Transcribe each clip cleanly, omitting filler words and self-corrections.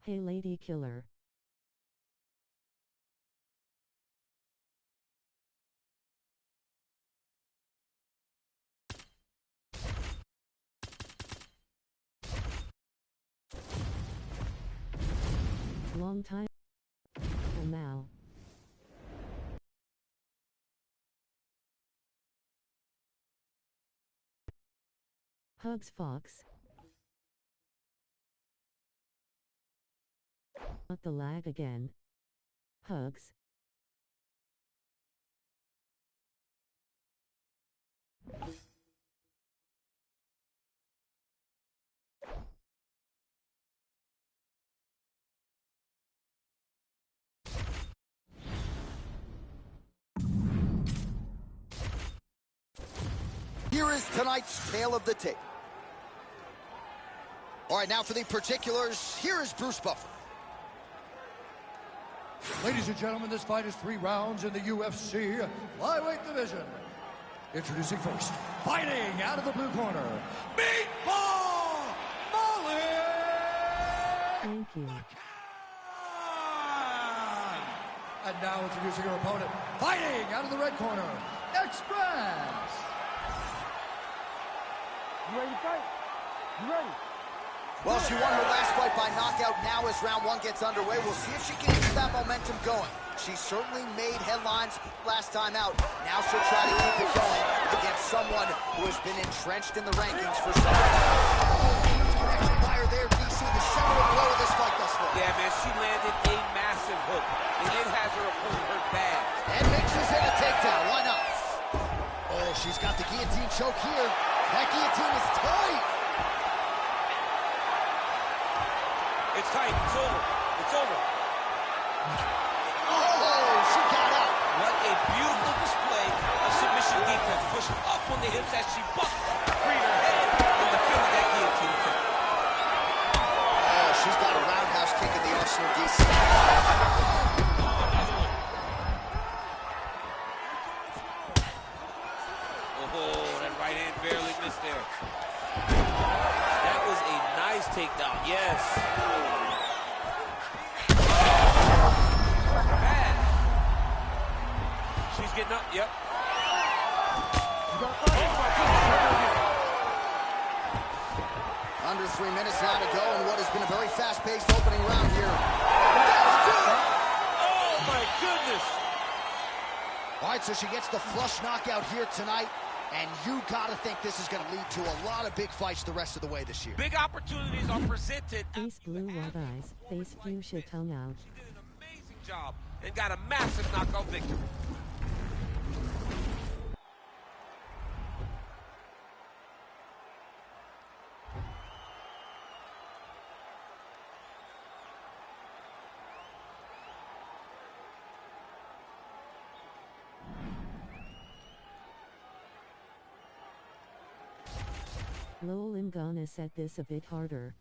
Hey lady killer. Long time now. Hugs Fox. Not the lag again. Hugs. Here is tonight's tale of the tape. All right, now for the particulars, here is Bruce Buffer. Ladies and gentlemen, this fight is 3 rounds in the UFC flyweight division. Introducing first, fighting out of the blue corner, Meatball Molly! Thank you. And now introducing her opponent, fighting out of the red corner, Express! You ready to fight? You ready? Well, she won her last fight by knockout. Now as round 1 gets underway, we'll see if she can keep that momentum going. She certainly made headlines last time out. Now she'll try to keep it going against someone who has been entrenched in the rankings for some time. Connection by her there, DC, the seminal blow of this fight thus far. Yeah, man, she landed a massive hook, and it has her opponent hurt bad. And mixes in a takedown. Why not? Oh, she's got the guillotine choke here. That guillotine is tight. It's tight. It's over. It's over. Oh, she got out. What a beautiful display of submission defense. Pushed up on the hips as she bucked, freed her head, and defended that guillotine attempt. Oh, she's got a roundhouse kick in the arsenal, DC. Oh, that right hand barely missed there. That was a nice takedown. Yes. Bad. She's getting up. Yep. Under 3 minutes now to go in what has been a very fast-paced opening round here. Oh, my goodness. All right, so she gets the flush knockout here tonight, and you got to think this is going to lead to a lot of big fights the rest of the way this year. Big opportunities are presented. Face blue wild eyes, face fuchsia tongue out. She did an amazing job and got a massive knockout victory. Lol, I'm gonna set this a bit harder.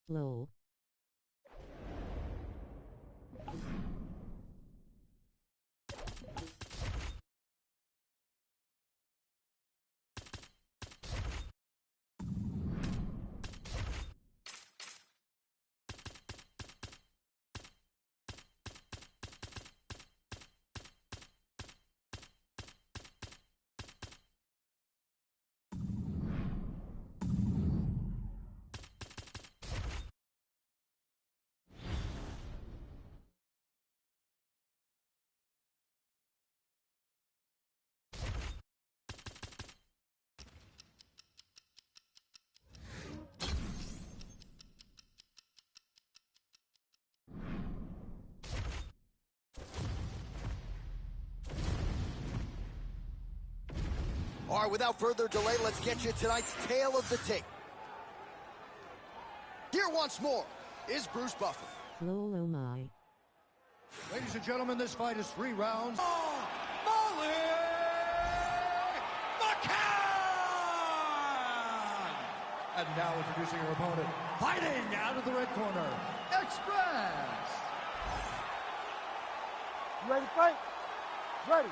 Lol. All right, without further delay, let's get you tonight's tale of the tape. Here once more is Bruce Buffer. Lol, oh my. Ladies and gentlemen, this fight is 3 rounds. Oh, Molly McCann! And now introducing her opponent, fighting out of the red corner, Express! You ready to fight? Ready.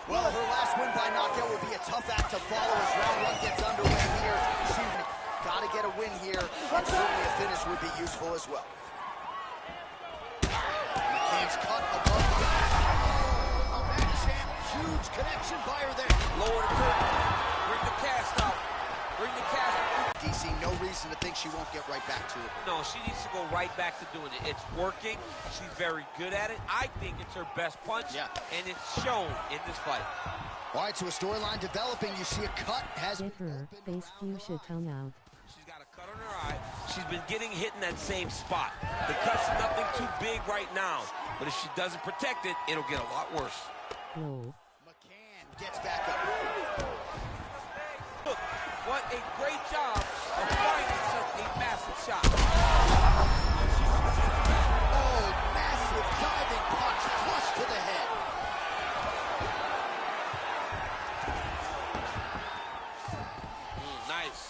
Well, her last win by knockout will be a tough act to follow as round one gets underway here. She's got to get a win here, and certainly a finish would be useful as well. McCann's cut above the eye. That champ, huge connection by her there. Lower the curtain. Bring the cast out. Bring the cast out. DC, no reason to think she won't get right back to it. No, she needs to go right back to doing it. It's working. She's very good at it. I think it's her best punch, and it's shown in this fight. All right, so a storyline developing. You see a cut has Hit her, face fuchsia tongue out. She's got a cut on her eye. She's been getting hit in that same spot. The cut's nothing too big right now, but if she doesn't protect it, it'll get a lot worse. Low. McCann gets back up. Look, what a great job of finding such a massive shot. Oh, massive diving punch, flush to the head. Nice.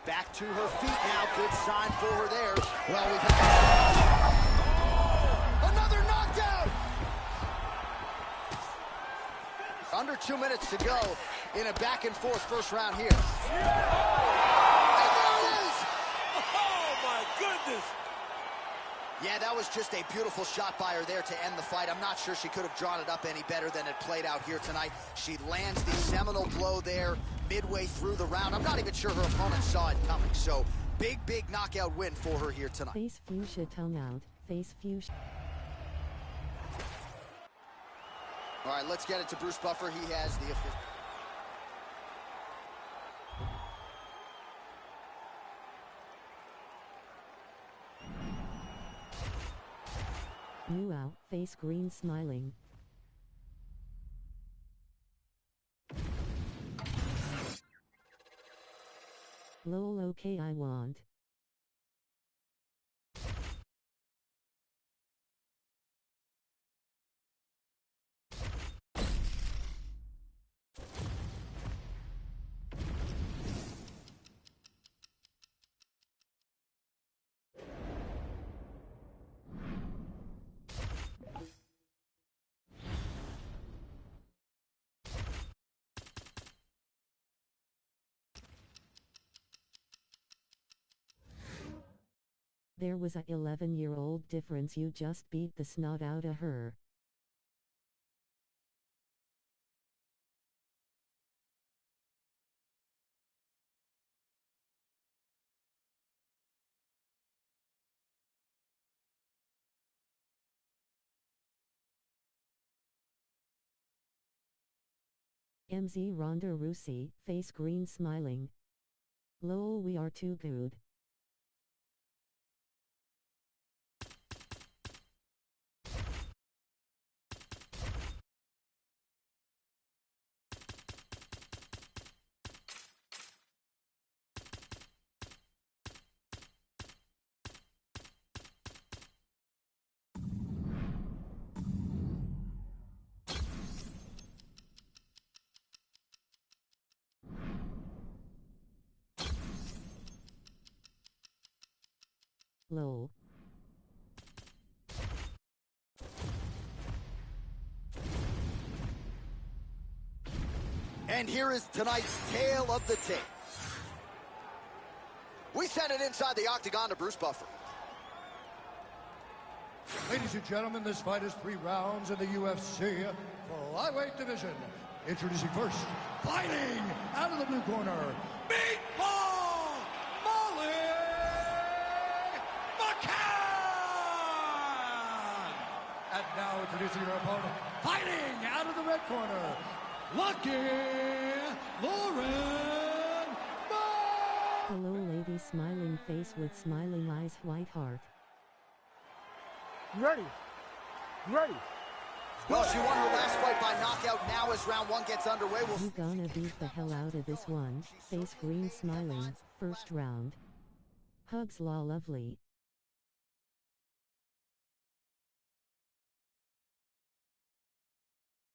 Back to her feet now. Good sign for her there. Well, we've had another knockdown. Under 2 minutes to go in a back-and-forth first round here. And there it is! Oh, my goodness! Yeah, that was just a beautiful shot by her there to end the fight. I'm not sure she could have drawn it up any better than it played out here tonight. She lands the seminal blow there midway through the round. I'm not even sure her opponent saw it coming. So, big knockout win for her here tonight. Face fuchsia tongue out. Face fuchsia. All right, let's get it to Bruce Buffer. He has the official. New out, face green smiling. Lol, okay, I want. There was a 11-year-old difference. You just beat the snot out of her. MZ Ronda Rousey, face green smiling. Lol, we are too good. Lol. And here is tonight's tale of the tape. We sent it inside the octagon to Bruce Buffer. Ladies and gentlemen, this fight is 3 rounds in the UFC flyweight division. Introducing first, fighting out of the blue corner, Meatball Molly McCann! And now introducing your opponent, fighting out of the red corner, Lucky Lauren Moore! Hello lady, smiling face with smiling eyes, white heart. You ready? You ready? Well, she won her last fight by knockout. Now as round one gets underway, we'll... You gonna beat the hell out of this one. Face green smiling, first round. Hugs la lovely.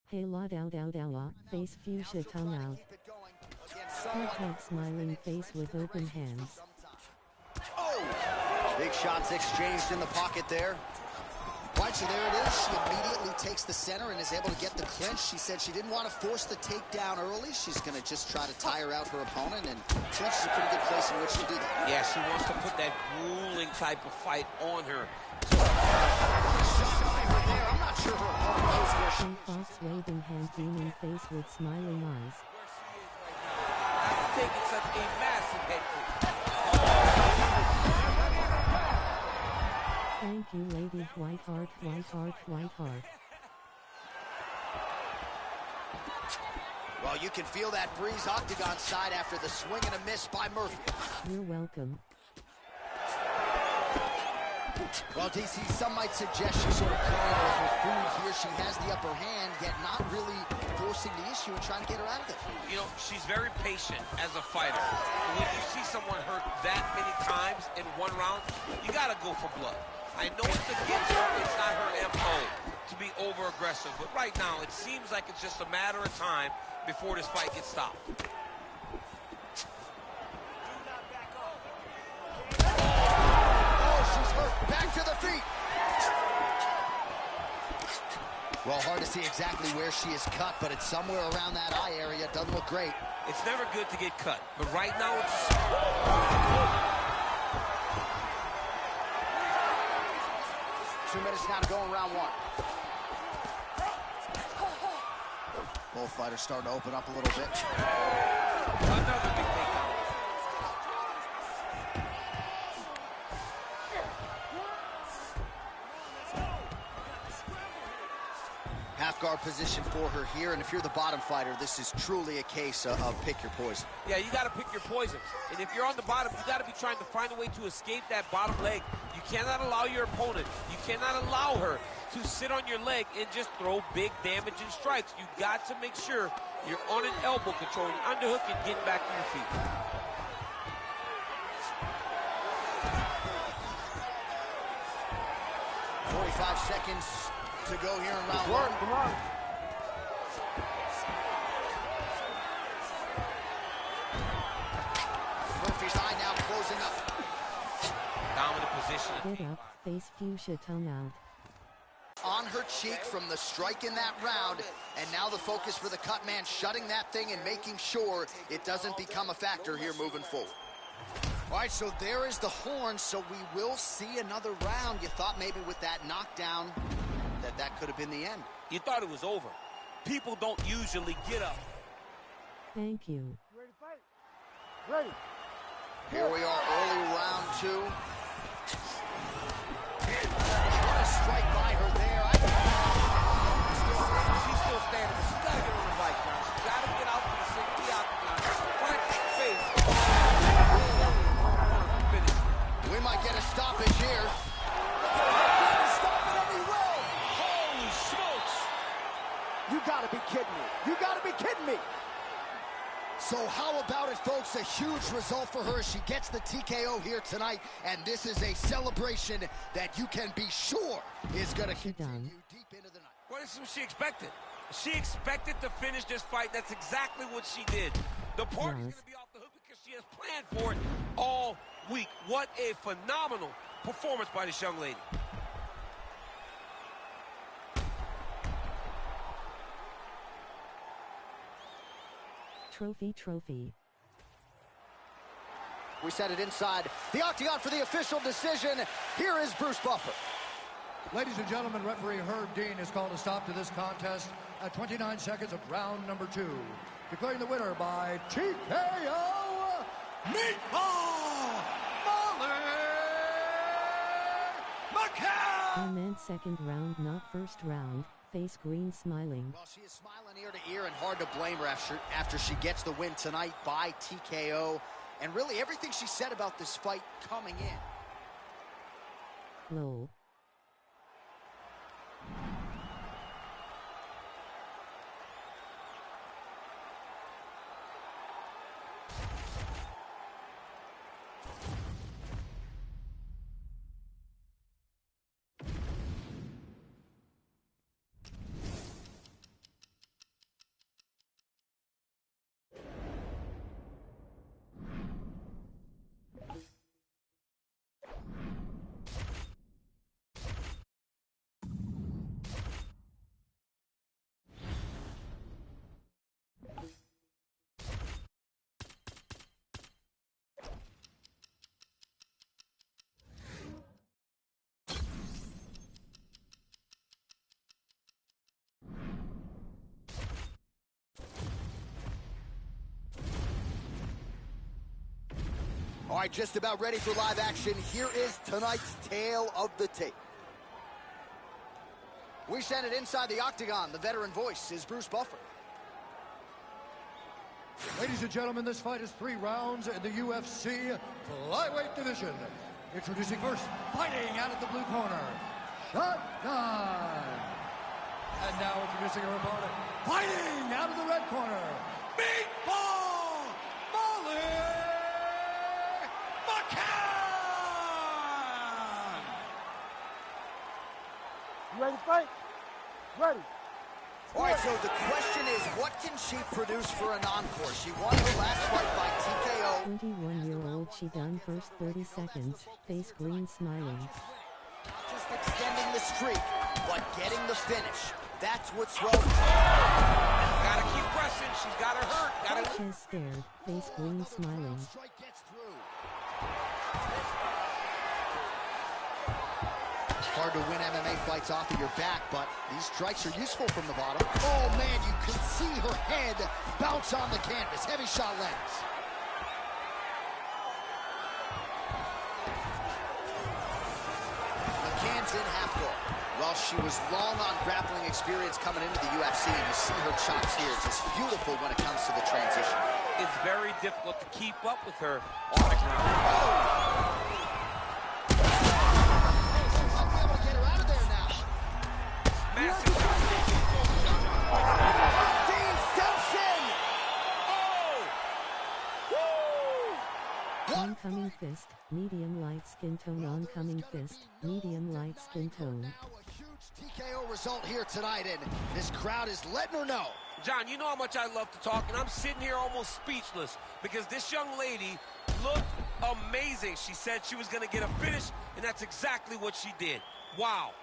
Hey la dow dow dow, face fuchsia tongue out. Hug smiling face with open hands. Oh! Big shots exchanged in the pocket there. Right, so there it is. She immediately takes the center and is able to get the clinch. She said she didn't want to force the takedown early. She's going to just try to tire out her opponent, and clinch is a pretty good place in which to do that. Yeah, she wants to put that grueling type of fight on her. I'm not sure her opponent knows where she is. Fox waving hand, demon face with smiling eyes. After taking such a massive head kick. Thank you, Lady Whiteheart, Whiteheart, Whiteheart. Well, you can feel that breeze octagon side after the swing and a miss by Murphy. You're welcome. Well, DC, some might suggest she's sort of playing with her food here. She has the upper hand, yet not really forcing the issue and trying to get her out of it. You know, she's very patient as a fighter. When you see someone hurt that many times in one round, you got to go for blood. I know it's against her, it's not her MO to be over-aggressive, but right now it seems like it's just a matter of time before this fight gets stopped. Oh, she's hurt. Back to the feet. Well, hard to see exactly where she is cut, but it's somewhere around that eye area. Doesn't look great. It's never good to get cut, but right now it's... 2 minutes now to go in round one. Both fighters starting to open up a little bit. Another big takedown. Half guard position for her here, and if you're the bottom fighter, this is truly a case of pick your poison. Yeah, you got to pick your poison. And if you're on the bottom, you got to be trying to find a way to escape that bottom leg. You cannot allow your opponent, you cannot allow her to sit on your leg and just throw big damaging strikes. You got to make sure you're on an elbow, controlling your underhook and getting back to your feet. .45 seconds to go here in round one. Come on. Murphy's eye now closing up. Dominant position. Get up, face fuchsia tongue out. On her cheek from the strike in that round, and now the focus for the cut man, shutting that thing and making sure it doesn't become a factor here moving forward. All right, so there is the horn, so we will see another round. You thought maybe with that knockdown that could have been the end. You thought it was over. People don't usually get up. Thank you. Ready to fight? Ready. Here we are, early round two. What a strike by her there. She's still standing, but she's got to get on the right now. She's got to get out to the center of the octagon, punch in the face. Finish. We might get a stoppage here. Holy smokes! You gotta be kidding me. You gotta be kidding me. So how about it, folks? A huge result for her. She gets the TKO here tonight, and this is a celebration that you can be sure is going to continue deep into the night. What is what she expected? She expected to finish this fight. That's exactly what she did. The party's going to be off the hook because she has planned for it all week. What a phenomenal performance by this young lady. Trophy. We set it inside the octagon for the official decision. Here is Bruce Buffer. Ladies and gentlemen, referee Herb Dean has called a stop to this contest at 29 seconds of round number 2. Declaring the winner by TKO, Meatball McCann! And then second round, not first round. Face green smiling. Well, she is smiling ear to ear, and hard to blame her after she gets the win tonight by TKO. And really everything she said about this fight coming in. Lol. right, just about ready for live action. Here is tonight's tale of the tape. We send it inside the octagon. The veteran voice is Bruce Buffer. Ladies and gentlemen, this fight is 3 rounds in the UFC flyweight division. Introducing first, fighting out of the blue corner, Shotgun. And now introducing her opponent, fighting out of the red corner, Meatball Molly McCann. You ready to fight? Ready. All right, so the question is, what can she produce for an encore? She won her last fight by TKO. 21-year-old she done first 30 seconds, face green smiling. Not just extending the streak, but getting the finish. That's what's wrong. Gotta keep pressing. She's got her hurt. Gotta... Chest stared, face green smiling. Strike gets through. Hard to win MMA fights off of your back, but these strikes are useful from the bottom. Oh, man, you could see her head bounce on the canvas. Heavy shot lands. McCann's in half guard. Well, she was long on grappling experience coming into the UFC, and you see her chops here. It's just beautiful when it comes to the transition. It's very difficult to keep up with her on the ground. Oh! Oncoming fist, medium light skin tone. Oncoming fist, medium light skin tone. Now a huge TKO result here tonight, and this crowd is letting her know. John, you know how much I love to talk, and I'm sitting here almost speechless because this young lady looked amazing. She said she was going to get a finish, and that's exactly what she did. Wow.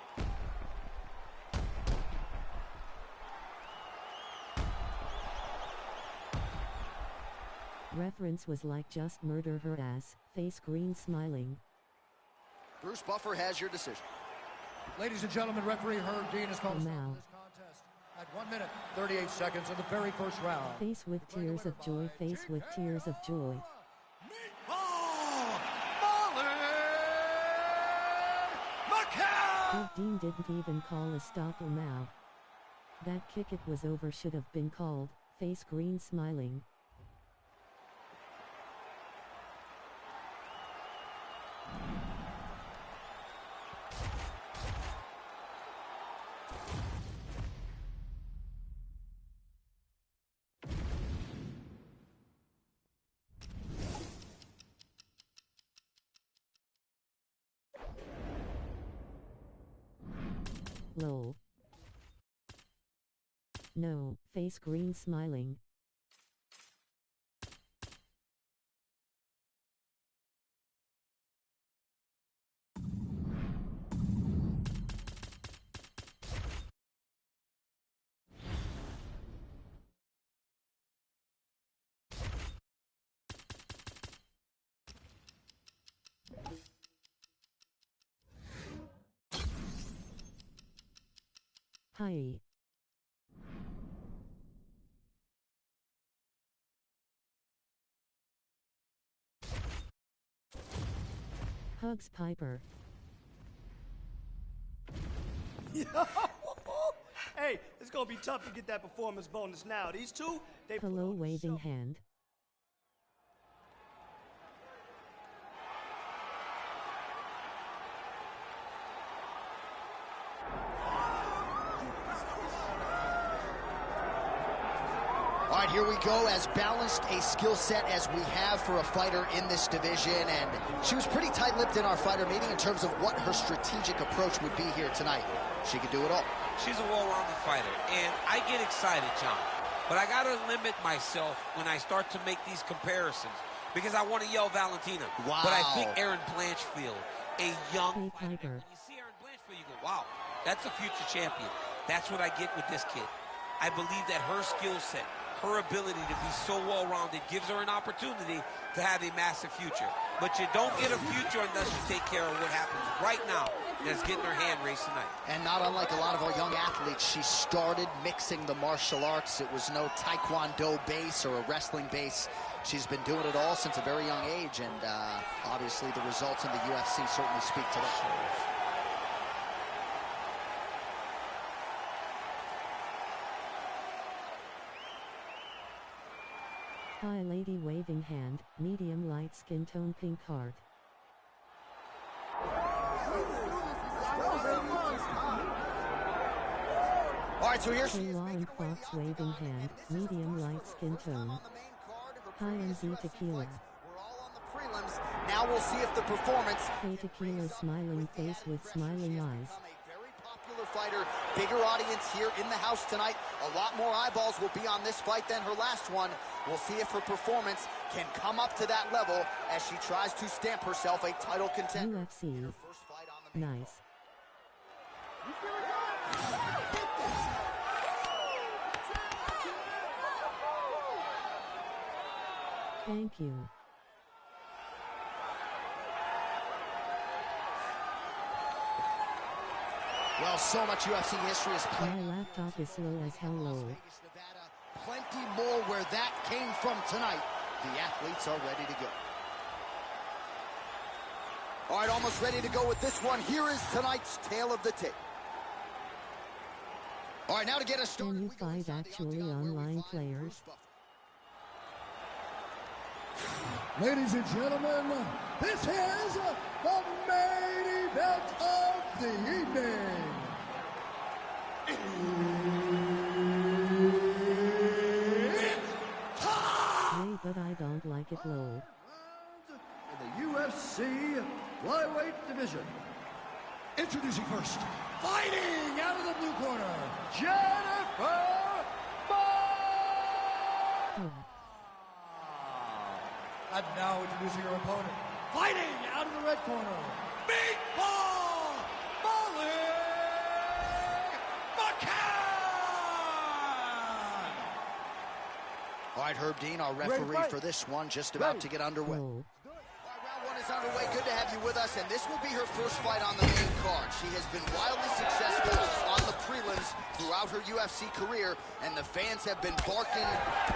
Reference was like just murder her ass, face green smiling. Bruce Buffer has your decision. Ladies and gentlemen, referee Herb Dean has called a stop Now. to this contest at 1 minute, 38 seconds of the very first round. Face with tears of joy, face with tears of joy. Meatball Molly McCann! Herb Dean didn't even call a stop or now. That kick it was over should have been called, face green smiling. Lol. No, face green smiling. Hi. Hugs Piper. Hey, it's gonna be tough to get that performance bonus now. These two, they put Hello on the waving show. hand. All right, here we go. As balanced a skill set as we have for a fighter in this division, and she was pretty tight-lipped in our fighter meeting in terms of what her strategic approach would be here tonight. She could do it all. She's a well-rounded fighter, and I get excited, John. But I got to limit myself when I start to make these comparisons because I want to yell Valentina. Wow. But I think Erin Blanchfield, a young Hey, fighter, Piper. when you see Erin Blanchfield, you go, wow, that's a future champion. That's what I get with this kid. I believe that her skill set, her ability to be so well-rounded gives her an opportunity to have a massive future. But you don't get a future unless you take care of what happens right now that's getting her hand raised tonight. And not unlike a lot of our young athletes, she started mixing the martial arts. It was no taekwondo base or a wrestling base. She's been doing it all since a very young age, and obviously the results in the UFC certainly speak to that. Hi lady waving hand, medium light skin tone pink heart. All right, so here she Hey is. Lauren Fox waving hand, medium light skin tone. Hi MZ Tequila. We're all on the prelims. Now we'll see if the performance. Hey Tequila smiling face with smiling eyes. A very popular fighter, bigger audience here in the house tonight. A lot more eyeballs will be on this fight than her last one. We'll see if her performance can come up to that level as she tries to stamp herself a title contender. UFC. First fight on the main Nice. Thank you. Well, so much UFC history is played. My laptop is slow as hell low. Vegas, Nevada. Plenty more where that came from tonight. The athletes are ready to go. All right, almost ready to go with this one. Here is tonight's tale of the tape. All right, now to get us started. Can you we go fight inside the actually octagon where we online find players? Bruce Ladies and gentlemen, this is the main event of the evening. It's time! Hey, but I don't like it low. In the UFC flyweight division. Introducing first, fighting out of the blue corner, Jennifer Oh, And now introducing her opponent, fighting out of the red corner, Meatball Molly McCann! All right, Herb Dean, our referee for this one, just about to get underway. oh. All right, round one is underway. Good to have you with us, and this will be her first fight on the main card. She has been wildly successful on the prelims throughout her UFC career, and the fans have been barking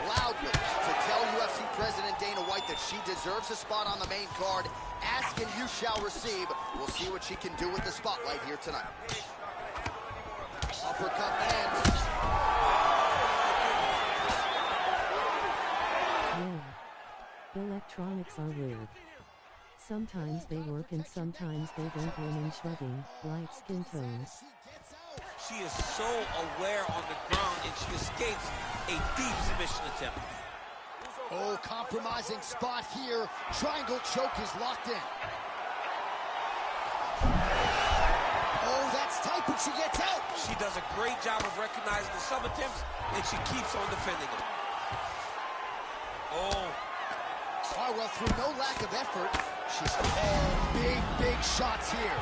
loudly to tell UFC President Dana White that she deserves a spot on the main card. Ask and you shall receive. We'll see what she can do with the spotlight here tonight. Uppercut lands. Yeah. Electronics are weird. Sometimes they work and sometimes they don't. Women shrugging, light skin tone. She is so aware on the ground, and she escapes a deep submission attempt. Oh, compromising spot here. Triangle choke is locked in. Oh, that's tight, but she gets out. She does a great job of recognizing the sub attempts, and she keeps on defending them. Oh. All right, well, through no lack of effort, she's big shots here.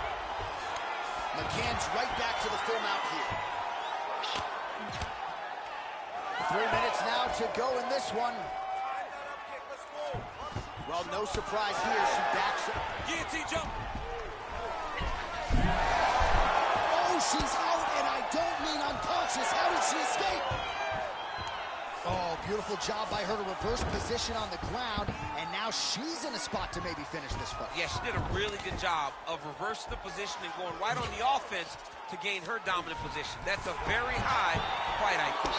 McCann's right back to the full mount here. 3 minutes now to go in this one. Well, no surprise here. She backs up. Guillotine jump. Oh, she's out, and I don't mean unconscious. How did she escape? Oh, beautiful job by her to reverse position on the ground, and now she's in a spot to maybe finish this fight. Yeah, she did a really good job of reversing the position and going right on the offense to gain her dominant position. That's a very high fight IQ.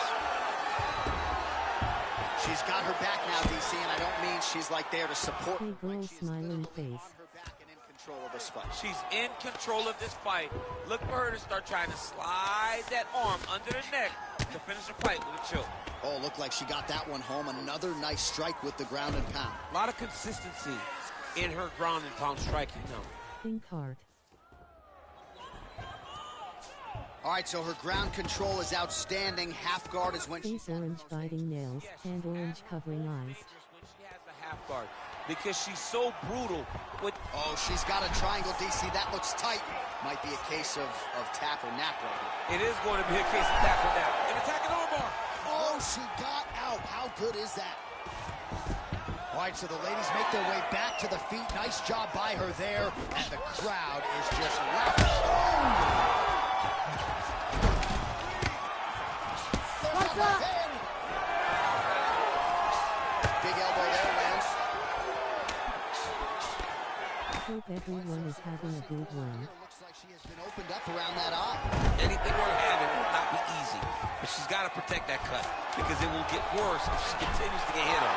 She's got her back now, DC, and I don't mean she's like there to support. Hey girl smiling face. On her back and in control of this fight. She's in control of this fight. Look for her to start trying to slide that arm under the neck to finish the fight with a choke. Oh, looked like she got that one home. Another nice strike with the ground and pound. A lot of consistency in her ground and pound striking now. Pink heart. All right, so her ground control is outstanding. Half guard is when she... Face orange biting nails, and orange covering eyes. When she has the half guard, because she's so brutal with... Oh, she's got a triangle, DC. That looks tight. Might be a case of tap or nap right here. It is going to be a case of tap or nap. An attacking armbar. Oh, she got out. How good is that? All right, so the ladies make their way back to the feet. Nice job by her there. And the crowd is just laughing. What's up? Big elbow there, Lance. Hope everyone is having a good one. Looks like she has been opened up around that eye. Anything worth having will not be easy, but she's got to protect that cut because it will get worse if she continues to get hit on.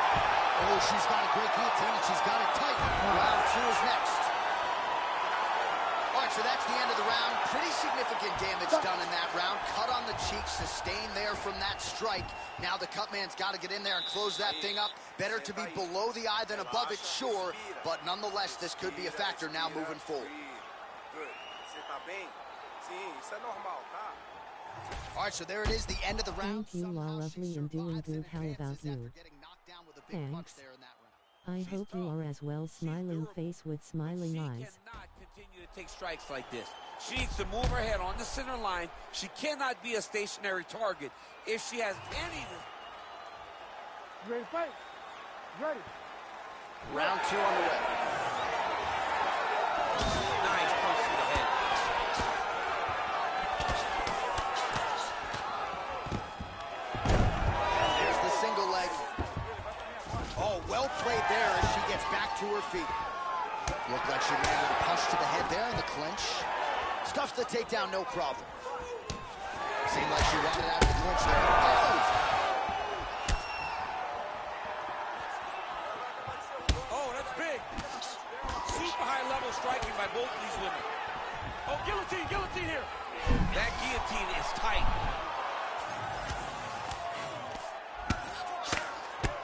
Oh, she's got a great guillotine, and she's got it tight. Round 2 is next. All right, so that's the end of the round. Pretty significant damage done in that round. Cut on the cheek, sustained there from that strike. Now the cut man's got to get in there and close that thing up. Better to be below the eye than above it, sure, but nonetheless, this could be a factor now moving forward. All right, so there it is, the end of the round. Thank you, La Lovely, and doing good. How about you? Thanks. I hope you are as well. Smiling face with smiling eyes. She cannot continue to take strikes like this. She needs to move her head on the center line. She cannot be a stationary target. If she has any... You ready to fight? You ready? Round 2 on the way. Nice punch to the head. There's the single leg. Oh, well played there as she gets back to her feet. Looked like she landed a punch to the head there in the clinch. Stuffs the takedown, no problem. Seemed like she wanted out of the clinch there. Oh, that's big. Super high-level striking by both of these women. Oh, guillotine, guillotine here. That guillotine is tight.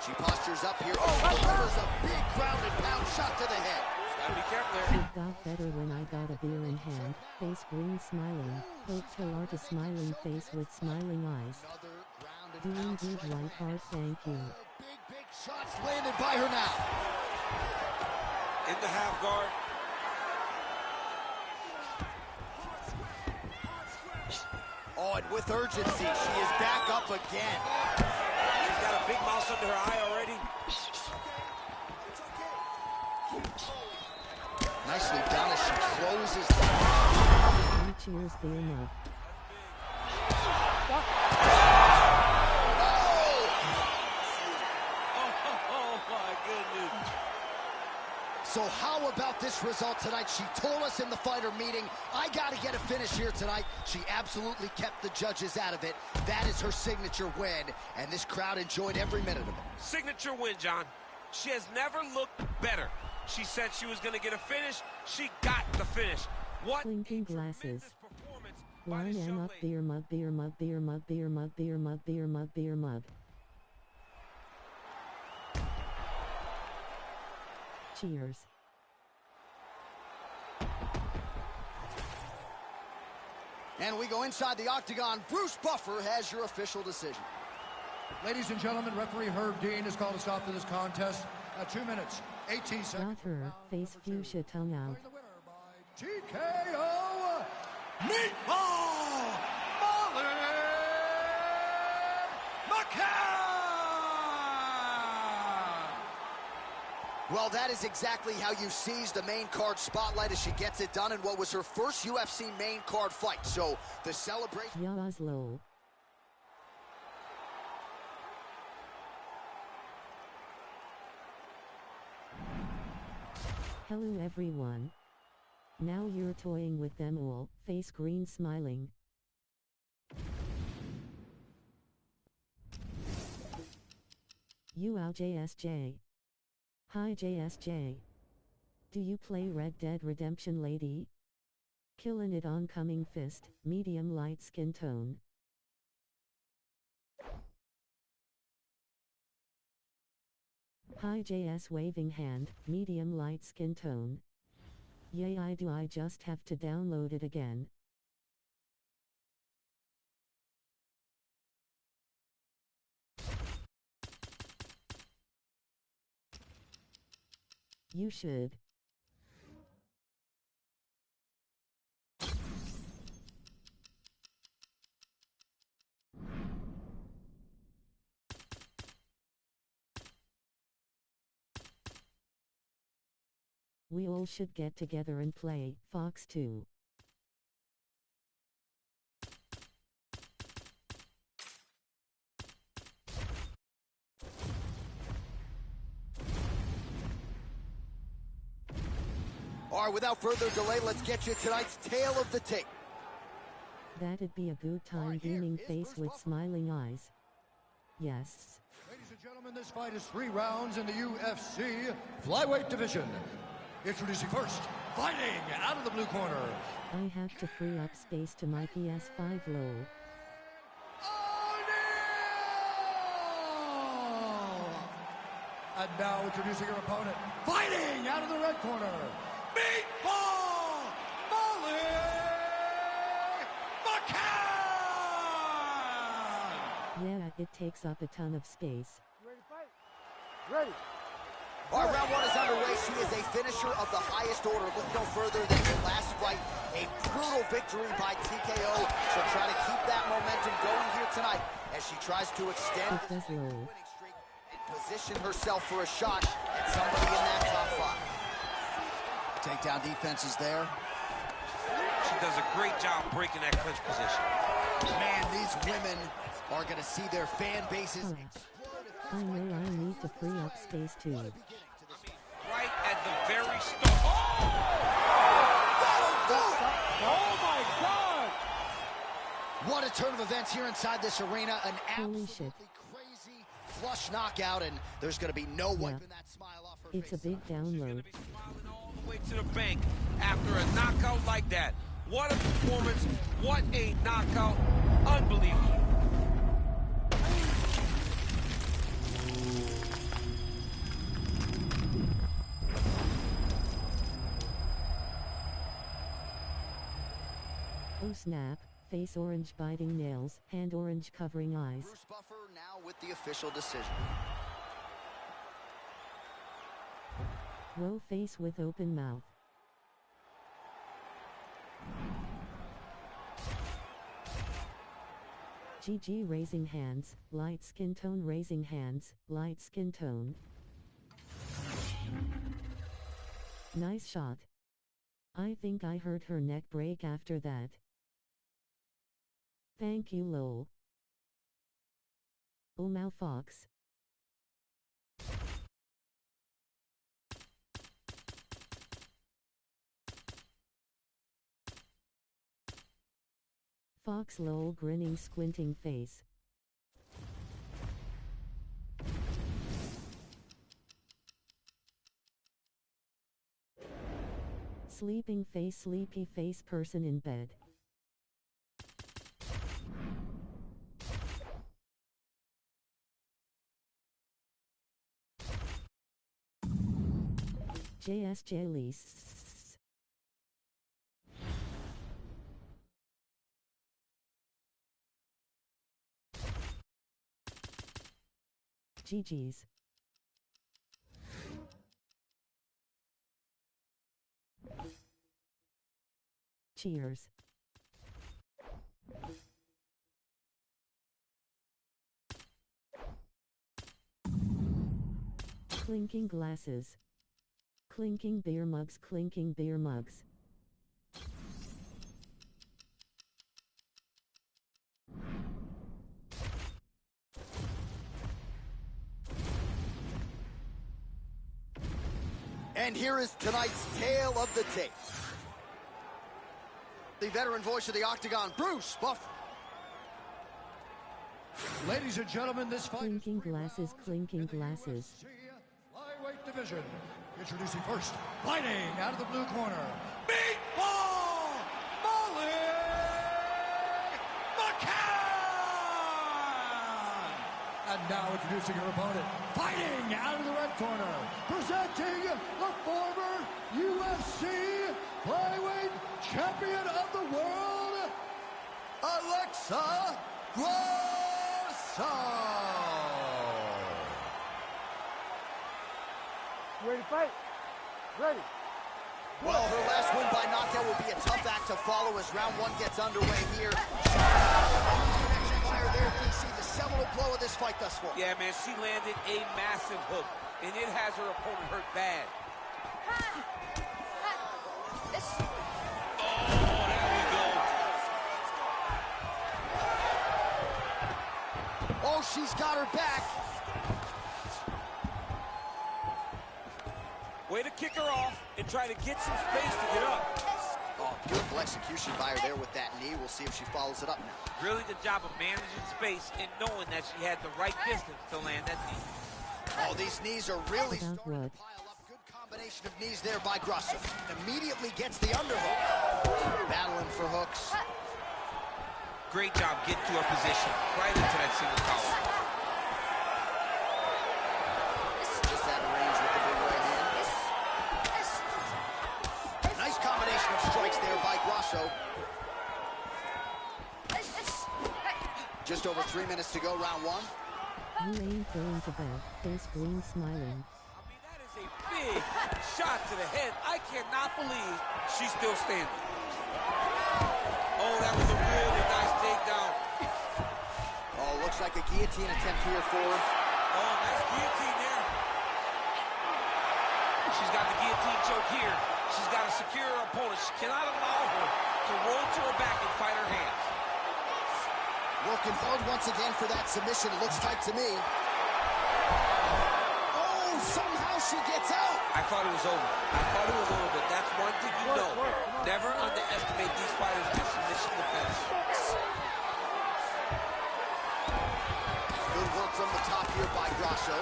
She postures up here. Oh, delivers a big ground and pound shot to the head. Gotta be careful there. It got better when I got a beer in hand. Face green smiling. Hope to art a smiling face with smiling eyes. Doing good, right heart. Thank you. Big shots landed by her now. In the half guard. Oh, and with urgency, she is back up again. She's got a big mouse under her eye already. Nicely done as she closes the... Cheers, beer mug. Oh my goodness. So how about this result tonight? She told us in the fighter meeting, I got to get a finish here tonight. She absolutely kept the judges out of it. That is her signature win, and this crowd enjoyed every minute of it. Signature win, John. She has never looked better. She said she was going to get a finish. She got the finish. What Clinking glasses. Line am up, beer mug, beer mug, beer mug, beer mug, beer mug, beer mug, beer mug. Cheers. And we go inside the octagon. Bruce Buffer has your official decision. Ladies and gentlemen, referee Herb Dean has called a stop to this contest at 2 minutes, 18 seconds. Got her, face fuchsia tongue out. The winner by TKO, Meatball Molly McCann! Well, that is exactly how you seize the main card spotlight as she gets it done in what was her first UFC main card fight. So the celebration... Yaslo. Hello everyone. Now you're toying with them all, face green smiling. You out JSJ. Hi JSJ. Do you play Red Dead Redemption, lady? Killin' it oncoming fist, medium light skin tone. Hi JS waving hand, medium light skin tone. Yay, I just have to download it again. You should. We all should get together and play Fox 2. All right, without further delay, let's get you tonight's tale of the tape. That'd be a good time, beaming face with smiling eyes. Yes. Ladies and gentlemen, this fight is 3 rounds in the UFC flyweight division. Introducing first, fighting out of the blue corner. I have to free up space to my PS5 lol. And now introducing your opponent, fighting out of the red corner, Meatball Molly McCann! Yeah, it takes up a ton of space. Ready to fight? Ready. All right, round 1 is underway. She is a finisher of the highest order. Look no further than her last fight, a brutal victory by TKO. She'll try to keep that momentum going here tonight as she tries to extend this winning streak and position herself for a shot at somebody in that top 5. Takedown defense is there. She does a great job breaking that clinch position. Man, these women are going to see their fan bases explode. I know I need to free up space too. Right at the very start. Oh my God! What a turn of events here inside this arena. An Holy absolutely shit. crazy flush knockout, and there's going to be no wiping that smile off her It's face. a big download. Be smiling all the way to the bank after a knockout like that. What a performance. What a knockout. Unbelievable. Oh snap, face orange biting nails, hand orange covering eyes. Bruce Buffer now with the official decision. Whoa, face with open mouth. GG raising hands, light skin tone raising hands, light skin tone. Nice shot. I think I heard her neck break after that. Thank you lol. Oh Mal Fox. Fox lol grinning squinting face. Sleeping face sleepy face person in bed. JSJ lease. GG's. Cheers. Clinking glasses. Clinking beer mugs, clinking beer mugs. And here is tonight's tale of the tape. The veteran voice of the Octagon, Bruce Buffer. Ladies and gentlemen, this fight Clinking is 3 glasses, rounds clinking in the glasses. UFC flyweight division. Introducing first, fighting out of the blue corner, Meatball Molly McCann! And now introducing your opponent, fighting out of the red corner, presenting the former UFC flyweight champion of the world, Alexa Grosso! Ready to fight? Ready. Well, her last win by knockout will be a tough act to follow as round 1 gets underway here. There, DC, the seminal blow of this fight thus far. Yeah, man, she landed a massive hook, and it has her opponent hurt bad. Oh, she's got her back. Way to kick her off and try to get some space to get up. Oh, beautiful execution by her there with that knee. We'll see if she follows it up now. Really good job of managing space and knowing that she had the right distance to land that knee. Oh, these knees are really About starting what? to pile up. Good combination of knees there by Grosso. Immediately gets the underhook. Battling for hooks. Great job getting to her position, right into that single collar. Just out of range with the big right hand. Nice combination of strikes there by Grosso. Just over 3 minutes to go, round one. You ain't going to bed. Face green smiling. I mean, that is a big shot to the head. I cannot believe she's still standing. Oh, that was a really nice takedown. Oh, looks like a guillotine attempt here for her. Oh, nice guillotine there. She's got the guillotine choke here. She's got to secure her opponent. She cannot allow her to roll to her back and fight her hands. Working hard once again for that submission. Looks tight to me. Oh, somehow she gets out. I thought it was over. But that's one thing you know. Never underestimate these fighters at submission defense. Good work from the top here by Grosso.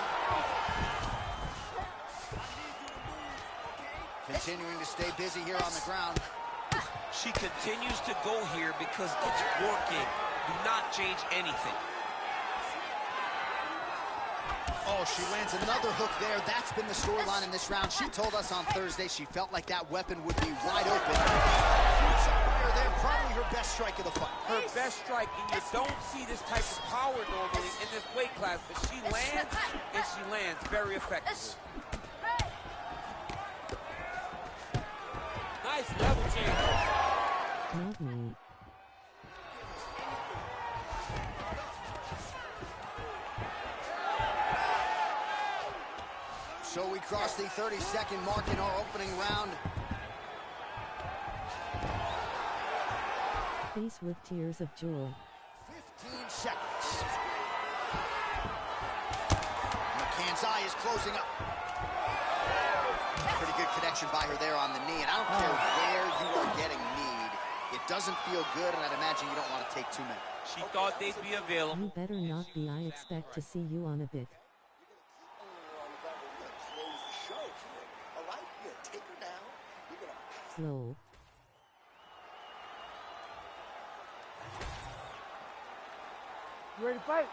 Continuing to stay busy here on the ground. She continues to go here because it's working. Do not change anything. Oh, she lands another hook there. That's been the storyline in this round. She told us on Thursday she felt like that weapon would be wide open. Huge fire there, probably her best strike of the fight. Her best strike, and you don't see this type of power normally in this weight class, but she lands, and she lands very effectively. Nice level change. Not me. So we cross the 30-second mark in our opening round. Face with tears of joy. 15 seconds. McCann's eye is closing up. Pretty good connection by her there on the knee, and I don't care where you are getting kneed. It doesn't feel good, and I'd imagine you don't want to take too many. She thought they'd be available. You better not be. I expect to see you on a bit. Slow. You ready to fight?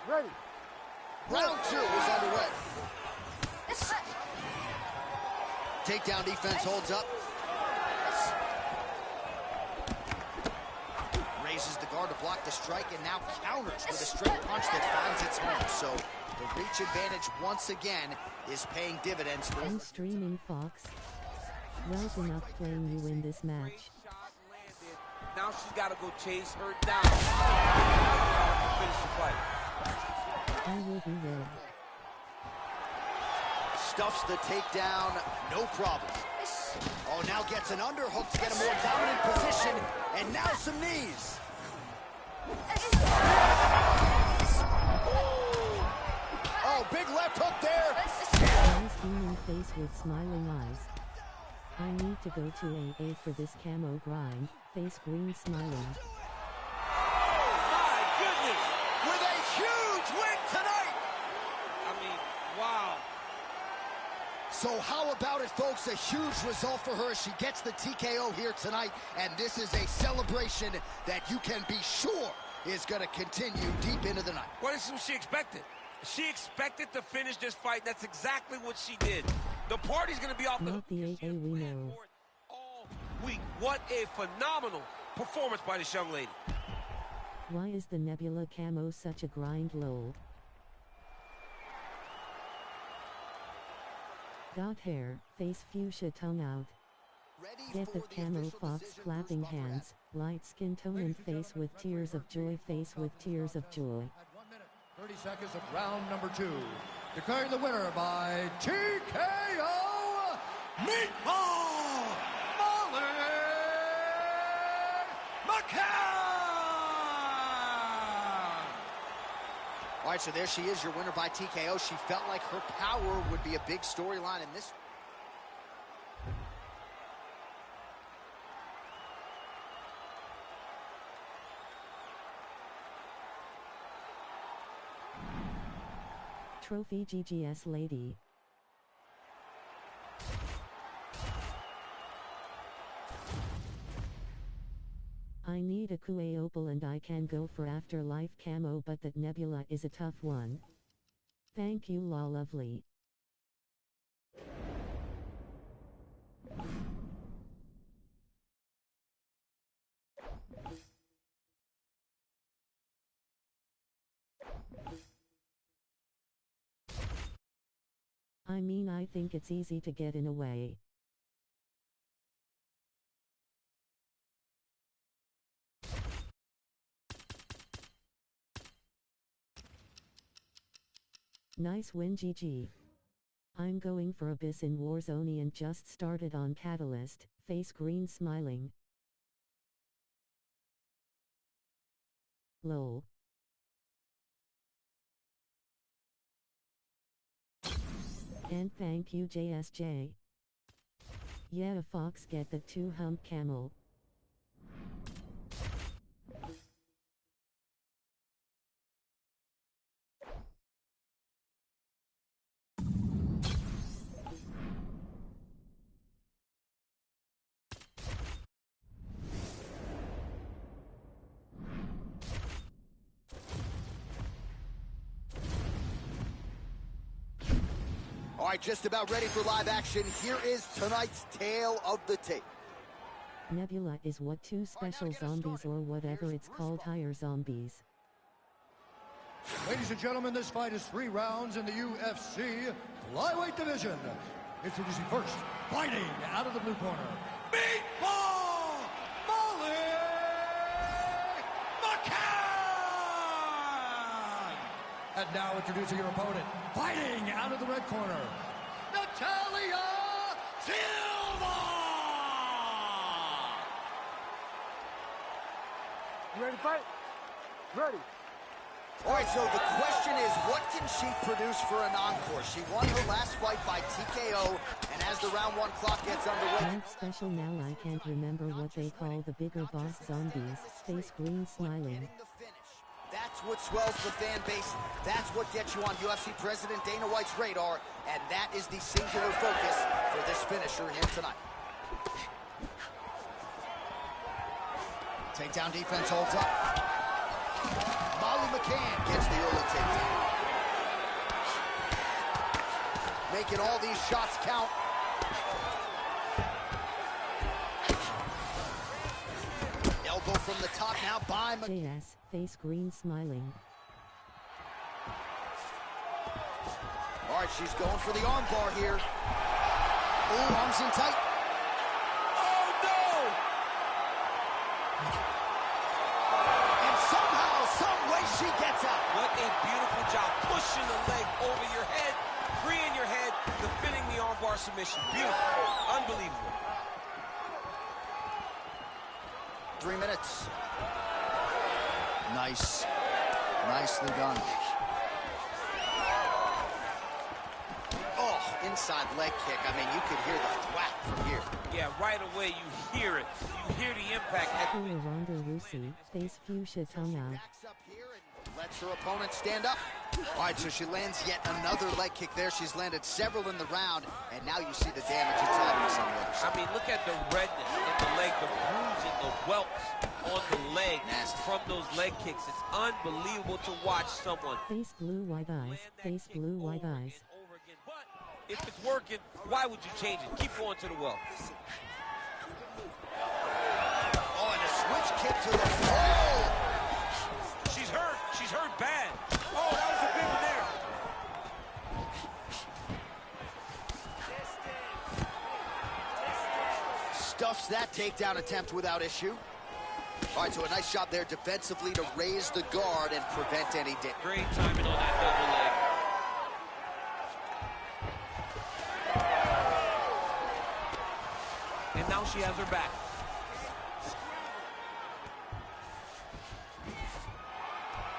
Ready. Round two is underway. Takedown defense holds up. Raises the guard to block the strike and now counters with a straight punch that finds its home. So the reach advantage once again is paying dividends for I'm streaming Fox. Well's enough playing you in this match. Now she's got to go chase her down. Finish the fight. I will be there. Stuffs the takedown, no problem. Oh, now gets an underhook to get a more dominant position, and now some knees. Oh, big left hook there. Nice beaming face with smiling eyes. I need to go to AA for this camo grind. Face green smiling. My goodness! With a huge win tonight. I mean, wow. So how about it, folks? A huge result for her. She gets the TKO here tonight, and this is a celebration that you can be sure is going to continue deep into the night. What is she expected? She expected to finish this fight. That's exactly what she did. The party's going to be off Not the AA we know. all week. What a phenomenal performance by this young lady. Why is the Nebula camo such a grind lol? Got hair, face fuchsia tongue out. Get the camo Fox clapping hands, light skin tone and face with tears of joy, face with tears of joy. 30 seconds of round number two. Declaring the winner by TKO, Meatball Molly McCann! All right, so there she is, your winner by TKO. She felt like her power would be a big storyline in this. Trophy GGS lady. I need a Kue Opal and I can go for Afterlife camo, but that Nebula is a tough one. Thank you, La Lovely. I mean, I think it's easy to get in a way. Nice win, GG. I'm going for Abyss in Warzone and just started on Catalyst, face green smiling. Lol. And thank you, JSJ. Yeah, a fox get the 2-hump camel. All right, just about ready for live action. Here is tonight's tale of the tape. Nebula is what 2 special zombies or whatever it's called higher zombies. Ladies and gentlemen, this fight is 3 rounds in the UFC flyweight division. Introducing first, fighting out of the blue corner, Meatball Molly McCann! And now introducing your opponent, fighting out of the red corner, Natalia Silva! You ready to fight? Ready. All right, so the question is, what can she produce for an encore? She won her last fight by TKO, and as the round 1 clock gets underway... Rank special now, I can't remember what they call the bigger boss zombies, face green smiling. That's what swells the fan base. That's what gets you on UFC President Dana White's radar, and that is the singular focus for this finisher here tonight. Takedown defense holds up. Molly McCann gets the early takedown. Making all these shots count. Elbow from the top now by McCann. JS, face green smiling. All right, she's going for the arm bar here. Ooh, arms in tight. Oh, no! And somehow, some way, she gets out. What a beautiful job, pushing the leg over your head, freeing your head, defending the armbar submission. Beautiful, unbelievable. 3 minutes. Nice. Nicely done. Oh, inside leg kick. I mean, you could hear the thwack from here. Yeah, right away you hear it. You hear the impact. Cool Ronda Rousey, face fuchsia tongue out. Backs up here and lets her opponent stand up. All right, so she lands yet another leg kick there. She's landed several in the round, and now you see the damage it's having on the other side. I mean, look at the redness in the leg, the bruising, the welts on the leg from those leg kicks. It's unbelievable to watch someone. Face blue white eyes, face blue white eyes. But if it's working, why would you change it? Keep going to the well. Oh, and a switch kick to the floor. She's hurt. She's hurt bad. Oh, that was a big one there. Stuffs that takedown attempt without issue. All right, so a nice job there defensively to raise the guard and prevent any damage. Great timing on that double leg. she has her back.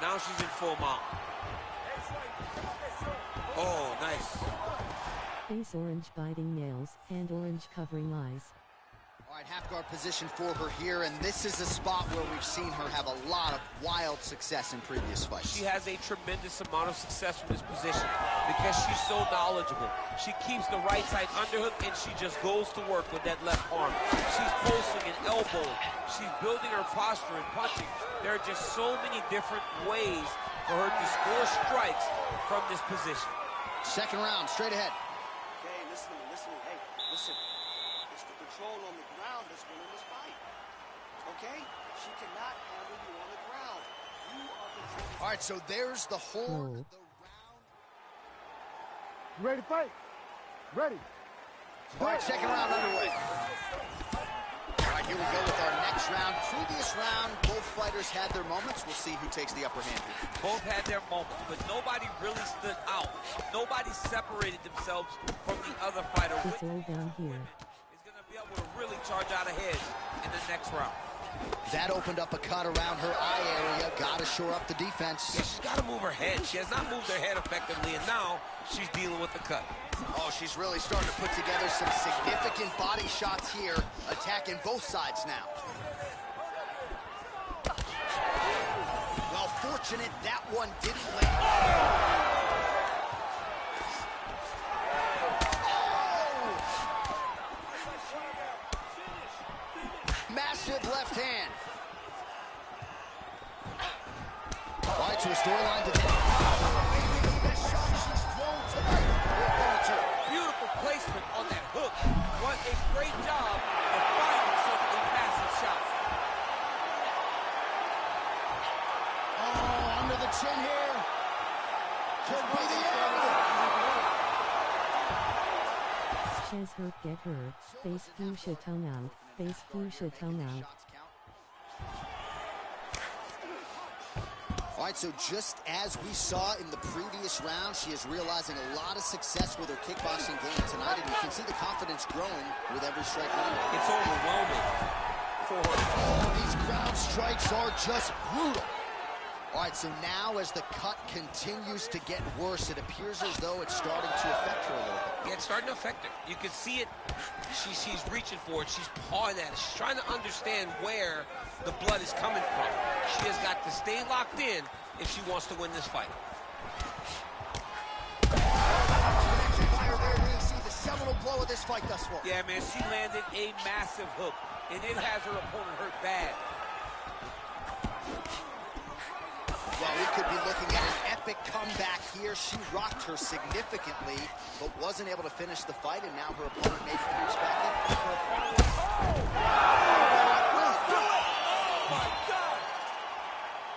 Now she's in full mount. Oh, nice. Face orange biting nails, hand orange covering eyes. All right, half guard position for her here, and this is a spot where we've seen her have a lot of wild success in previous fights. She has a tremendous amount of success from this position because she's so knowledgeable. She keeps the right side underhook, and she just goes to work with that left arm. She's pulsing and elbowing. She's building her posture and punching. There are just so many different ways for her to score strikes from this position. Second round, straight ahead. Okay, listen, hey, listen. It's the control on the ground that's winning this fight. Okay? She cannot handle you on the ground. You are the... All right, so there's the horn. Oh. The round. You ready to fight? Ready. All right, second round underway. All right, here we go with our next round. Previous round, both fighters had their moments. We'll see who takes the upper hand here. Both had their moments, but nobody really stood out. Nobody separated themselves from the other fighter. It's all down here. Is going to be able to really charge out ahead in the next round. That opened up a cut around her eye area. Got to shore up the defense. Yeah, she's got to move her head. She has not moved her head effectively, and now she's dealing with the cut. Oh, she's really starting to put together some significant body shots here, attacking both sides now. Well, fortunate that one didn't land. Oh! Massive left hand. All right, so a storyline to best shot she's thrown tonight. Beautiful placement on that hook. What a great job of finding such a massive shot. Oh, under the chin here. Could be the end. Ches hurt, get hurt. Face fuchsia tongue out. Face fuchsia tongue out. All right, so just as we saw in the previous round, she is realizing a lot of success with her kickboxing game tonight, and you can see the confidence growing with every strike landed. It's overwhelming for her. Oh, these ground strikes are just brutal. All right, so now as the cut continues to get worse, it appears as though it's starting to affect her a little bit. Yeah, it's starting to affect her. You can see it. She's reaching for it. She's pawing at it. She's trying to understand where the blood is coming from. She has got to stay locked in if she wants to win this fight. Fire there, we see the seminal blow of this fight thus far. Yeah, man, she landed a massive hook, and it has her opponent hurt bad. Well, we could be looking at an epic comeback here. She rocked her significantly, but wasn't able to finish the fight, and now her opponent maybe creeps back in. Oh, my God!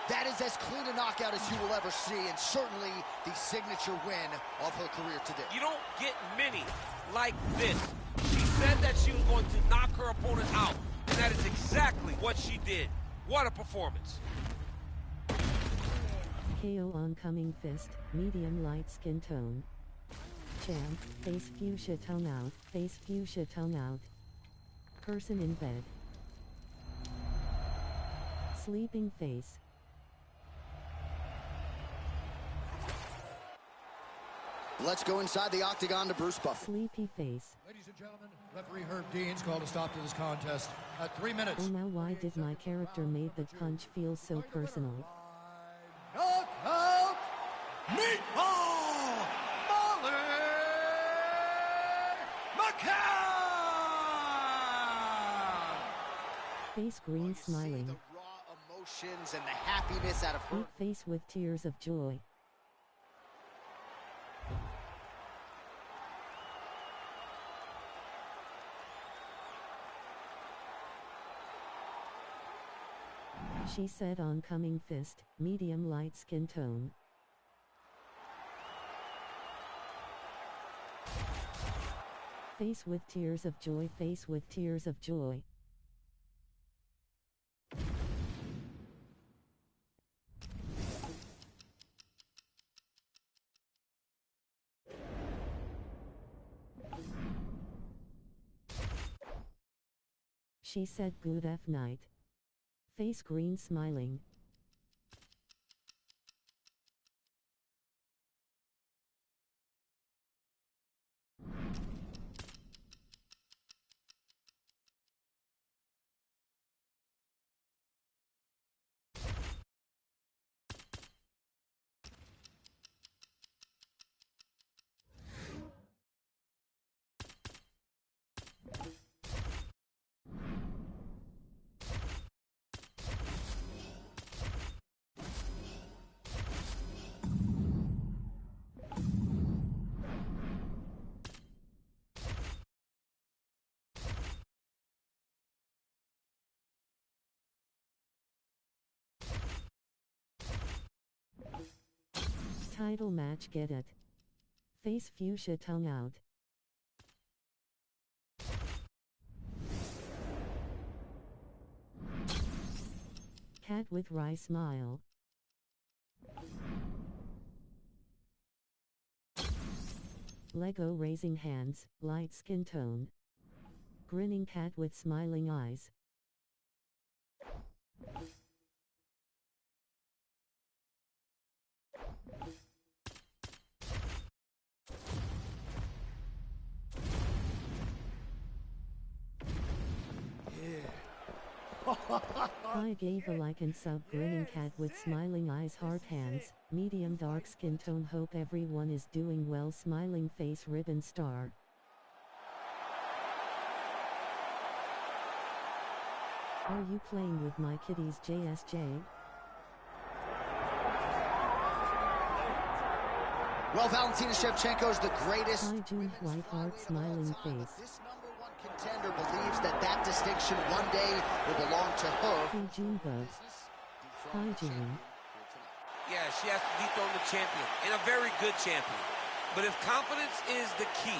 That is as clean a knockout as you will ever see, and certainly the signature win of her career today. You don't get many like this. She said that she was going to knock her opponent out, and that is exactly what she did. What a performance. KO oncoming fist, medium light skin tone. Champ, face fuchsia tongue out, face fuchsia tongue out. Person in bed. Sleeping face. Let's go inside the octagon to Bruce Buffer. Sleepy face. Ladies and gentlemen, referee Herb Dean's called a stop to this contest at 3 minutes. Oh, now why did my character made the punch feel so personal? Knockout Meatball Molly McCann! Face green smiling. The raw emotions and the happiness out of her. Big face with tears of joy. She said oncoming fist, medium light skin tone. Face with tears of joy, face with tears of joy. She said good F night. Face green smiling. Title match, get it. Face fuchsia tongue out. Cat with wry smile. Lego raising hands, light skin tone. Grinning cat with smiling eyes. I gave a like and sub. Grinning cat with smiling eyes, heart hands, medium dark skin tone. Hope everyone is doing well. Smiling face, ribbon star. Are you playing with my kitties, JSJ? Well, Valentina Shevchenko is the greatest. Hi June, white heart, smiling face. This #1 contender believes that distinction one day will belong to her. Hey June Bug. Hi June. Yeah, she has to dethrone the champion, and a very good champion. But if confidence is the key,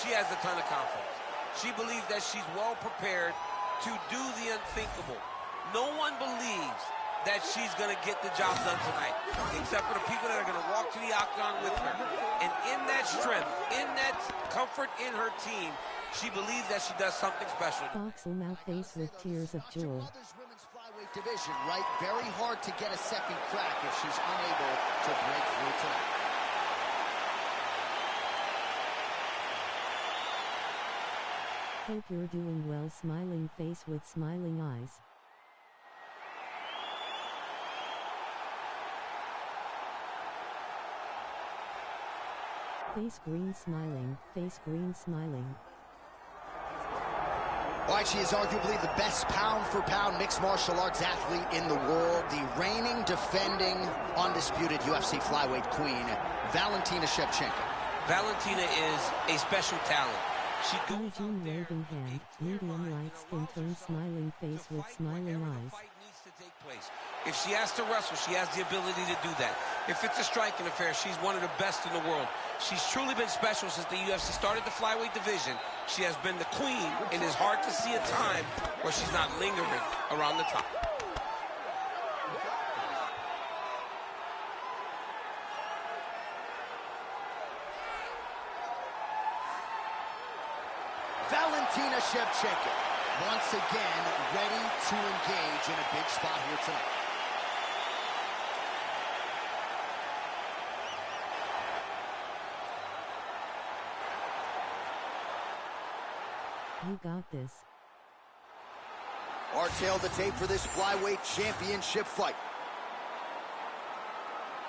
she has a ton of confidence. She believes that she's well prepared to do the unthinkable. No one believes that she's going to get the job done tonight, except for the people that are going to walk to the octagon with her. And in that strength, in that comfort in her team, she believes that she does something special. Foxel now face with tears of joy. Women's flyweight division, right? Very hard to get a second crack if she's unable to break through tonight. Hope you're doing well. Smiling face with smiling eyes. Face green smiling, face green smiling. All right, she is arguably the best pound-for-pound mixed martial arts athlete in the world, the reigning, defending, undisputed UFC flyweight queen, Valentina Shevchenko. Valentina is a special talent. She goes June waving hand, medium light skin tone, smiling face with smiling eyes. If she has to wrestle, she has the ability to do that. If it's a striking affair, she's one of the best in the world. She's truly been special since the UFC started the flyweight division. She has been the queen, and it's hard to see a time where she's not lingering around the top. Valentina Shevchenko, once again, ready to engage in a big spot here tonight. You got this. Our tail the tape for this flyweight championship fight.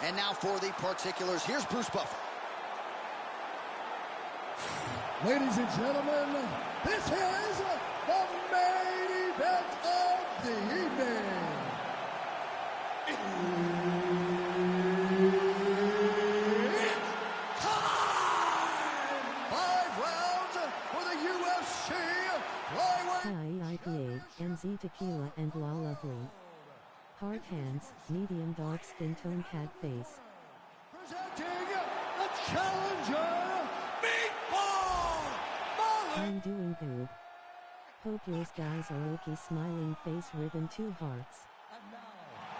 And now for the particulars, here's Bruce Buffer. Ladies and gentlemen, this is the main event of the evening. It's time! 5 rounds for the UFC flyweight. Hi IPA, MZ Tequila and La Lovely. Hard hands, medium dark skin tone, cat face. Presenting the challenger, Meatball! I'm doing good. Hope yours guys are okay. Smiling face, ribbon, 2 hearts. And now,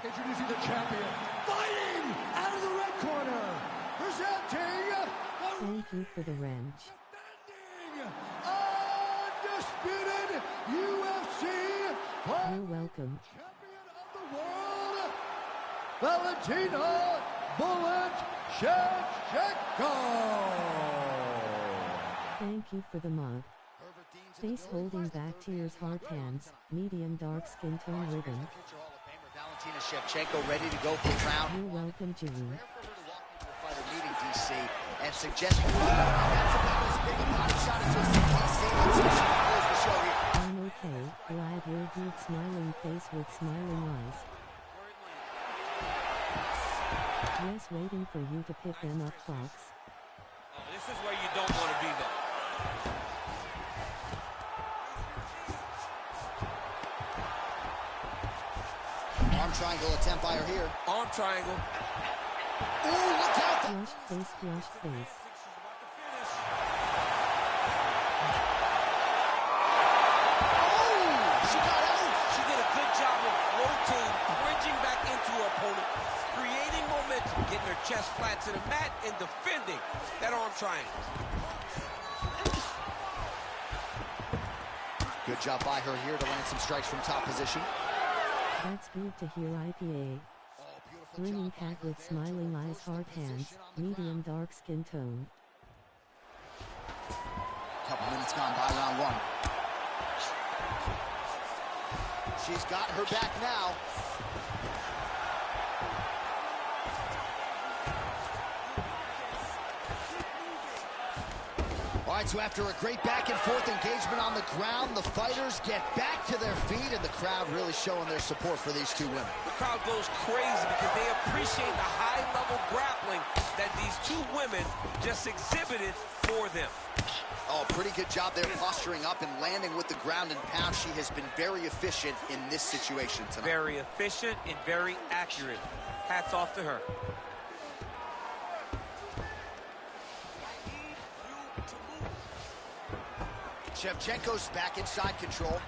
introducing the champion, fighting out of the red corner, presenting the Thank you for the wrench. defending undisputed UFC You're welcome. Champion of the world, Valentina Bullet Shevchenko. Thank you for the mod. Face holding back tears, heart hands, medium dark skin tone ribbon. Valentina Shevchenko ready to go for the round. You're welcome, Jimmy. Rare for her to walk into a fighter meeting DC and suggest that's about as big a body shot as you'll see DC. Let's see if she can close the show here. I'm okay, glad you're good. Smiling face with smiling eyes. Yes, waiting for you to pick them up, Fox. Oh, this is where you don't want to be, though. Arm triangle attempt by her here. Arm triangle. Ooh, look out! Flushed face, flushed face. She got out! She did a good job of rotating, bridging back into her opponent, creating momentum, getting her chest flat to the mat, and defending that arm triangle. Good job by her here to land some strikes from top position. That's good to hear. IPA. Grinning cat with smiling eyes, hard hands, medium dark skin tone. Couple minutes gone by round one. She's got her back now. All right, so after a great back and forth engagement on the ground, the fighters get back to their feet, and the crowd really showing their support for these two women. The crowd goes crazy because they appreciate the high-level grappling that these two women just exhibited for them. Oh, pretty good job there posturing up and landing with the ground and pound. She has been very efficient in this situation tonight. Very efficient and very accurate. Hats off to her. Shevchenko's back inside control.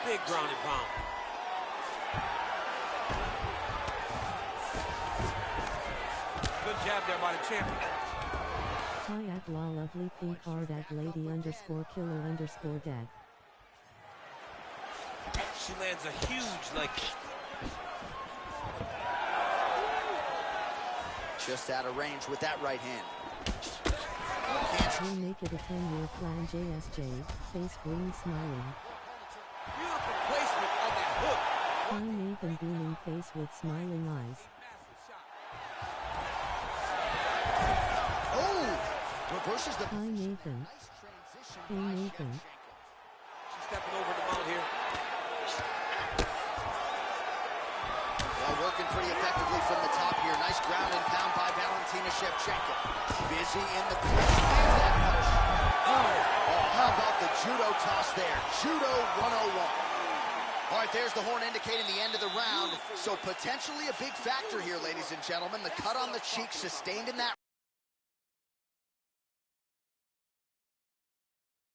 Big ground and pound. Good jab there by the champion. Hi at la lovely pink card at lady underscore killer underscore dead. She lands a huge leg kick. Just out of range with that right hand. We make it a 10-year plan. JSJ, face green smiling. Beautiful placement on that hook. Hi Nathan, beaming face with smiling eyes. Oh! Reverses the... Hi Nathan. Nice transition Hey by Nathan. Shevchenko. She's stepping over the mount here. Well, working pretty effectively from the top here. Nice ground and pound by Valentina Shevchenko. Busy in the clinch. Lands that punch. Oh, how about the judo toss there? Judo 101. All right, there's the horn indicating the end of the round. So potentially a big factor here, ladies and gentlemen. The cut on the cheek sustained in that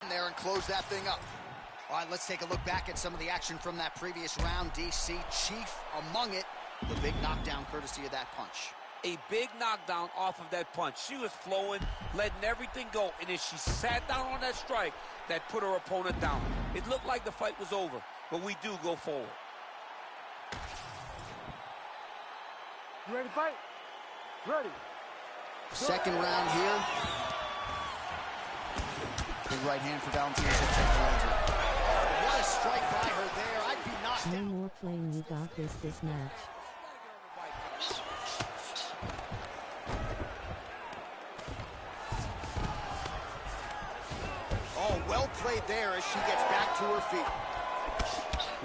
there and close that thing up. All right, let's take a look back at some of the action from that previous round. DC, chief among it, the big knockdown courtesy of that punch. A big knockdown off of that punch. She was flowing, letting everything go, and as she sat down on that strike, that put her opponent down. It looked like the fight was over, but we do go forward. You ready to fight? Ready. Second round here. Big right hand for Valentina Shevchenko. What a strike by her there. I'd be knocked No down. more playing. You got this match. Oh, well played there as she gets back to her feet.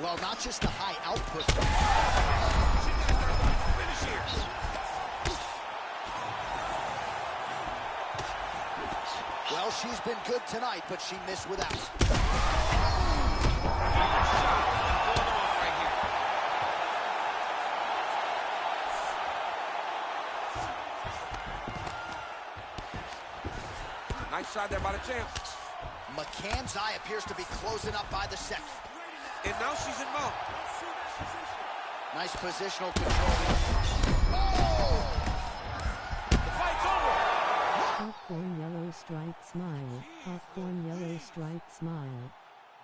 Well, not just the high output. Finish here. Well, she's been good tonight, but she missed without. Nice shot there by the champ. McCann's eye appears to be closing up by the second. And now she's in mount. Nice positional control. Oh! The fight's over. Top Popcorn yellow striped smile. Popcorn yellow striped smile.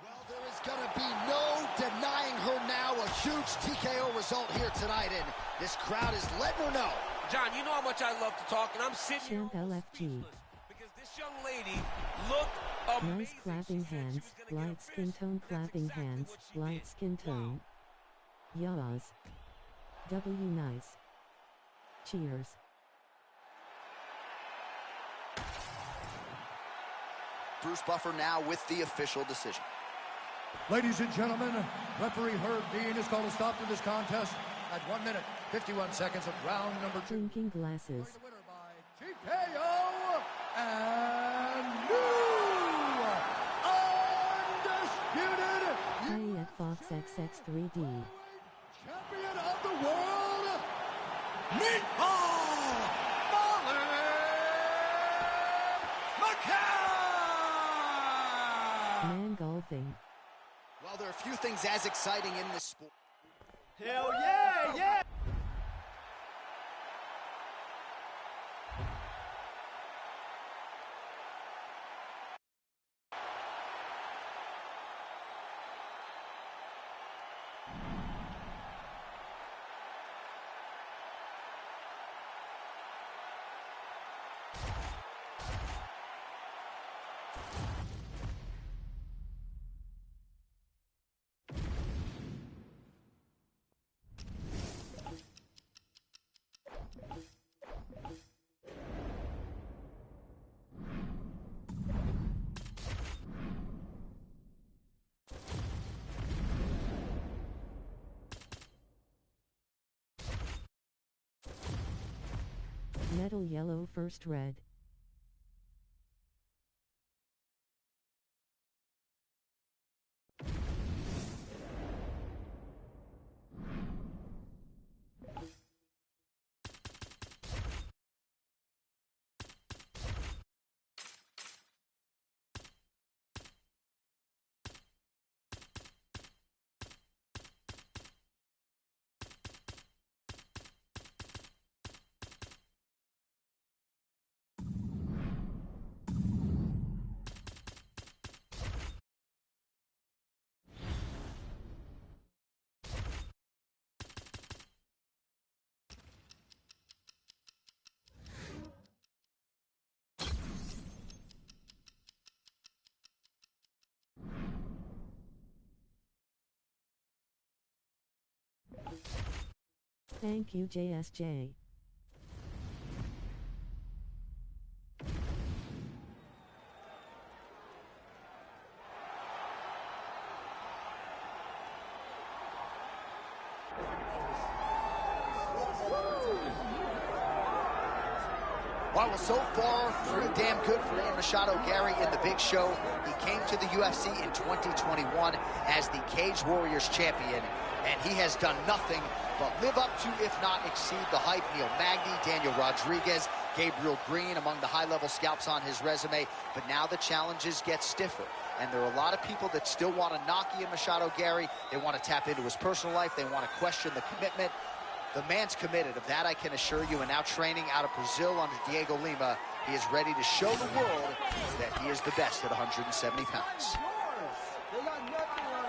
Well, there is going to be no denying her now. A huge TKO result here tonight, and this crowd is letting her know. John, you know how much I love to talk, and I'm sitting Champ here LFG. because this young lady looked amazing. Nice clapping hands, light skin tone clapping hands, light skin tone. Yas. W nice. Cheers. Bruce Buffer now with the official decision. Ladies and gentlemen, referee Herb Dean has called a stop to this contest at 1 minute, 51 seconds of round number 2. Clinking glasses. The winner by TKO and new undisputed Hi at Fox XX3D. champion of the world, Meatball McCann! Man golfing. Well, there are a few things as exciting in this sport. Hell yeah, yeah! Metal yellow first red. Thank you, JSJ. Well, so far, pretty damn good for Ian Machado Gary in the big show. He came to the UFC in 2021 as the Cage Warriors champion, and he has done nothing but live up to, if not exceed, the hype. Neil Magny, Daniel Rodriguez, Gabriel Green among the high-level scalps on his resume. But now the challenges get stiffer, and there are a lot of people that still want to knock Ian Machado Gary. They want to tap into his personal life. They want to question the commitment. The man's committed, of that I can assure you, and now training out of Brazil under Diego Lima, he is ready to show the world that he is the best at 170 pounds. They got nothing on me.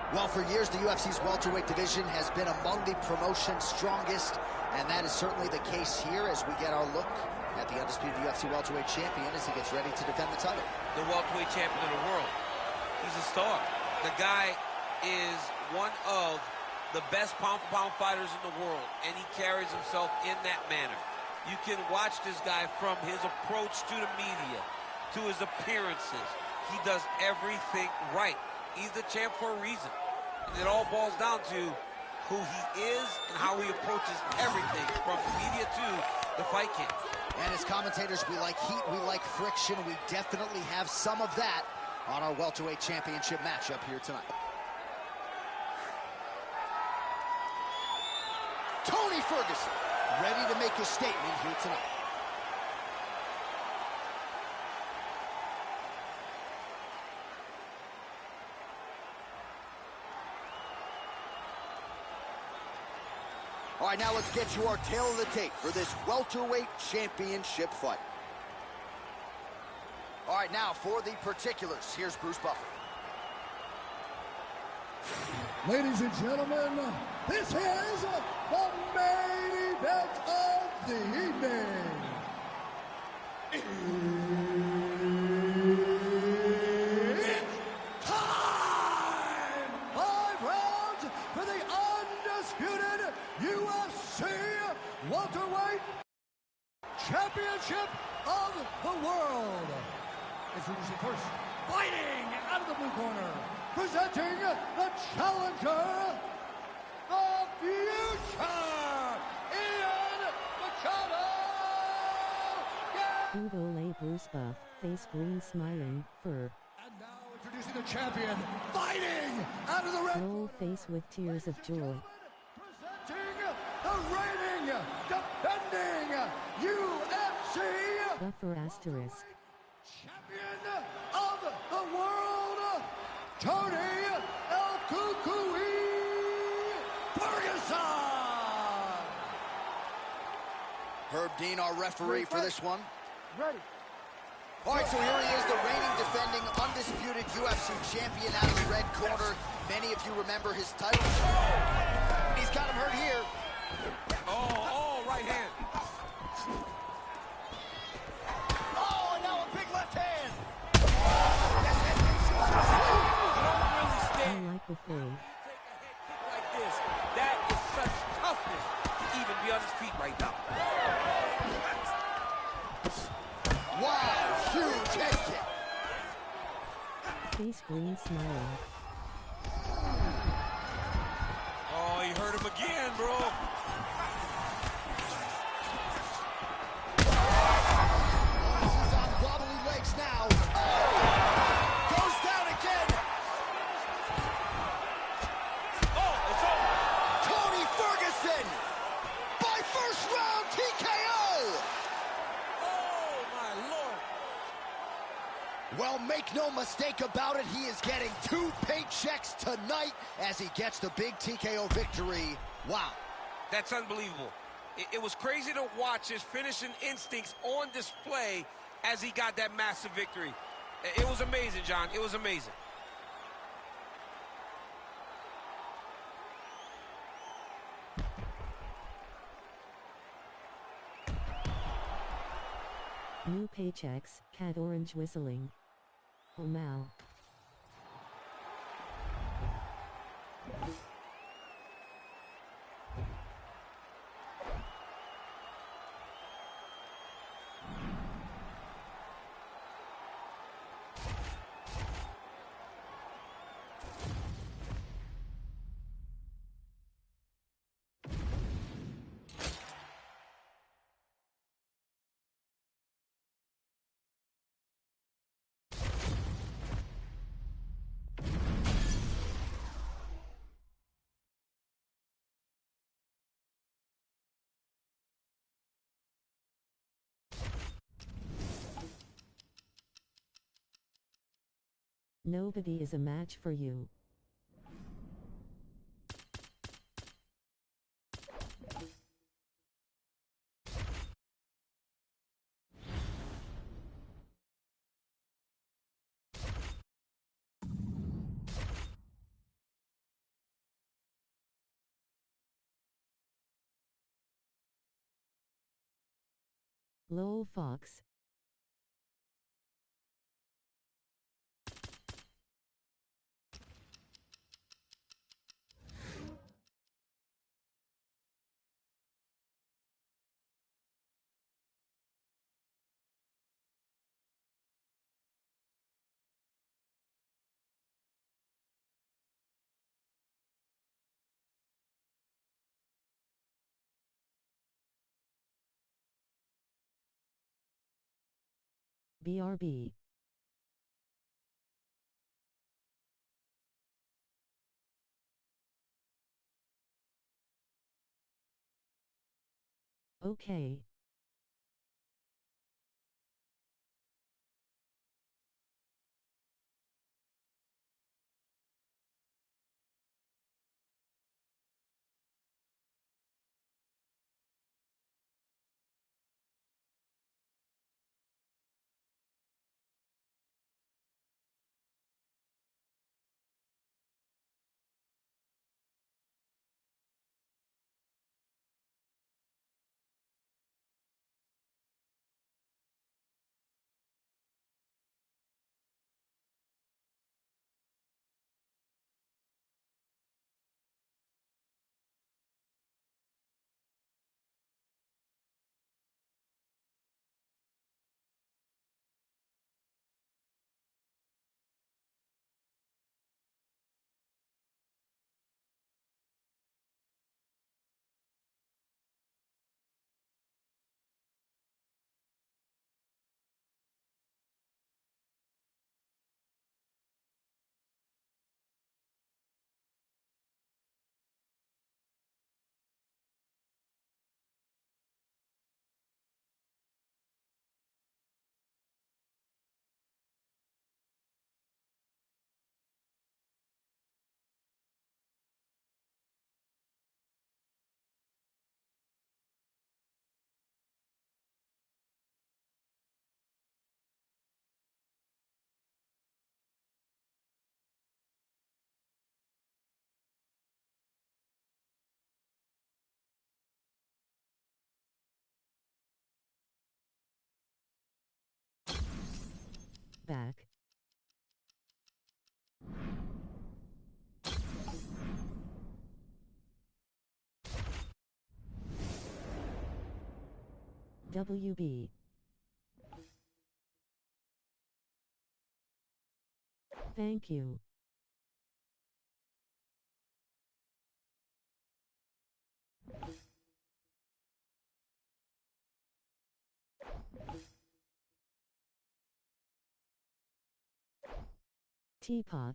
Well, for years, the UFC's welterweight division has been among the promotion's strongest, and that is certainly the case here as we get our look at the undisputed UFC welterweight champion as he gets ready to defend the title. The welterweight champion of the world. He's a star. The guy is one of the best pound-for-pound fighters in the world, and he carries himself in that manner. You can watch this guy from his approach to the media, to his appearances. He does everything right. He's the champ for a reason. And it all boils down to who he is and how he approaches everything from the media to the fight camp. And as commentators, we like heat, we like friction. We definitely have some of that on our welterweight championship matchup here tonight. Tony Ferguson, ready to make a statement here tonight. All right, now let's get you our tail of the tape for this welterweight championship fight. All right, now for the particulars, here's Bruce Buffer. Ladies and gentlemen, this is the main event of the evening. It's time! 5 rounds for the undisputed UFC welterweight championship of the world. Introducing first, fighting out of the blue corner, presenting the challenger, the future, Ian Machado! Udo lay Bruce Buff, face green smiling, fur. And now introducing the champion, fighting out of the red Roll corner, face with tears of joy. presenting the reigning, defending UFC Buffer asterisk. champion of the world, Tony El Cucuy Ferguson! Herb Dean, our referee for this one. Ready. All right, so here he is, the reigning, defending, undisputed UFC champion out of the red corner. Many of you remember his title. He's got him hurt here. Oh, right hand. Oh, and now a big left hand. I like the fade. You take a head kick like this, that is such toughness to even be on his feet right now. Wow, huge head kick. Face green smiling. Oh, he hurt him again, bro. He's on wobbly legs now. Oh! Goes down again. Oh, it's over. Tony Ferguson by first round TKO. Oh, my Lord. Well, make no mistake about it, he is getting 2 paychecks tonight as he gets the big TKO victory. Wow. That's unbelievable. It was crazy to watch his finishing instincts on display as he got that massive victory. It was amazing, John. It was amazing. New paychecks, cat orange whistling. Oh Mal. Nobody is a match for you. Lowell Fox. BRB. Okay. Back. WB. Thank you. Teapot.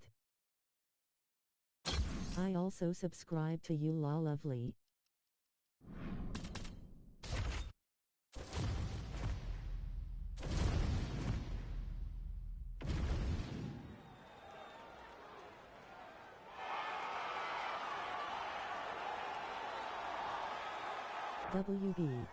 I also subscribe to you, La Lovely. WB.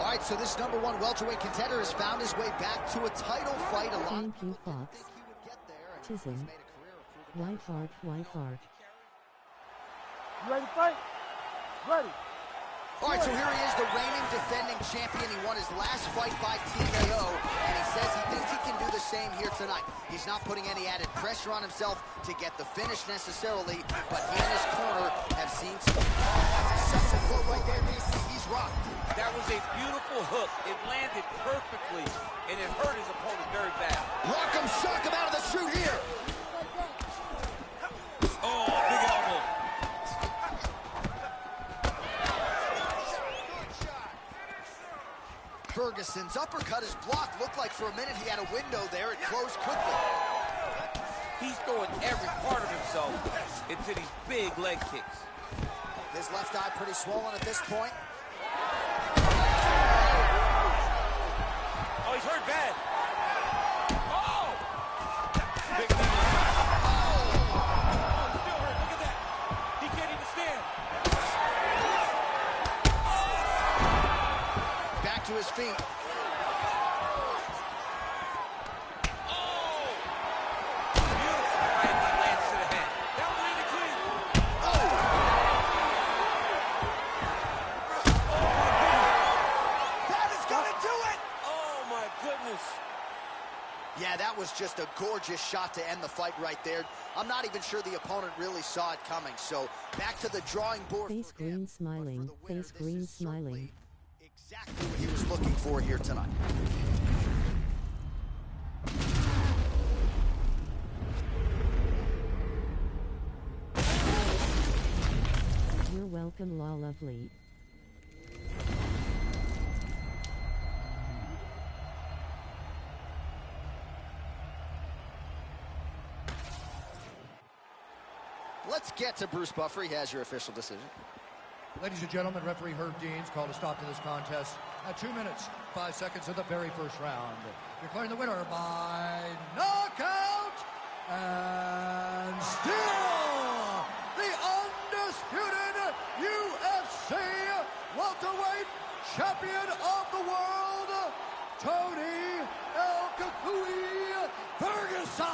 All right, so this #1 welterweight contender has found his way back to a title fight. A lot Thank you, of people didn't Fox. think he would get there, and Tism. he's made a career of proving White heart, white heart. You ready to fight? Ready. All right, so here he is, the reigning defending champion. He won his last fight by TKO, and he says he thinks he can do the same here tonight. He's not putting any added pressure on himself to get the finish necessarily, but he and his corner have seen some... That's a second foot right there, DC. He's rocked. That was a beautiful hook. It landed perfectly, and it hurt his opponent very bad. Rock him, shock him out of the chute here. Oh, big elbow. Ferguson's uppercut is blocked. Looked like for a minute he had a window there. It closed quickly. He's throwing every part of himself into these big leg kicks. His left eye pretty swollen at this point. Oh, he's hurt bad. Oh! Big knee. Oh, he's still hurt. Look at that. He can't even stand. Back to his feet. Oh! Beautiful right knee lands to the head. That was really clean. Oh! That is gonna do it! Oh, my goodness. Yeah, that was just a gorgeous shot to end the fight right there. I'm not even sure the opponent really saw it coming. So back to the drawing board. Face for him. green But for smiling, the winner, face this green is certainly smiling. exactly what he was looking for here tonight. You're welcome, La Lovely. let's get to Bruce Buffer. He has your official decision. Ladies and gentlemen, referee Herb Dean's called a stop to this contest at 2 minutes, 5 seconds of the very first round. Declaring the winner by knockout and still the undisputed UFC welterweight champion of the world, Tony El Cucuy Ferguson.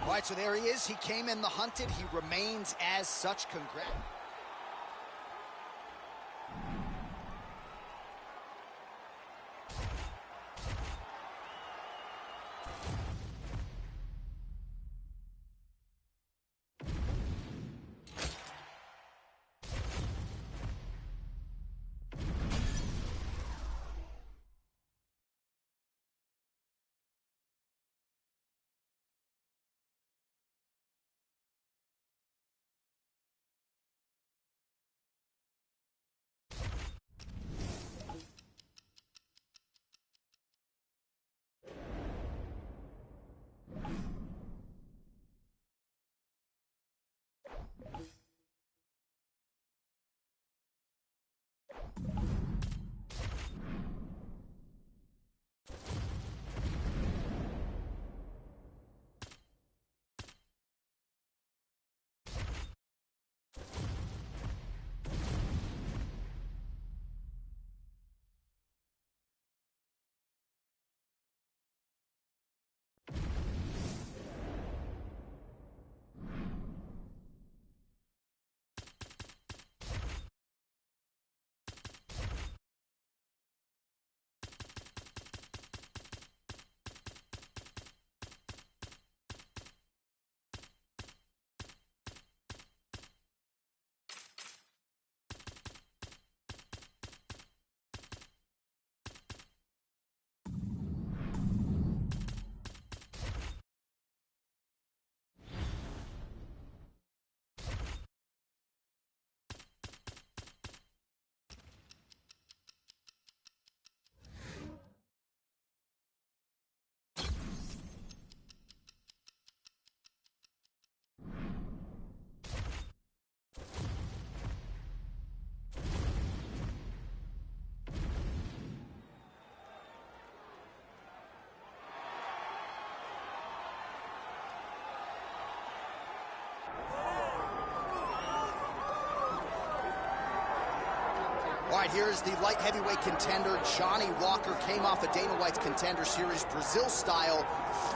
All right, so there he is. He came in the hunted. He remains as such. Congrats. All right, here's the light heavyweight contender. Johnny Walker came off of Dana White's Contender Series, Brazil style.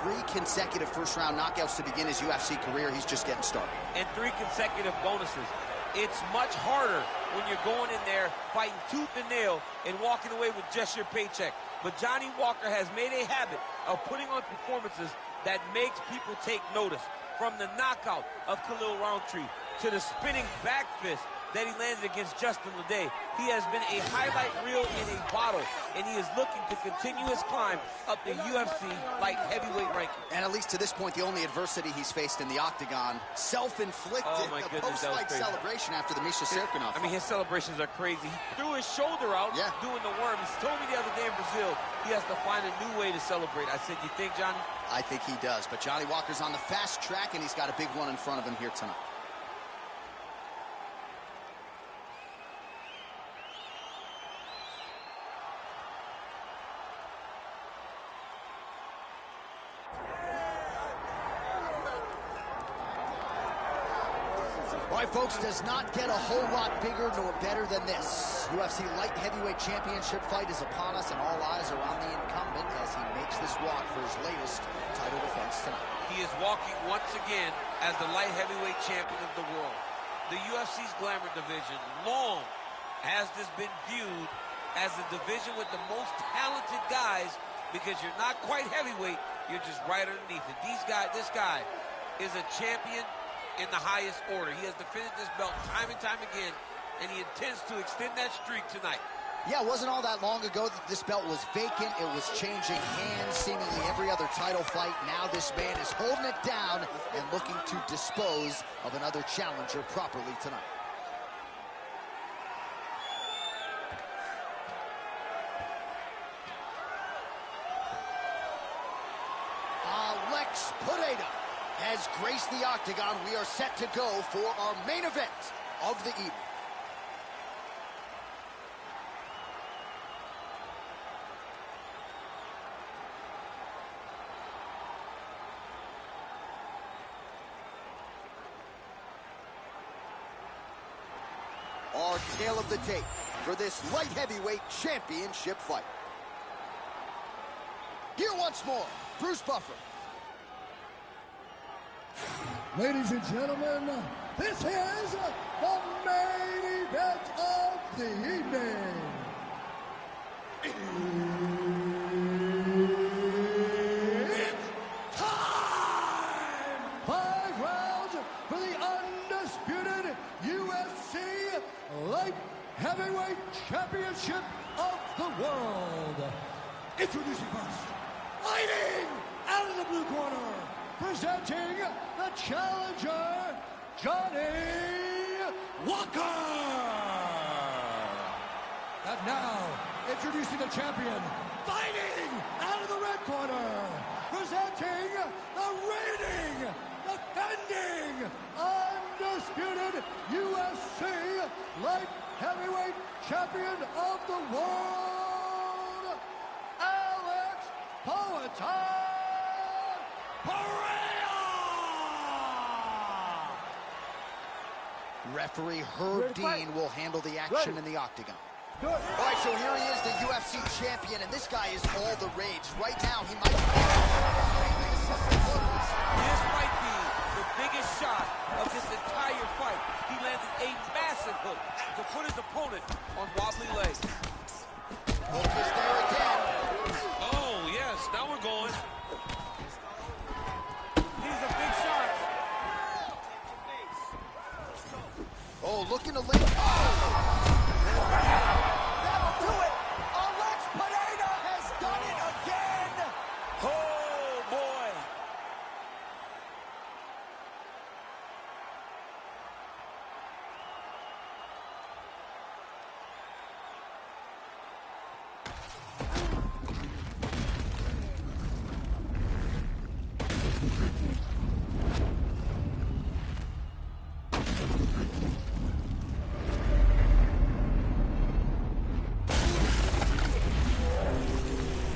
3 consecutive first-round knockouts to begin his UFC career. He's just getting started. And 3 consecutive bonuses. It's much harder when you're going in there fighting tooth and nail and walking away with just your paycheck. But Johnny Walker has made a habit of putting on performances that makes people take notice. From the knockout of Khalil Roundtree to the spinning back fist that he landed against Justin Leday. He has been a highlight reel in a bottle, and he is looking to continue his climb up the UFC light heavyweight ranking. And at least to this point, the only adversity he's faced in the octagon, self-inflicted, oh my goodness, post-fight celebration after the Misha Serkinov. I mean, his celebrations are crazy. He threw his shoulder out doing the worm. He told me the other day in Brazil he has to find a new way to celebrate. I said, you think, Johnny? I think he does, but Johnny Walker's on the fast track, and he's got a big one in front of him here tonight. All right, folks, does not get a whole lot bigger nor better than this. UFC Light Heavyweight Championship fight is upon us, and all eyes are on the incumbent as he makes this walk for his latest title defense tonight. He is walking once again as the light heavyweight champion of the world. The UFC's glamour division long has this been viewed as the division with the most talented guys because you're not quite heavyweight, you're just right underneath it. This guy is a champion in the highest order. He has defended this belt time and time again, and he intends to extend that streak tonight. Yeah, it wasn't all that long ago that this belt was vacant. It was changing hands seemingly every other title fight. Now this man is holding it down and looking to dispose of another challenger properly tonight. Alex Pereira. has graced the octagon. We are set to go for our main event of the evening. Our tale of the tape for this light heavyweight championship fight. Here once more, Bruce Buffer. Ladies and gentlemen, this is the main event of the evening. It's time! 5 rounds for the undisputed UFC Light Heavyweight Championship of the world. Introducing first, fighting out of the blue corner, presenting the challenger, Johnny Walker. And now, introducing the champion, fighting out of the red corner, presenting the reigning, defending, undisputed UFC Light Heavyweight Champion of the world, Alex Poatan Pereira! Referee Herb Dean will handle the action in the octagon. All right, so here he is, the UFC champion, and this guy is all the rage. Right now, he might be... This might be the biggest shot of this entire fight. He landed a massive hook to put his opponent on wobbly legs. Hook is there again. Oh, yes, now we're going. These are big shots. Oh, looking to lead. Oh! That'll do it. Alex Pereira has done it again. Oh, boy.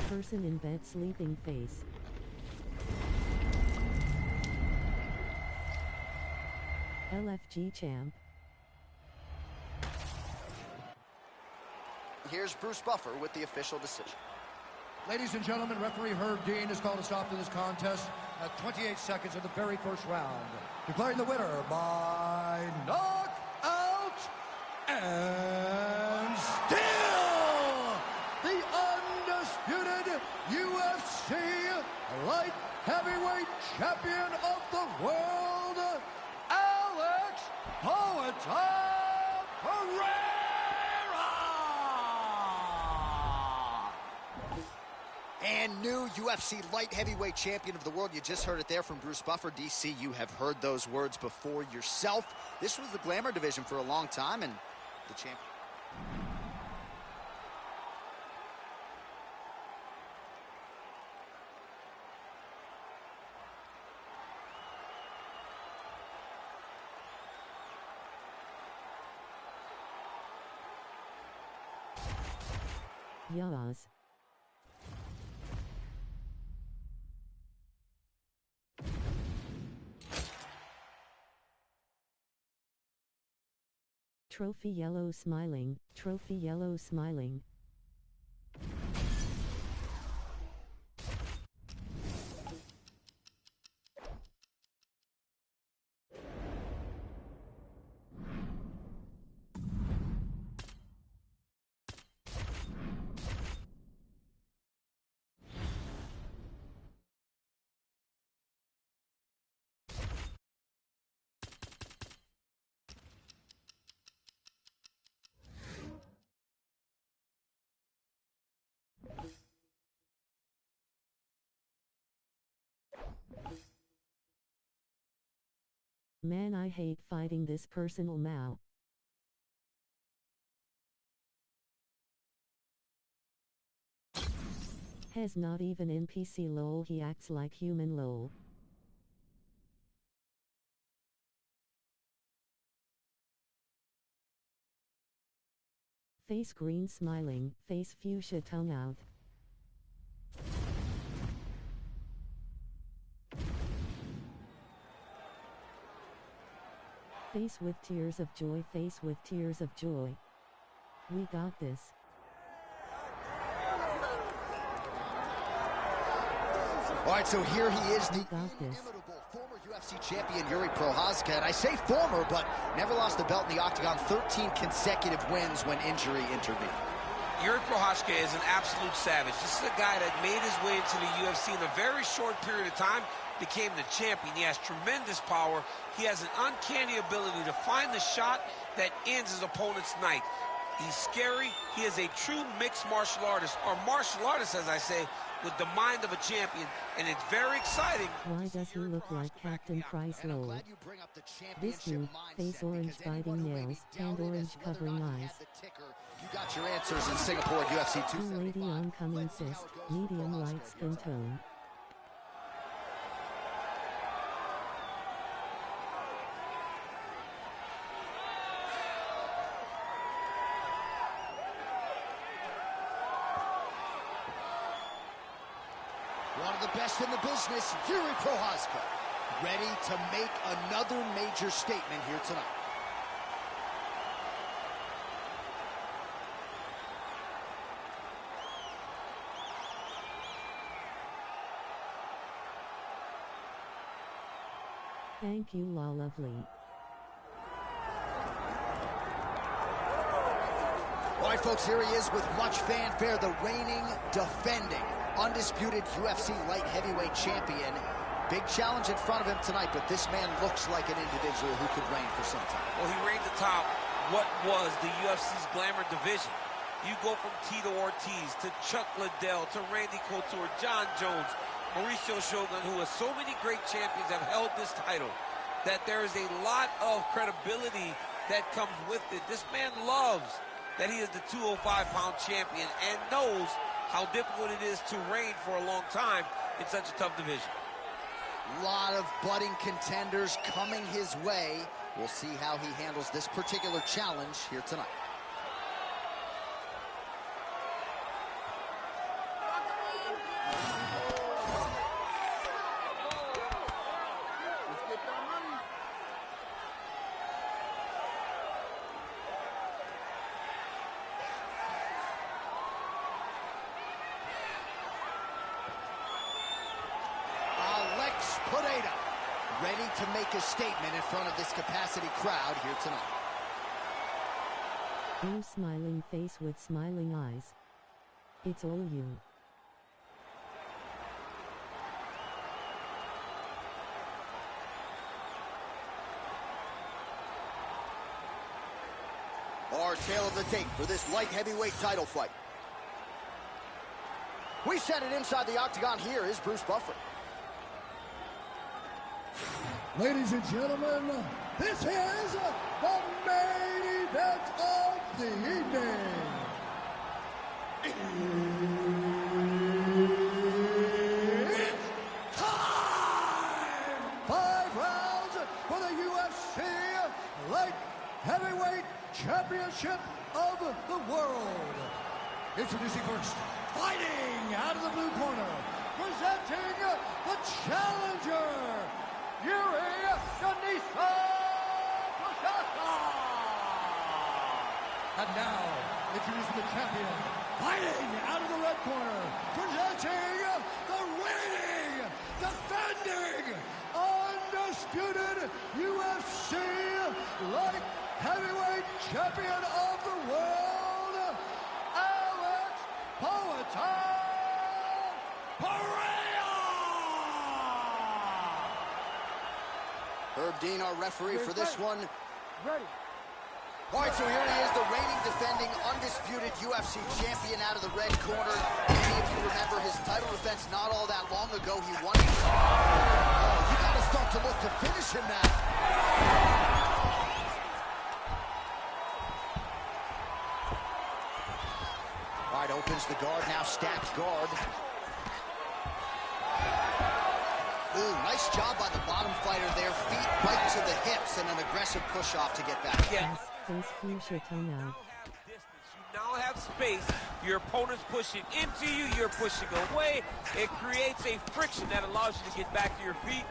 Person in bed sleeping face. LFG champ. Here's Bruce Buffer with the official decision. Ladies and gentlemen, referee Herb Dean has called a stop to this contest at 28 seconds of the very first round, declaring the winner by knockout and still the undisputed UFC Light Heavyweight Champion of the world, Alex Poatan Pereira! And new UFC Light Heavyweight Champion of the world. You just heard it there from Bruce Buffer. DC, you have heard those words before yourself. This was the glamour division for a long time, and the champion. Yas. Trophy yellow smiling, trophy yellow smiling. Man, I hate fighting this personal Mao. Has not even NPC lol, he acts like human lol. Face green smiling, face fuchsia tongue out. Face with tears of joy, face with tears of joy. We got this. All right, so here he is, the inimitable former UFC champion Yuri Prochazka. And I say former, but never lost the belt in the octagon, 13 consecutive wins when injury intervened. Yuri Prochazka is an absolute savage. This is a guy that made his way into the UFC in a very short period of time, became the champion. He has tremendous power. He has an uncanny ability to find the shot that ends his opponent's night. He's scary. He is a true mixed martial artist, or martial artist, as I say, with the mind of a champion, and it's very exciting. Why does he look like Captain Price Lowell? This dude, face orange biting nails, and orange covering eyes. You got your answers in Singapore at UFC 275. Lady oncoming fist, medium light skin tone. One of the best in the business, Yuri Prochazka, ready to make another major statement here tonight. Thank you, La Lovely. All right, folks, here he is with much fanfare, the reigning, defending, undisputed UFC light heavyweight champion. Big challenge in front of him tonight, but this man looks like an individual who could reign for some time. Well, he reigned atop what was the UFC's glamour division. You go from Tito Ortiz to Chuck Liddell to Randy Couture, John Jones, Mauricio Shogun, who has so many great champions have held this title, that there is a lot of credibility that comes with it. This man loves that he is the 205-pound champion and knows how difficult it is to reign for a long time in such a tough division. A lot of budding contenders coming his way. We'll see how he handles this particular challenge here tonight. Ready to make a statement in front of this capacity crowd here tonight. Blue smiling face with smiling eyes. It's all you. Our tale of the tape for this light heavyweight title fight. We set it inside the octagon. Here is Bruce Buffer. Ladies and gentlemen, this is the main event of the evening. It's time! 5 rounds for the UFC Light Heavyweight Championship of the world. Introducing first, fighting out of the blue corner, presenting the challenger, Yuri Prochazka. And now, introducing the champion, fighting out of the red corner, presenting the reigning, defending, undisputed UFC light heavyweight champion of the world, Alex Poatan. Herb Dean, our referee for this one. Ready. All right, so here he is, the reigning, defending, undisputed UFC champion out of the red corner. Many of you remember his title defense not all that long ago. He won it. Oh, you got to start to look to finish him now. All right, opens the guard, now stacked guard. Ooh, nice job by the bottom fighter there. Feet right to the hips and an aggressive push-off to get back. Yeah. Face fuchsia tongue out. You got space, your opponent's pushing into you, you're pushing away. It creates a friction that allows you to get back to your feet.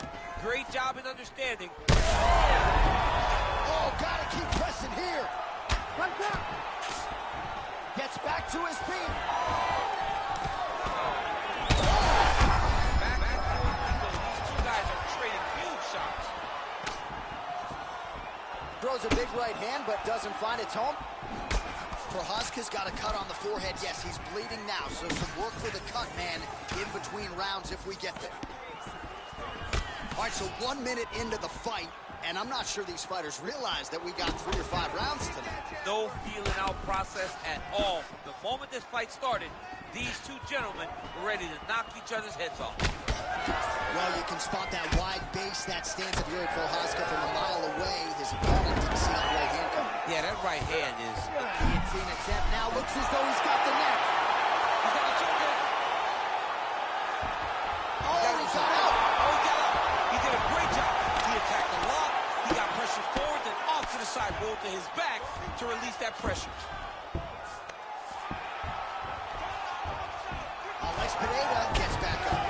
Great job in understanding. Oh, gotta keep pressing here. Right there. Gets back to his feet. Back and forth we go. These two guys are trading huge shots. Throws a big right hand, but doesn't find its home. Prochazka's got a cut on the forehead. Yes, he's bleeding now, so some work for the cut man in between rounds if we get there. All right, so 1 minute into the fight, and I'm not sure these fighters realize that we got 3 or 5 rounds tonight. No feeling out process at all. The moment this fight started, these two gentlemen were ready to knock each other's heads off. Well, you can spot that wide base, that stance of Yuri Prochazka from a mile away. His opponent didn't see that right hand coming. Yeah, that right hand is... Guillotine attempt now looks as though he's got the neck. He's got the choke in. Oh, he got out. Oh, he got out. He did a great job. He attacked the lock. He got pressure forward, then off to the side, rolled to his back to release that pressure. Alex Pineda gets back up.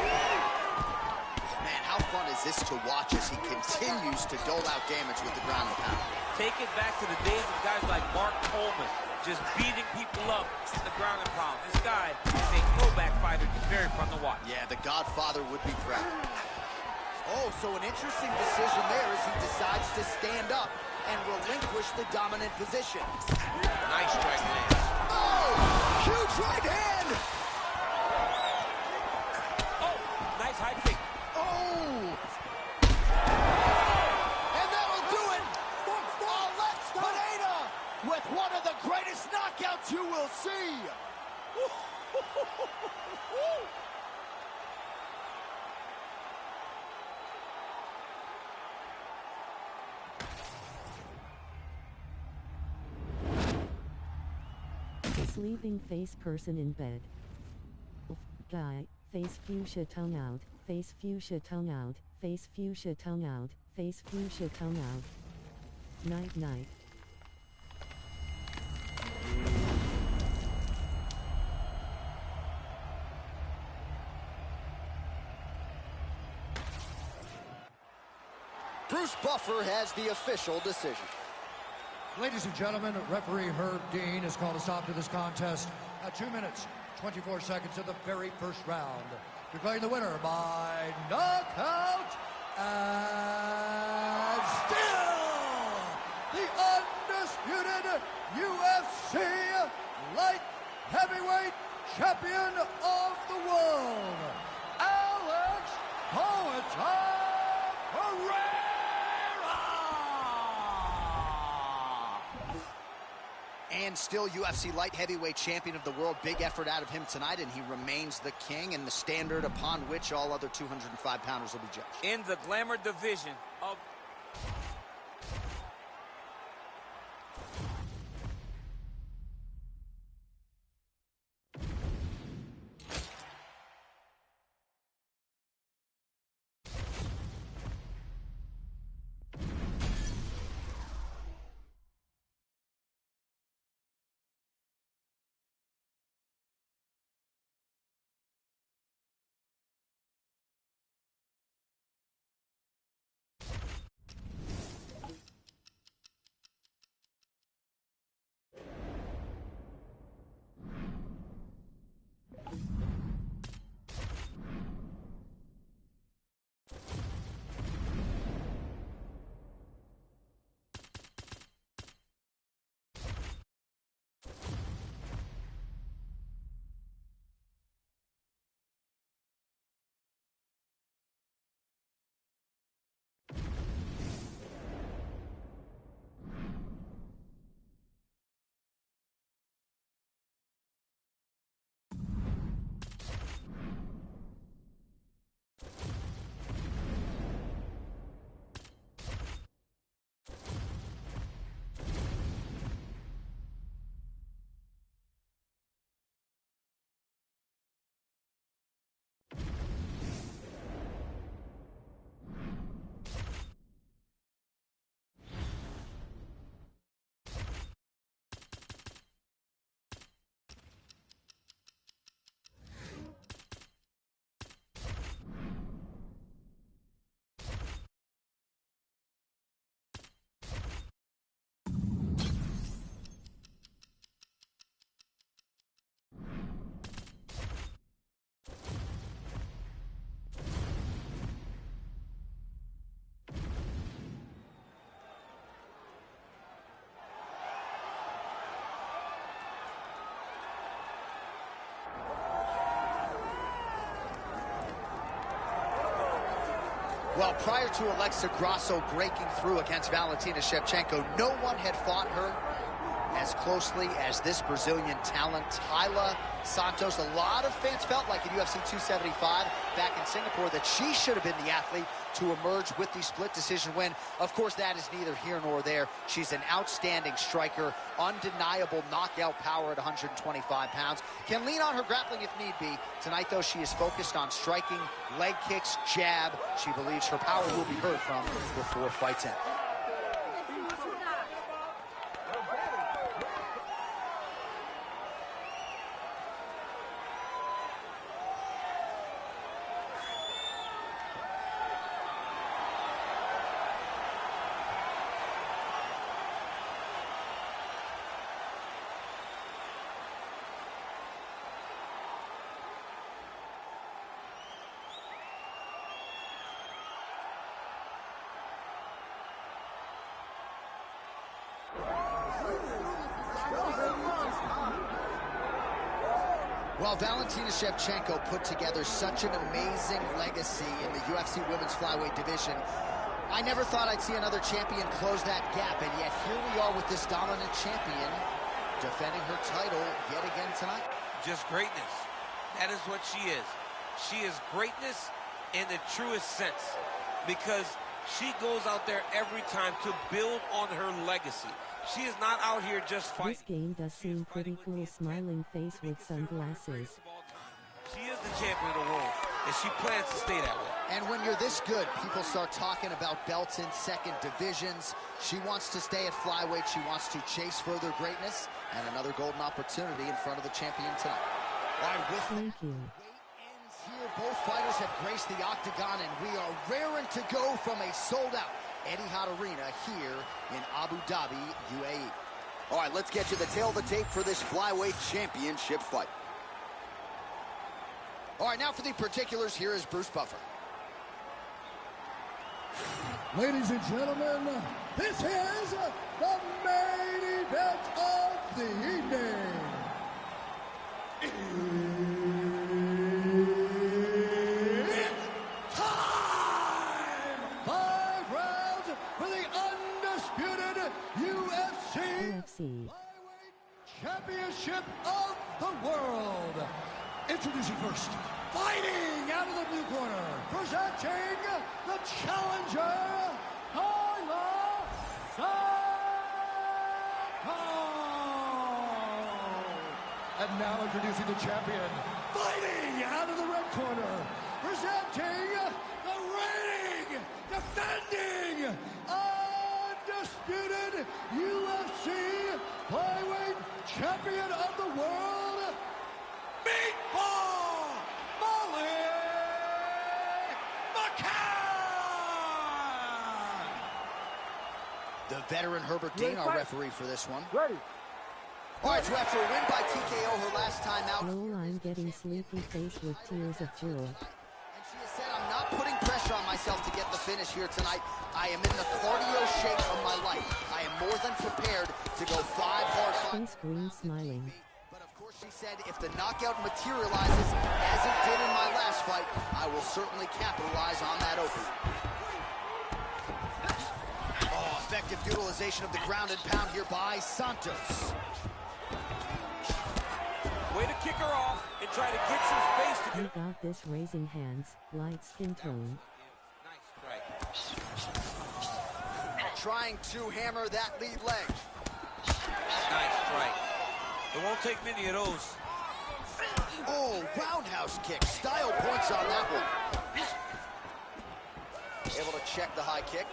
Man, how fun is this to watch as he continues to dole out damage with the ground and pound? Take it back to the days of guys like Mark Coleman, just beating people up in the ground and pound. This guy is a throwback fighter. He's very fun to watch. Yeah, the Godfather would be proud. Oh, so an interesting decision there as he decides to stand up and relinquish the dominant position. Nice strike lands. Oh, huge right hand. Oh, nice high kick. Oh. And that'll do it. Alex Pineda with one of the greatest knockouts you will see. Sleeping face person in bed. Guy, face fuchsia tongue out, face fuchsia tongue out, face fuchsia tongue out, face fuchsia tongue out. Night night. Bruce Buffer has the official decision. Ladies and gentlemen, referee Herb Dean has called a stop to this contest at 2 minutes, 24 seconds of the very first round. Declaring the winner by knockout and still the undisputed UFC light heavyweight champion of the world, Alex Poeta Pereira! And still UFC light heavyweight champion of the world. Big effort out of him tonight, and he remains the king and the standard upon which all other 205-pounders will be judged. In the glamour division of Well, prior to Alexa Grasso breaking through against Valentina Shevchenko, no one had fought her as closely as this Brazilian talent, Taila Santos. A lot of fans felt like in UFC 275 back in Singapore that she should have been the athlete to emerge with the split decision win. Of course, that is neither here nor there. She's an outstanding striker, undeniable knockout power at 125 pounds. Can lean on her grappling if need be. Tonight, though, she is focused on striking, leg kicks, jab. She believes her power will be heard from before fights end. While Valentina Shevchenko put together such an amazing legacy in the UFC women's flyweight division, I never thought I'd see another champion close that gap, and yet here we are with this dominant champion defending her title yet again tonight. Just greatness. That is what she is. She is greatness in the truest sense, because she goes out there every time to build on her legacy. She is not out here just fighting. This game does seem pretty cool. Smiling face with sunglasses. She is the champion of the world, and she plans to stay that way. And when you're this good, people start talking about belts in second divisions. She wants to stay at flyweight. She wants to chase further greatness, and another golden opportunity in front of the champion tonight. All right, with Thank you. ends here, both fighters have graced the octagon, and we are raring to go from a sold-out Etihad Arena here in Abu Dhabi, UAE. All right, let's get you the tail of the tape for this flyweight championship fight. All right, now for the particulars, here is Bruce Buffer. Ladies and gentlemen, this is the main event of the evening. It's time! 5 rounds for the undisputed UFC Flyweight Championship of the world. Introducing first, fighting out of the blue corner, presenting the challenger, Taila Santos. And now introducing the champion, fighting out of the red corner, presenting the reigning, defending, undisputed UFC Flyweight Champion of the world, Meatball Molly McCann! The veteran Herbert Dean, our referee for this one. Ready. All right, so after a win by TKO her last time out, Lol, I'm getting sleepy face with tears of joy. and she has said, I'm not putting pressure on myself to get the finish here tonight. I am in the cardio shape of my life. I am more than prepared to go 5 hard fights. Face green smiling. But of course, she said, if the knockout materializes as it did in my last fight, I will certainly capitalize on that opening. Oh, effective utilization of the ground and pound here by Santos. Way to kick her off and try to get some space to You get. got this, raising hands, light skin tone. Nice strike. Trying to hammer that lead leg. Nice strike. It won't take many of those. Oh, roundhouse kick. Style points on that one. Able to check the high kick.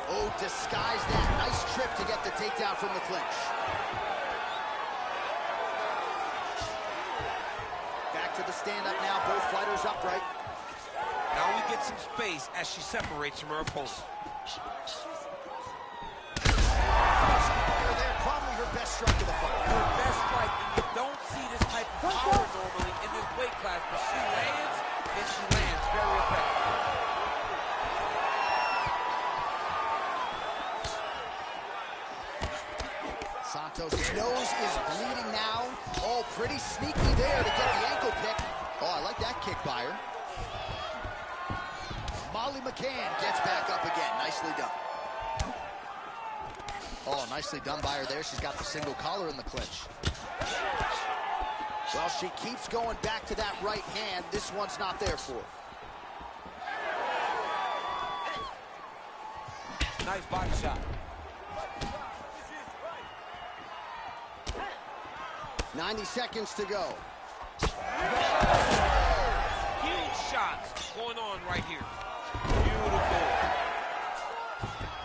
Oh, disguise that. Nice trip to get the takedown from the clinch. Back to the stand-up now. Both fighters upright. Now we get some space as she separates from her opponent. There, probably her best strike of the fight. Her best strike, and you don't see this type of power normally in this weight class, but she lands, and she lands very effective. Santos' nose is bleeding now. Oh, pretty sneaky there to get the ankle pick. Oh, I like that kick by her. Molly McCann gets back up again. Nicely done. Oh, nicely done by her there. She's got the single collar in the clinch. Well, she keeps going back to that right hand. This one's not there for her. Nice body shot. 90 seconds to go. Huge shots going on right here. Beautiful.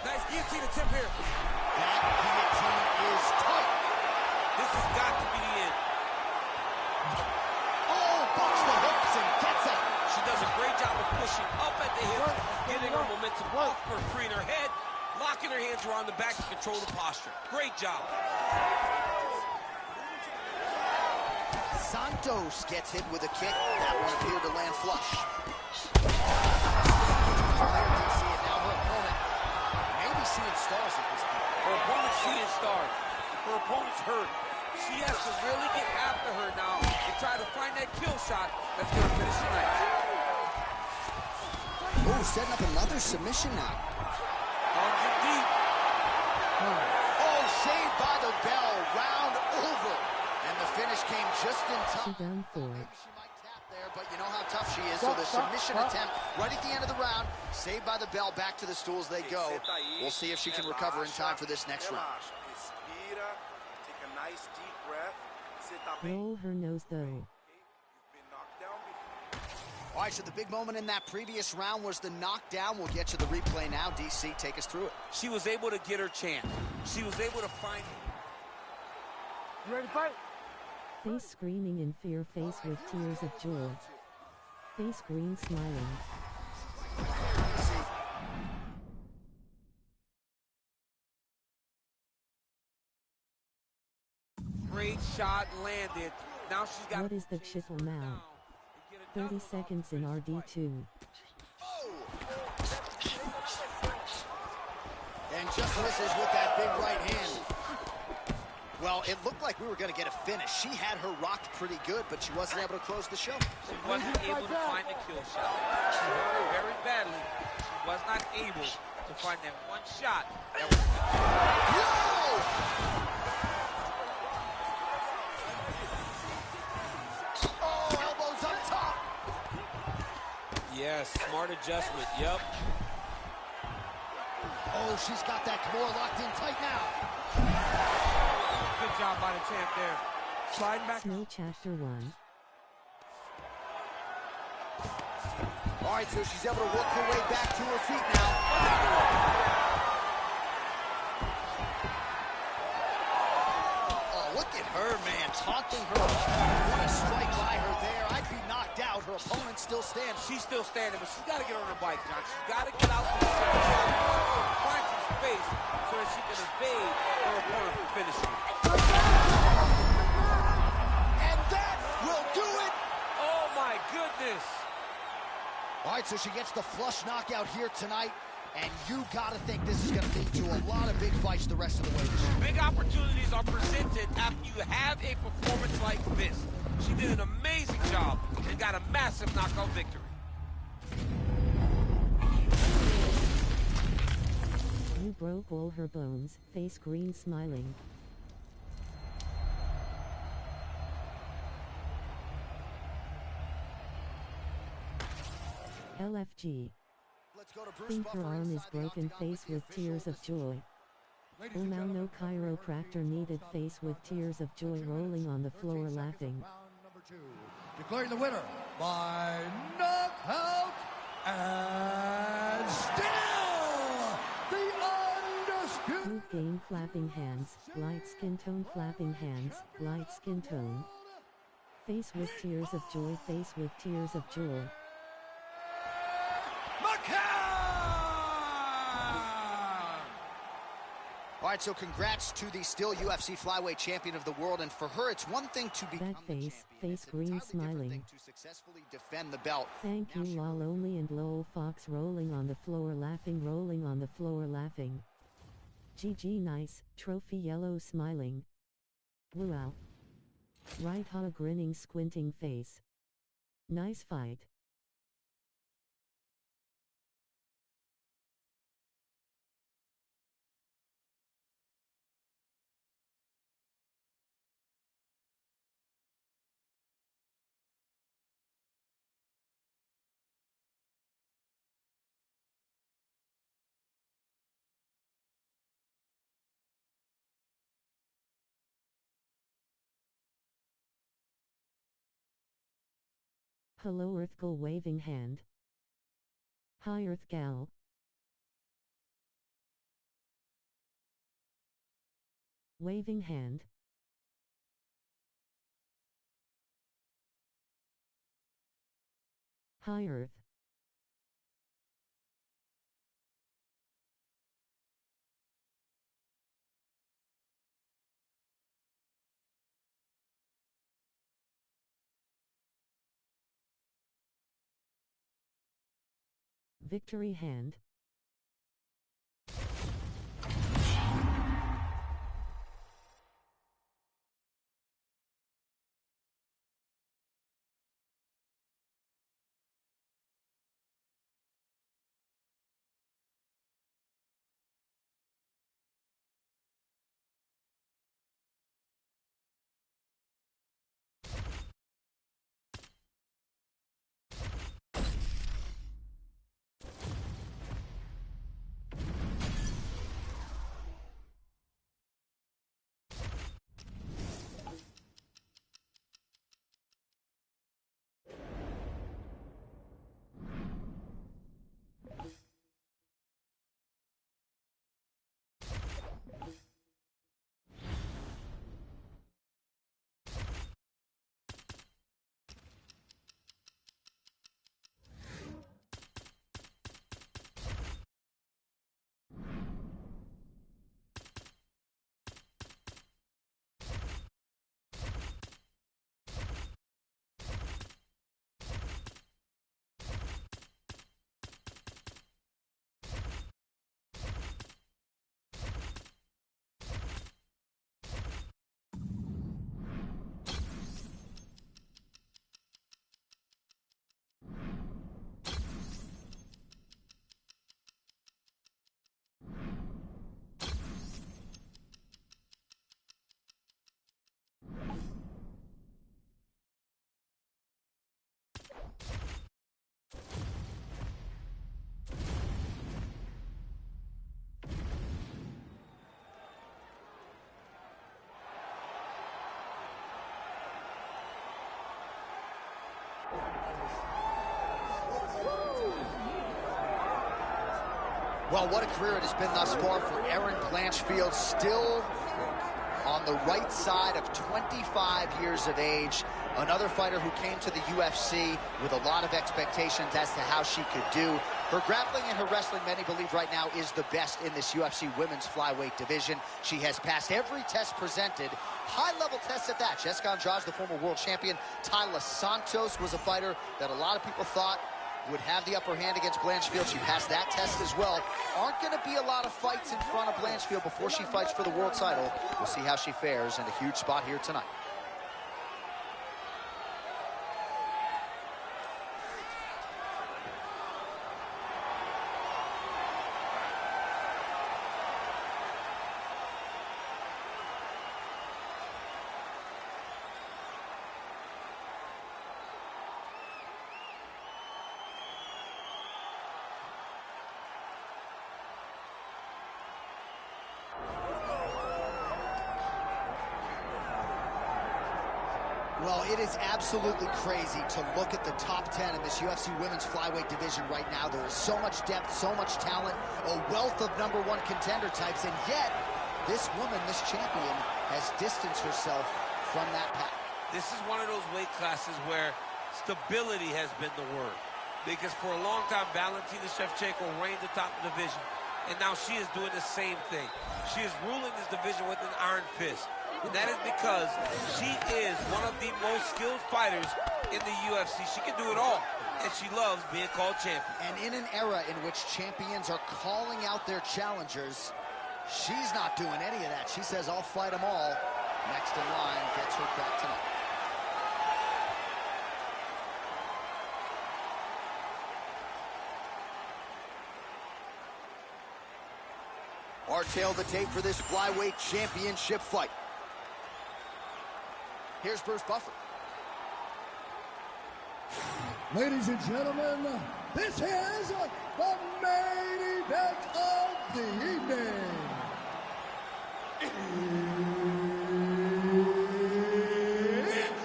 Nice guillotine attempt here. That guillotine is tight. This has got to be the end. Oh, bucks the hooks and gets it. She does a great job of pushing up at the hips, getting her momentum off her, freeing her head, locking her hands around the back to control the posture. Great job. Santos gets hit with a kick. That one appeared to land flush. There, DC, and now her opponent maybe seeing stars at this point. Her opponent's seeing stars. Her opponent's hurt. She has to really get after her now and try to find that kill shot that's going to finish tonight. Oh, setting up another submission now. Arms are deep. Oh, saved by the bell. Round over. And the finish came just in time. She done for it. Maybe she might tap there, but you know how tough she is. So the submission attempt right at the end of the round, saved by the bell, back to the stools they go. We'll see if she can recover in time for this next round. Respira, take a nice deep breath. Roll her nose though. You've been knocked down before. All right, so the big moment in that previous round was the knockdown. We'll get you the replay now. DC, take us through it. She was able to get her chance. She was able to find... You ready to fight? Face screaming in fear, face with tears of joy. Face green smiling. Great shot landed. Now she's got... What is the chiffle now? 30 seconds in RD2. And just misses with that big right hand. Well, it looked like we were going to get a finish. She had her rocked pretty good, but she wasn't able to close the show. She wasn't able to find the kill shot. She hurt her very badly. She was not able to find that one shot that was... Whoa! Oh, elbows up top. Yes, smart adjustment. Yep. Oh, she's got that Kimura locked in tight now. Good job by the champ there. Sliding back. Snow Chapter 1. All right, so she's able to work her way back to her feet now. Oh, look at her, man, taunting her. What a strike by her there. I'd be knocked out. Her opponent still standing. She's still standing, but she's got to get on her bike, John. She's got to get out to the center, find some space so that she can evade her opponent from finishing. And that will do it. Oh, my goodness. All right, so she gets the flush knockout here tonight, and you got to think this is going to lead to a lot of big fights the rest of the way. Big opportunities are presented after you have a performance like this. She did an amazing job and got a massive knockout victory. You broke all her bones, face green smiling. LFG. Let's go to Bruce Think her Buffer arm is inside the broken, octagon face the with tears official of joy. Ladies Oh and now no gentlemen, chiropractor needed, face with tears of joy, rolling on the floor laughing. round number 2. Declaring the winner by knockout and still the undisputed. Blue game clapping hands, light skin tone clapping hands, light skin tone. Face with tears of joy, face with tears of joy. All right, so congrats to the still UFC flyweight champion of the world, and for her, it's one thing to become That the face, champion. face It's green entirely different smiling. thing to successfully defend the belt. Thank you lol only and lol fox rolling on the floor laughing, rolling on the floor laughing. GG nice, trophy yellow smiling. Wow. Right ha grinning squinting face. Nice fight. Hello Earth Girl waving hand. Hi Earth Gal. Waving hand. Hi Earth. Victory hand. Well, what a career it has been thus far for Erin Blanchfield, still on the right side of 25 years of age. Another fighter who came to the UFC with a lot of expectations as to how she could do. Her grappling and her wrestling, many believe right now, is the best in this UFC women's flyweight division. She has passed every test presented, high-level tests at that. Jessica Andrade, the former world champion. Tyler Santos was a fighter that a lot of people thought would have the upper hand against Blanchfield. She passed that test as well. Aren't going to be a lot of fights in front of Blanchfield before she fights for the world title. We'll see how she fares in a huge spot here tonight. Well, it is absolutely crazy to look at the top 10 in this UFC women's flyweight division right now. There is so much depth, so much talent, a wealth of #1 contender types, and yet this woman, this champion, has distanced herself from that path. This is one of those weight classes where stability has been the word. Because for a long time, Valentina Shevchenko reigned atop the division, and now she is doing the same thing. She is ruling this division with an iron fist. And that is because she is one of the most skilled fighters in the UFC. She can do it all, and she loves being called champion. And in an era in which champions are calling out their challengers, she's not doing any of that. She says, I'll fight them all. Next in line gets her crack tonight. detail the tape for this flyweight championship fight. Here's Bruce Buffer. Ladies and gentlemen, this is the main event of the evening. It's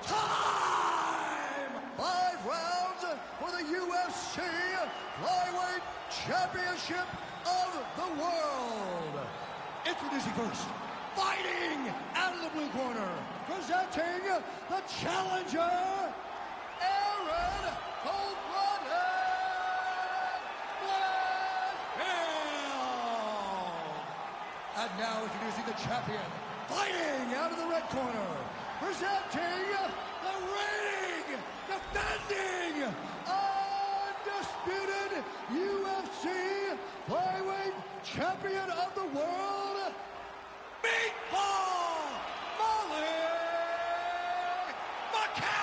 time! 5 rounds for the UFC Flyweight Championship of the World. Introducing first, fighting out of the blue corner, presenting the challenger, Aaron Cold-Blooded Blackfield. And now introducing the champion, fighting out of the red corner, presenting the reigning, defending, undisputed UFC Flyweight Champion of the World, Meatball Molly McCann!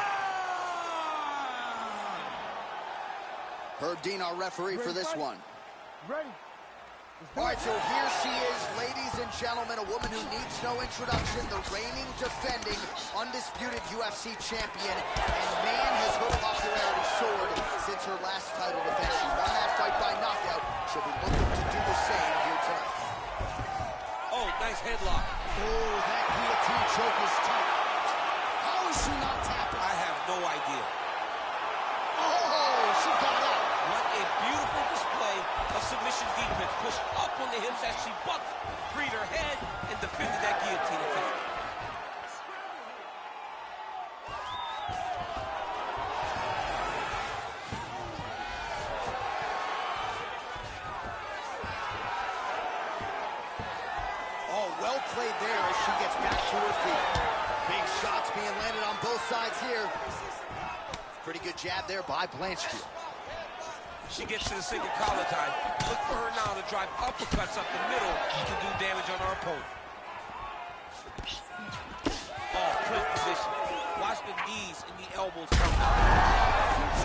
Herb Dean, our referee for this one. Ready. All right, so here she is, ladies and gentlemen, a woman who needs no introduction, the reigning, defending, undisputed UFC champion, and man, has her popularity soared since her last title defense. She won that fight by knockout. She'll be looking to do the same here tonight. Oh, nice headlock. Oh, that guillotine choke is tight. How is she not tapping? I have no idea. Oh, she got out. What a beautiful display of submission defense. Pushed up on the hips as she bucked, freed her head, and defended that guillotine attempt. Oh, well played there as she gets back to her feet. Big shots being landed on both sides here. Pretty good jab there by Blanchfield. She gets to the single collar tie. Look for her now to drive uppercuts up the middle to do damage on our opponent. Oh, quick position. Watch the knees and the elbows come out.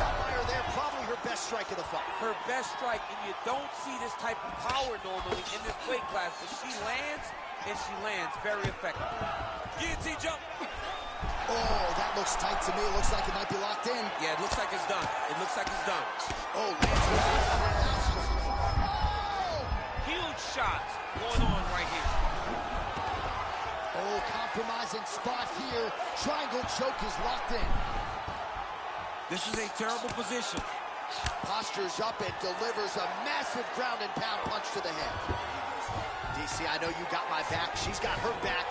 Shot by her there, probably her best strike of the fight. Her best strike, and you don't see this type of power normally in this weight class, but she lands, and she lands very effective. Guillotine jump. Oh, that looks tight to me. It looks like it might be locked in. Yeah, it looks like it's done. It looks like it's done. Oh, lands with it. Huge shots going on right here. Oh, compromising spot here. Triangle choke is locked in. This is a terrible position. Postures up and delivers a massive ground and pound punch to the head. DC, I know you got my back. She's got her back,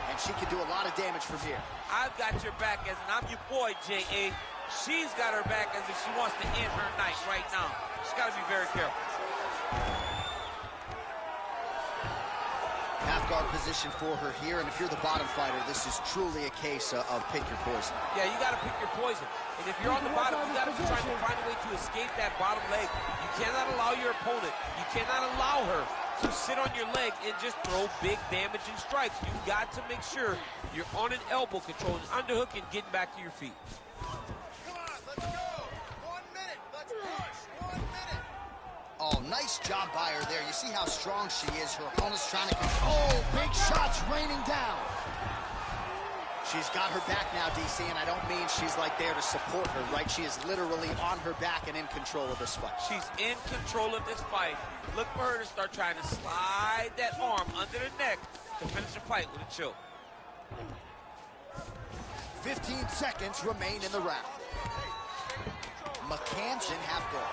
and she can do a lot of damage from here. I've got your back as in I'm your boy, J.A. She's got her back as if she wants to end her night right now. She's got to be very careful. Half guard position for her here, and if you're the bottom fighter, this is truly a case of pick your poison. Yeah, you got to pick your poison. And if you're on the bottom, you got to be trying to find a way to escape that bottom leg. You cannot allow your opponent, you cannot allow her to sit on your leg and just throw big damaging strikes. You've got to make sure you're on an elbow control, an underhook, and getting back to your feet. Come on, let's go. 1 minute. Let's push. 1 minute. Oh, nice job by her there. You see how strong she is. Her opponent's trying to... Oh, big shots raining down. She's got her back now, DC, and I don't mean she's like there to support her, right? She is literally on her back and in control of this fight. She's in control of this fight. Look for her to start trying to slide that arm under the neck to finish the fight with a choke. 15 seconds remain in the round. McCann's in half guard.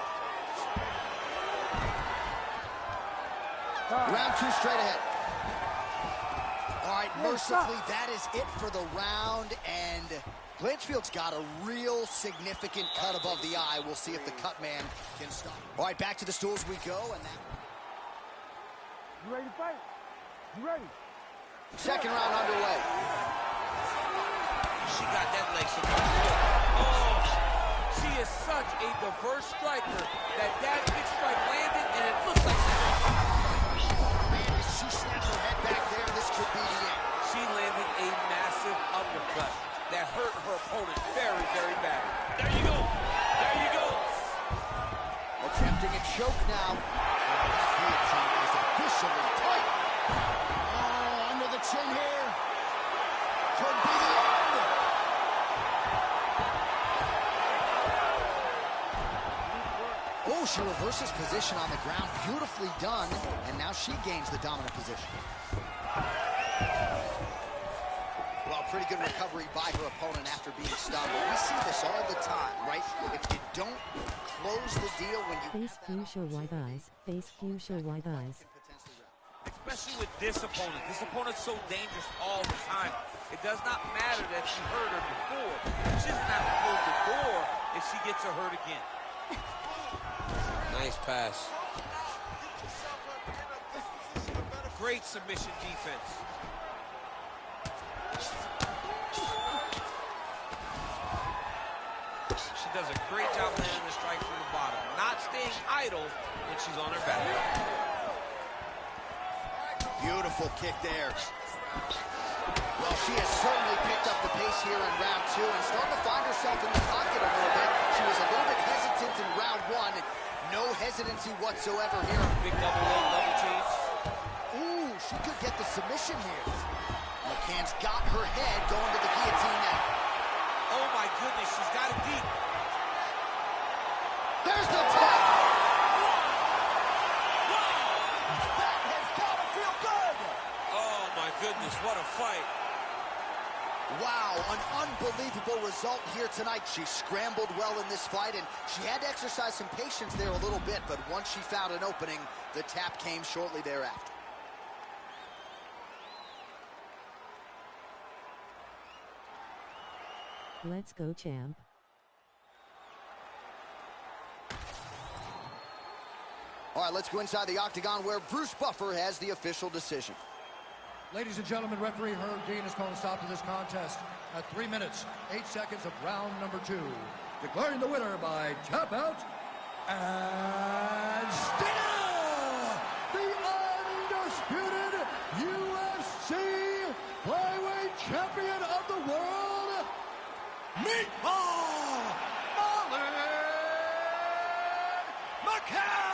Round 2 straight ahead. All right, mercifully, that is it for the round, and Blanchfield's got a real significant cut above the eye. We'll see if the cut man can stop. All right, back to the stools we go, and that... You ready to fight? You ready? Second round underway. She got that leg secure. Oh, she is such a diverse striker that big strike landed, and it looks like She snaps her head back there. This could be the end. she landed a massive uppercut that hurt her opponent very, very bad. There you go. There you go. Attempting a choke now. That guillotine is officially tight. submission here. Could be the end. Oh, she reverses position on the ground. Beautifully done. And now she gains the dominant position. Well, pretty good recovery by her opponent after being stunned. But we see this all the time, right? If you don't close the deal when you Face fuchsia white eyes. Face fuchsia white eyes. Especially with this opponent. This opponent's so dangerous all the time. It does not matter that she hurt her before. She doesn't have to close the door if she gets her hurt again. Nice pass. Great submission defense. She does a great job landing the strike from the bottom. Not staying idle when she's on her back. Beautiful kick there. Well, she has certainly picked up the pace here in round 2 and starting to find herself in the pocket a little bit. She was a little bit hesitant in round 1. No hesitancy whatsoever here. Big double leg, double change. Ooh, she could get the submission here. McCann's got her head going to the guillotine now. Oh my goodness, she's got it deep. There's the tap. That has got to feel good. Oh my goodness, what a fight. Wow, an unbelievable result here tonight. She scrambled well in this fight, and she had to exercise some patience there a little bit, but once she found an opening, the tap came shortly thereafter. Let's go, champ. All right, let's go inside the octagon where Bruce Buffer has the official decision. Ladies and gentlemen, referee Herb Dean has called a stop to this contest at 3 minutes, 8 seconds of round number 2. Declaring the winner by tap out, and still the undisputed UFC flyweight champion of the world, Meatball McCann!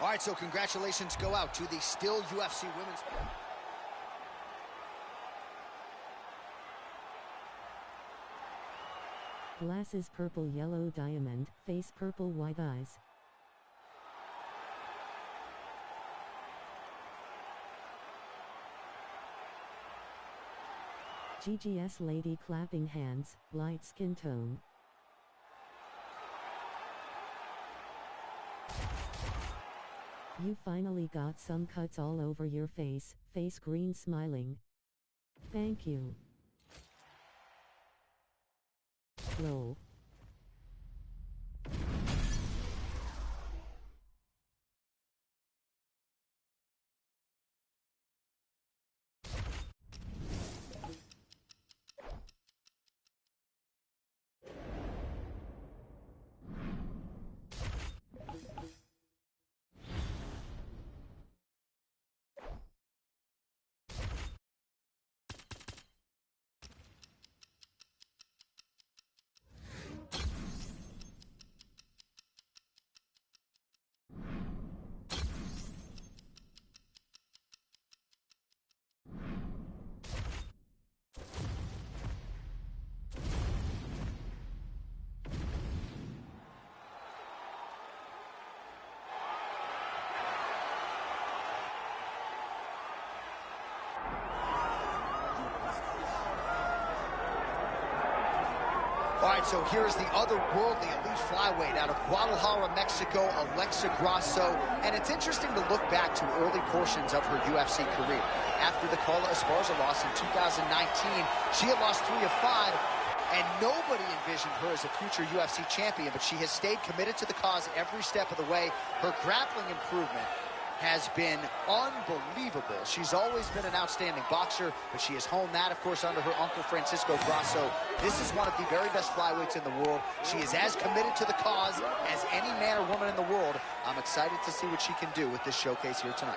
All right, so congratulations go out to the still UFC women's... Glasses purple yellow diamond. Face purple white eyes. GGS lady clapping hands. Light skin tone. You finally got some cuts all over your face. Face green smiling. Thank you. Lol. All right, so here's the otherworldly elite flyweight out of Guadalajara, Mexico, Alexa Grasso. And it's interesting to look back to early portions of her UFC career. After the Carla Esparza loss in 2019, she had lost 3 of 5, and nobody envisioned her as a future UFC champion, but she has stayed committed to the cause every step of the way. Her grappling improvement has been unbelievable. She's always been an outstanding boxer, but she has honed that, of course, under her uncle Francisco Grasso. This is one of the very best flyweights in the world. She is as committed to the cause as any man or woman in the world. I'm excited to see what she can do with this showcase here tonight.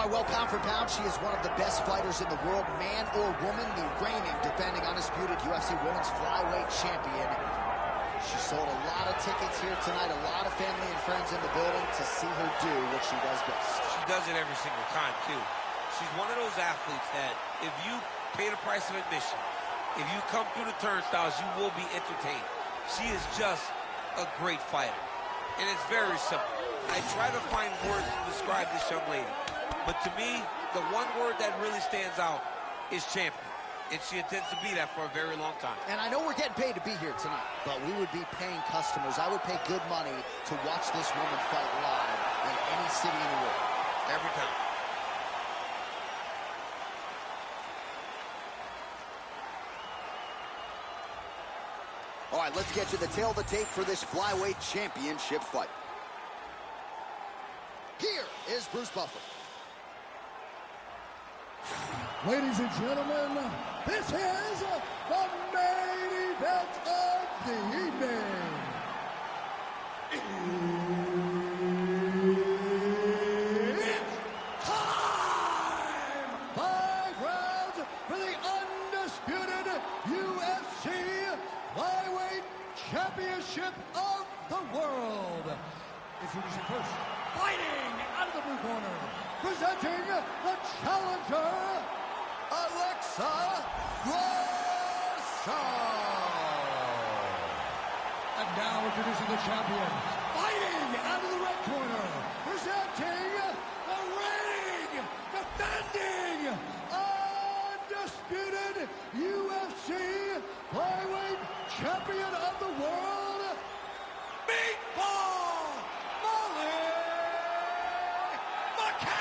Why, well, pound for pound, she is one of the best fighters in the world, man or woman, the reigning, defending, undisputed UFC Women's Flyweight Champion. She sold a lot of tickets here tonight, a lot of family and friends in the building to see her do what she does best. She does it every single time, too. She's one of those athletes that if you pay the price of admission, if you come through the turnstiles, you will be entertained. She is just a great fighter. And it's very simple. I try to find words to describe this young lady. But to me, the one word that really stands out is champion. And she intends to be that for a very long time. And I know we're getting paid to be here tonight, but we would be paying customers. I would pay good money to watch this woman fight live in any city in the world. Every time. All right, let's get to the tail of the tape for this flyweight championship fight. Here is Bruce Buffer. Ladies and gentlemen, this is the main event of the evening. It's time! 5 rounds for the undisputed UFC Flyweight Championship of the world. Introducing first, fighting out of the blue corner, presenting the challenger, Alexa Grasso. And now introducing the champion, fighting out of the red corner, presenting the reigning, defending, undisputed UFC Flyweight Champion of the world, Meatball Molly McCann!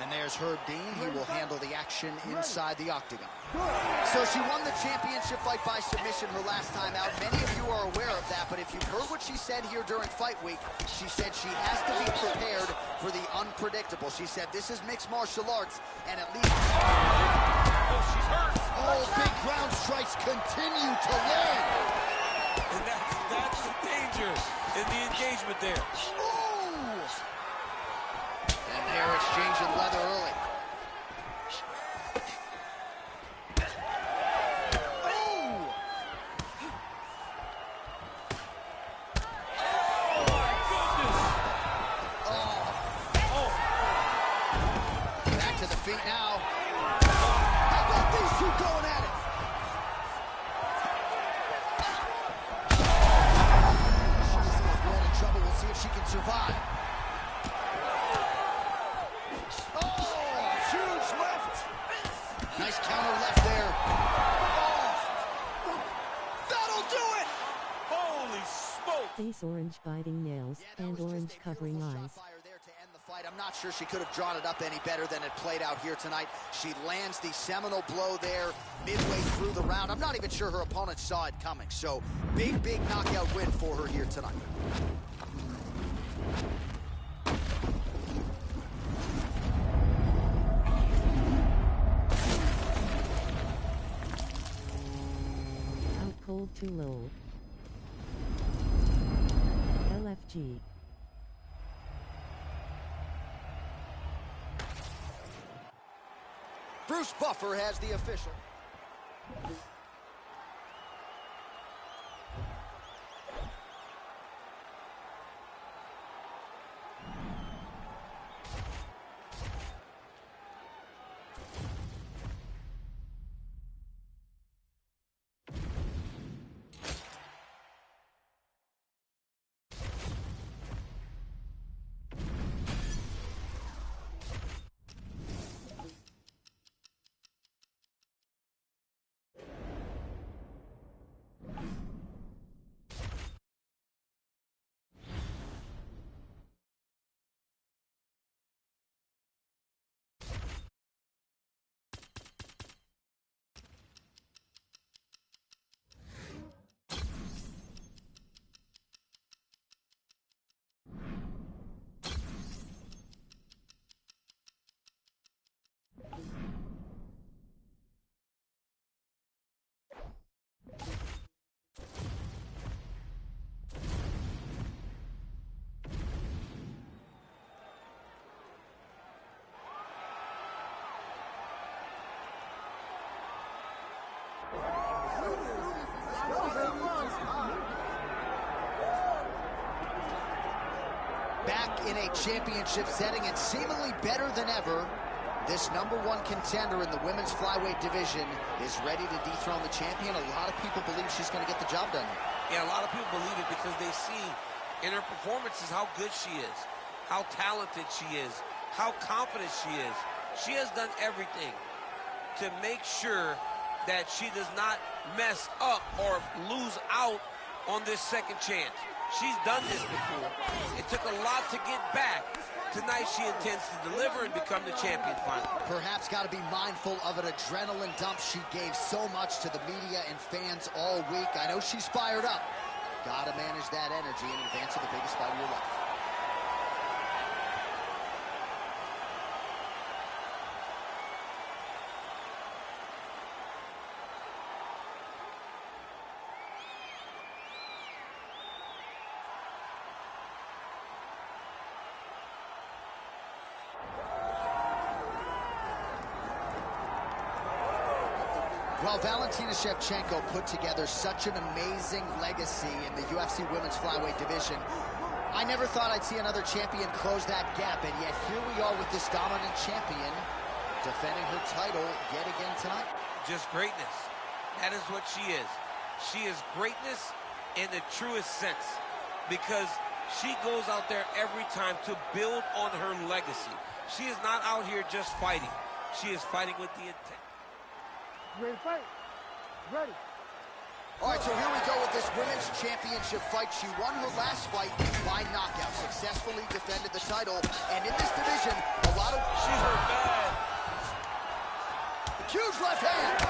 And there's Herb Dean. He will handle the action inside the octagon. So she won the championship fight by submission her last time out. Many of you are aware of that, but if you've heard what she said here during fight week, she said she has to be prepared for the unpredictable. She said this is mixed martial arts, and at least... Oh, she's hurt. Oh, big ground strikes continue to land. And that's the danger in the engagement there. Ooh. And they're exchanging leather early. Feet now. How about these two going at it? She's in trouble. We'll see if she can survive. Oh, huge left. Nice counter left there. Oh, that'll do it. Holy smoke. Face orange biting nails and orange covering eyes. I'm not sure she could have drawn it up any better than it played out here tonight. She lands the seminal blow there midway through the round. I'm not even sure her opponent saw it coming. So big, big knockout win for her here tonight. Out cold too low. LFG. Bruce Buffer has the official. back in a championship setting and seemingly better than ever. This #1 contender in the women's flyweight division is ready to dethrone the champion. A lot of people believe she's going to get the job done. Yeah, a lot of people believe it because they see in her performances how good she is, how talented she is, how confident she is. She has done everything to make sure that she does not mess up or lose out on this second chance. She's done this before. It took a lot to get back. Tonight she intends to deliver and become the champion finally. Perhaps got to be mindful of an adrenaline dump. She gave so much to the media and fans all week. I know she's fired up. Got to manage that energy in advance of the biggest fight of your life. Well, Valentina Shevchenko put together such an amazing legacy in the UFC women's flyweight division. I never thought I'd see another champion close that gap, and yet here we are with this dominant champion defending her title yet again tonight. Just greatness. That is what she is. She is greatness in the truest sense because she goes out there every time to build on her legacy. She is not out here just fighting. She is fighting with the intent. Ready to fight? Ready. All right, so here we go with this women's championship fight. She won her last fight by knockout, successfully defended the title, and in this division, a lot of... She's hurt bad. Huge left hand.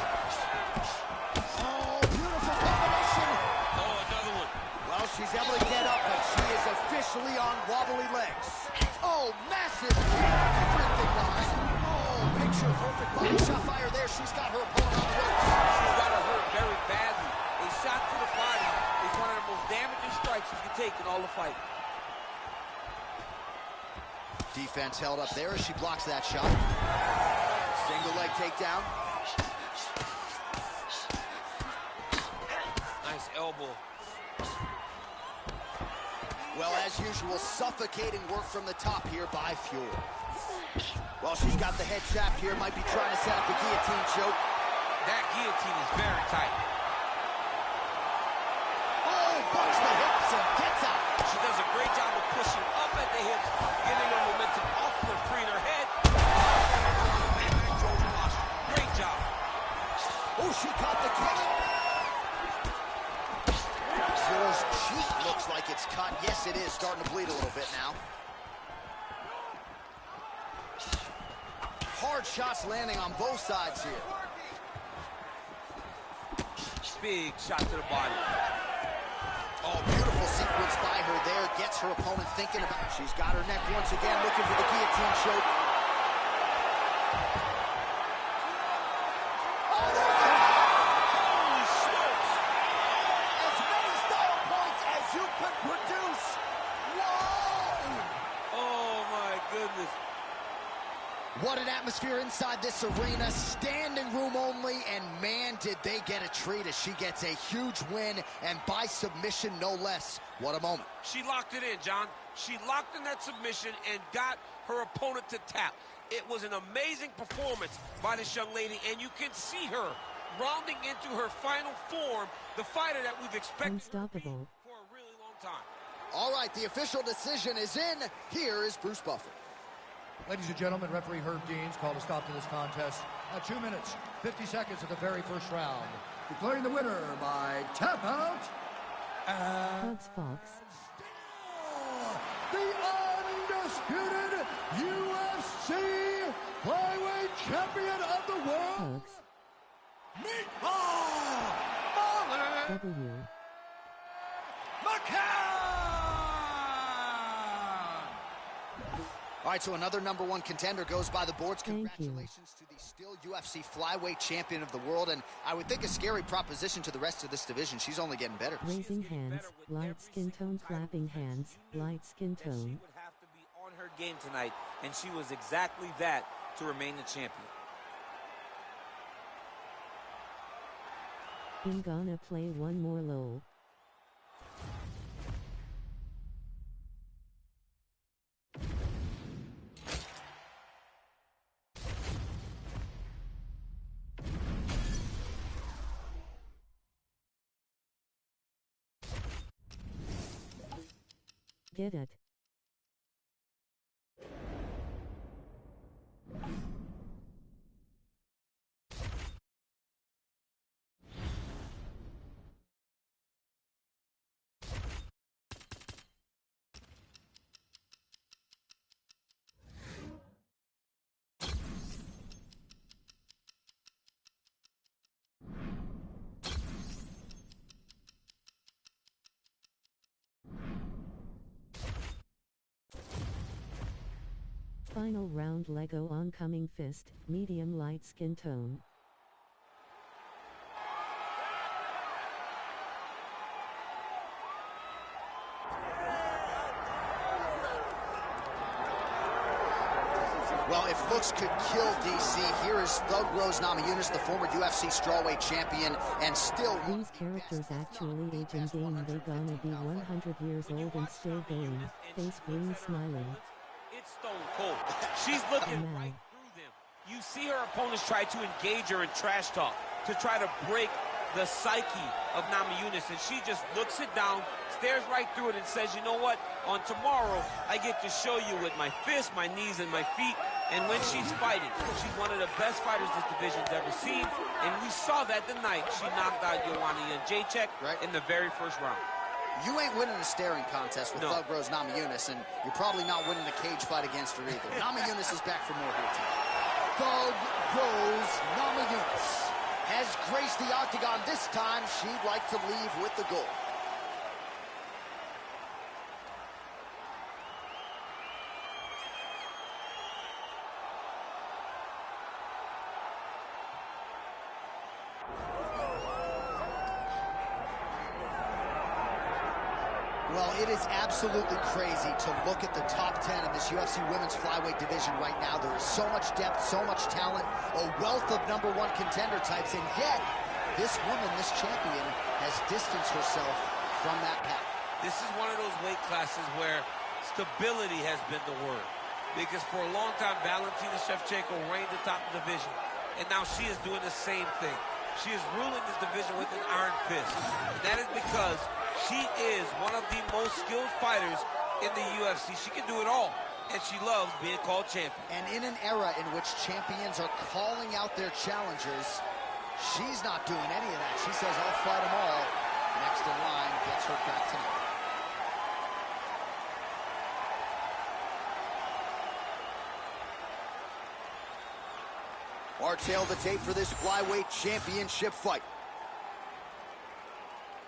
Oh, beautiful combination. Oh, another one. Well, she's able to get up, but she is officially on wobbly legs. Oh, massive kick. Everything behind. Oh, picture perfect body shot fire there. She's got her opponent on the ropes. She's got her hurt very badly. A shot to the body is one of the most damaging strikes you can take in all the fight. Defense held up there as she blocks that shot. Single leg takedown. Nice elbow. Well, as usual, suffocating work from the top here by Fury. Well, she's got the head trapped here. Might be trying to set up a guillotine choke. That guillotine is very tight. Oh, bunch the hips and gets out. She does a great job of pushing up at the hips, getting her momentum off her, freeing her head. Great job. Oh, she caught the kick. Fury's cheek looks like it's cut. Yes, it is. Starting to bleed a little bit now. Hard shots landing on both sides here. Big shot to the body. Oh, beautiful sequence by her there. Gets her opponent thinking about it. She's got her neck once again, looking for the guillotine choke. Oh, there it is! Holy smokes! As many style points as you could produce. Whoa! Oh, my goodness. What an atmosphere inside this arena. Standing room only, and man, did they get a treat as she gets a huge win, and by submission, no less. What a moment. She locked it in, John. She locked in that submission and got her opponent to tap. It was an amazing performance by this young lady, and you can see her rounding into her final form, the fighter that we've expected Unstoppable. for a really long time. All right, the official decision is in. Here is Bruce Buffer. Ladies and gentlemen, referee Herb Deans called a stop to this contest at 2 minutes, 50 seconds of the very first round. Declaring the winner by tap out, and Fox Fox. the undisputed UFC flyweight champion of the world, Hugs. Meatball Molly W. McCann! All right, so another #1 contender goes by the boards. Thank you. Congratulations to the still UFC flyweight champion of the world, and I would think a scary proposition to the rest of this division. She's only getting better. Raising hands, light skin tone, clapping hands, light skin She tone. would have to be on her game tonight, and she was exactly that to remain the champion. I'm gonna play one more low. Get it. Final round. Lego oncoming fist, medium light skin tone. Well, if looks could kill DC, here is Thug Rose Namajunas, the former UFC strawweight champion, and still... These characters actually age in game. They gonna be 100 years old and still going. Face green smiling. It's stone cold. She's looking right through them. You see her opponents try to engage her in trash talk to try to break the psyche of Namajunas, and she just looks it down, stares right through it, and says, you know what? On tomorrow, I get to show you with my fists, my knees, and my feet. And when she's fighting, she's one of the best fighters this division's ever seen. And we saw that the night she knocked out Joanna Jędrzejczyk in the very first round. You ain't winning a staring contest with Thug Rose Namajunas, and you're probably not winning a cage fight against her either. Namajunas is back for more here tonight. Thug Rose Namajunas has graced the octagon. This time, she'd like to leave with the gold. Well, it is absolutely crazy to look at the top 10 in this UFC women's flyweight division right now. There is so much depth, so much talent, a wealth of #1 contender types, and yet this woman, this champion, has distanced herself from that path. This is one of those weight classes where stability has been the word. Because for a long time, Valentina Shevchenko reigned atop the division, and now she is doing the same thing. She is ruling this division with an iron fist. And that is because she is one of the most skilled fighters in the UFC. She can do it all, and she loves being called champion. And in an era in which champions are calling out their challengers, she's not doing any of that. She says, I'll fight them all. Next in line gets her back tonight. Our tail the tape for this flyweight championship fight.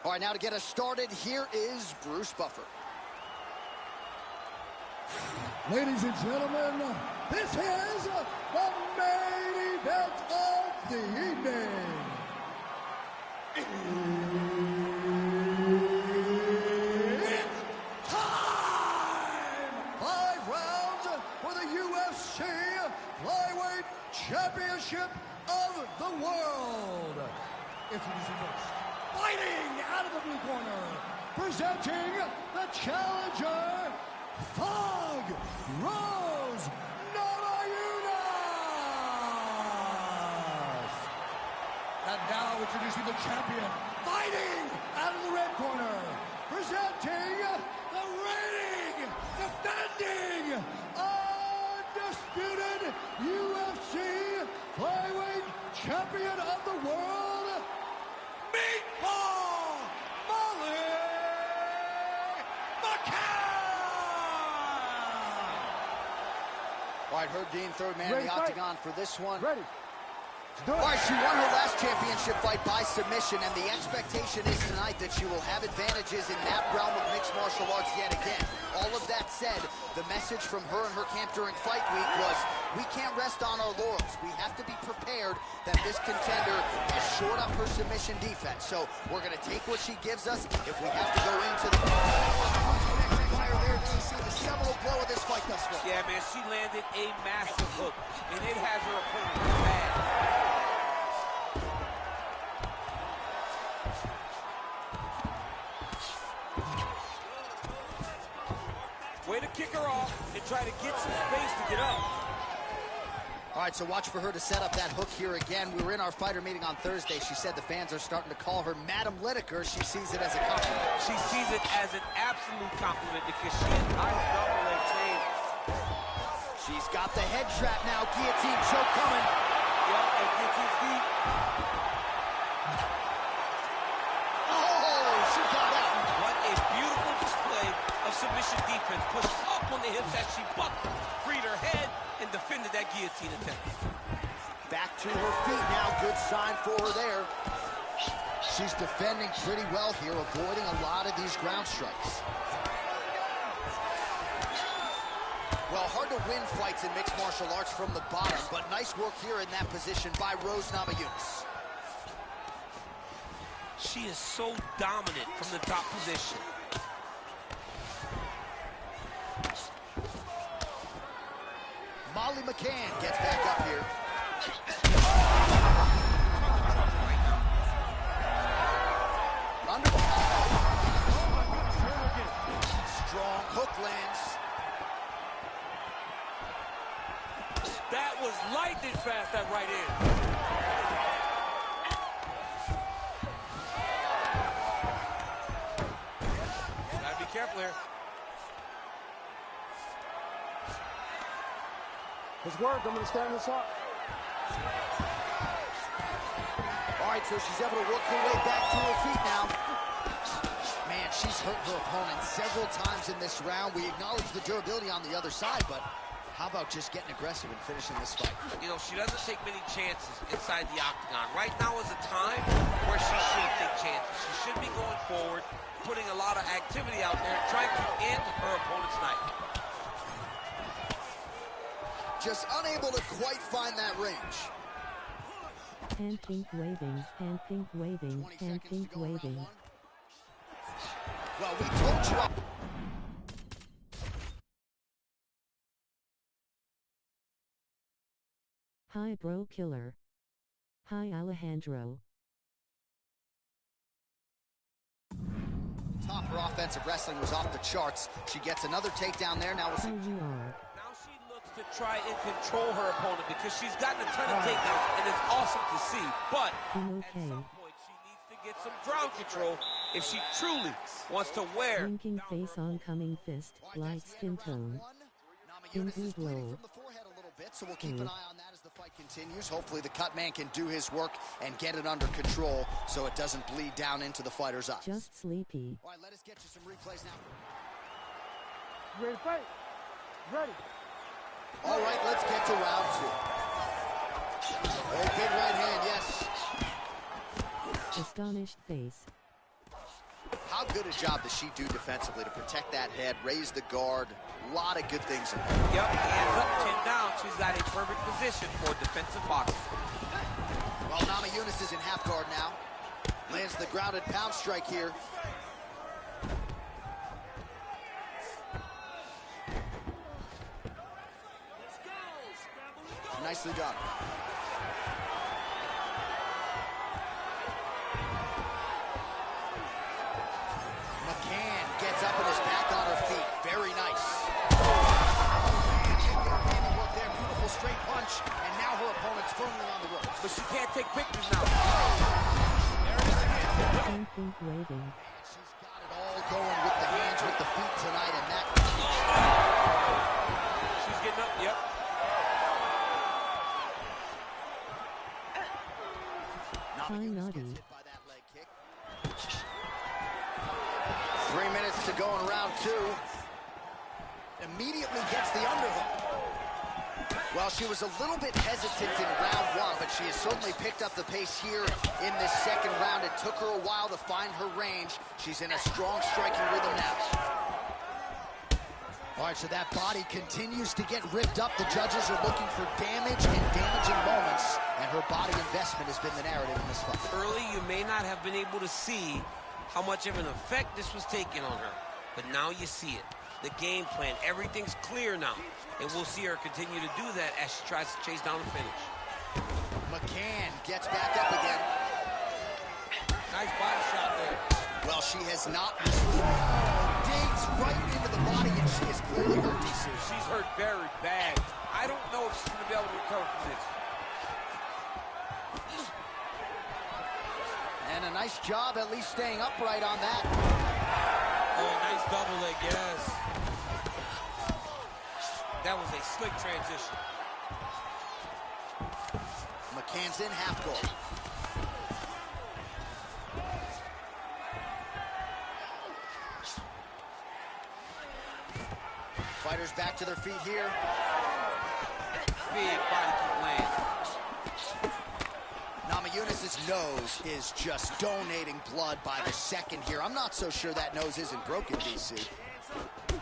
All right, now to get us started, here is Bruce Buffer. Ladies and gentlemen, this is the main event of the evening. It's time! 5 rounds for the UFC Flyweight Championship of the World. Introducing first, fighting out of the blue corner, presenting the challenger, Thug Rose Namajunas. And now introducing the champion, fighting out of the red corner, presenting the reigning, defending, undisputed UFC Flyweight Champion of the World, Meatball Molly McCann! All right, Herb Dean, third man in the octagon for this one. Ready. All right, she won her last championship fight by submission, and the expectation is tonight that she will have advantages in that realm of mixed martial arts yet again. All of that said, the message from her and her camp during fight week was, we can't rest on our laurels. We have to be prepared that this contender has shored up her submission defense. So we're going to take what she gives us if we have to go into the... There, do you see the seminal blow of this fight thus far? Yeah, man, she landed a massive hook, and it has her opponent mad. Way to kick her off and try to get some space to get up. All right, so watch for her to set up that hook here again. We were in our fighter meeting on Thursday. She said the fans are starting to call her Madam Lineker. She sees it as a compliment. She sees it as an absolute compliment because she is nice double leg trained. She's got the head trap now. Guillotine choke coming. Yeah, and guillotine's deep. Oh, she got out. What a beautiful display of submission defense. Pushed up on the hips as she bucked, freed her head, and defended that guillotine attempt. Back to her feet now. Good sign for her there. She's defending pretty well here, avoiding a lot of these ground strikes. Well, hard to win fights in mixed martial arts from the bottom, but nice work here in that position by Rose Namajunas. She is so dominant from the top position. Molly McCann gets back up here. Under. Strong hook lands. That was lightning fast, that right hand. Gotta be careful here. It's work. I'm going to stand this up. All right, so she's able to work her way back to her feet now. Man, she's hurt her opponent several times in this round. We acknowledge the durability on the other side, but how about just getting aggressive and finishing this fight? You know, she doesn't take many chances inside the octagon. Right now is a time where she should take chances. She should be going forward, putting a lot of activity out there, trying to end her opponent's night. Just unable to quite find that range. Hand pink waving, hand pink waving, hand pink waving. Well, we told you. Hi bro killer. Hi Alejandro. Top her offensive wrestling was off the charts. She gets another takedown there. Now How you are. Now she looks to try and control her opponent because she's gotten a ton of takedowns, and it's awesome to see. But I'm at okay. some point, she needs to get some ground control if she truly wants to wear. Blinking face oncoming fist, light skin tone. In blue glow. from the forehead a little bit, so we'll keep an eye on that as the fight continues. Hopefully the cut man can do his work and get it under control so it doesn't bleed down into the fighter's eyes. Just sleepy. All right, let us get you some replays now. You ready to fight? Ready. All right, let's get to round two. Oh, big right hand, yes. Astonished face. How good a job does she do defensively to protect that head, raise the guard? A lot of good things in there. Yep, hands up, chin down. She's got a perfect position for defensive boxing. Well, Namajunas is in half guard now. Lands the grounded pound strike here. Nicely done. McCann gets up and is back on her feet. Very nice. Handiwork there, beautiful straight punch, and now her opponent's firmly on the ropes. But she can't take pictures now. Hand pink waving. She's got it all going with the hands, with the feet tonight, and that. She's getting up, yep. Hi naughty. Hit by that leg kick. 3 minutes to go in round two. Immediately gets the underhook. Well, she was a little bit hesitant in round one, but she has certainly picked up the pace here in this second round. It took her a while to find her range. She's in a strong striking rhythm now. All right, so that body continues to get ripped up. The judges are looking for damage and damaging moments, and her body investment has been the narrative in this fight. Early, you may not have been able to see how much of an effect this was taking on her, but now you see it. The game plan, everything's clear now, and we'll see her continue to do that as she tries to chase down the finish. McCann gets back up again. Nice body shot there. Well, she has not digs right into the body, and she is clearly hurt, DC. She's hurt very bad. I don't know if she's going to be able to recover from this. And a nice job at least staying upright on that. Oh, nice double leg, yes. That was a slick transition. McCann's in half guard. Fighters back to their feet here. Big body kick land. Namajunas' nose is just donating blood by the second here. I'm not so sure that nose isn't broken, DC.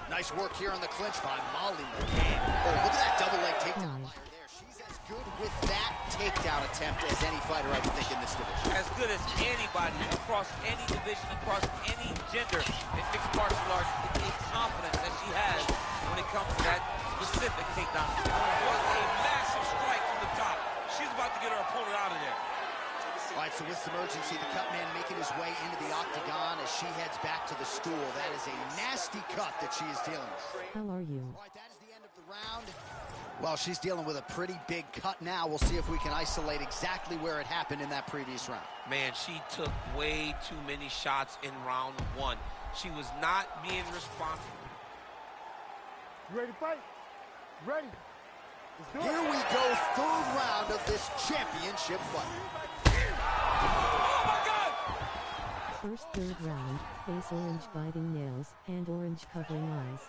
Nice work here on the clinch by Molly McCann. Oh, look at that double leg takedown by her there. She's as good with that takedown attempt as any fighter, I would think, in this division. As good as anybody across any division, across any gender in mixed martial arts. It's a confidence that she has when it comes to that specific takedown. What a massive strike from the top. She's about to get her opponent out of there. All right, so with some urgency, the cut man making his way into the octagon as she heads back to the stool. That is a nasty cut that she is dealing with. How are you? All right, that is the end of the round. Well, she's dealing with a pretty big cut now. We'll see if we can isolate exactly where it happened in that previous round. Man, she took way too many shots in round one. She was not being responsible. You ready to fight? Ready. Let's do it. Here we go, third round of this championship fight. Oh, my God! First third round, face orange biting nails, hand orange covering eyes.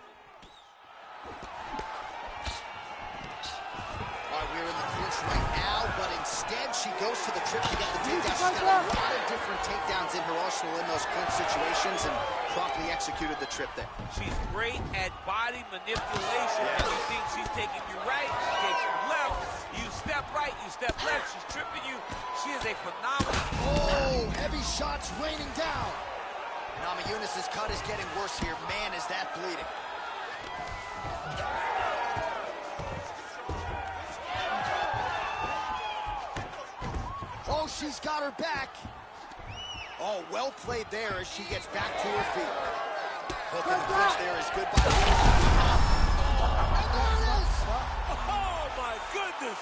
All right, we're in the clinch right now, but instead she goes to the trip to get the takedown. She's got a lot of different takedowns in her arsenal in those clinch situations and promptly executed the trip there. She's great at body manipulation. And you think she's taking you right, she takes you left. You step right, you step left, she's tripping you. She is a phenomenal. Oh, heavy shots raining down. Namajunas' cut is getting worse here. Man, is that bleeding. Oh, she's got her back. Oh, well played there as she gets back to her feet. Hook in the clinch there is good by. And there it is! Oh, my goodness!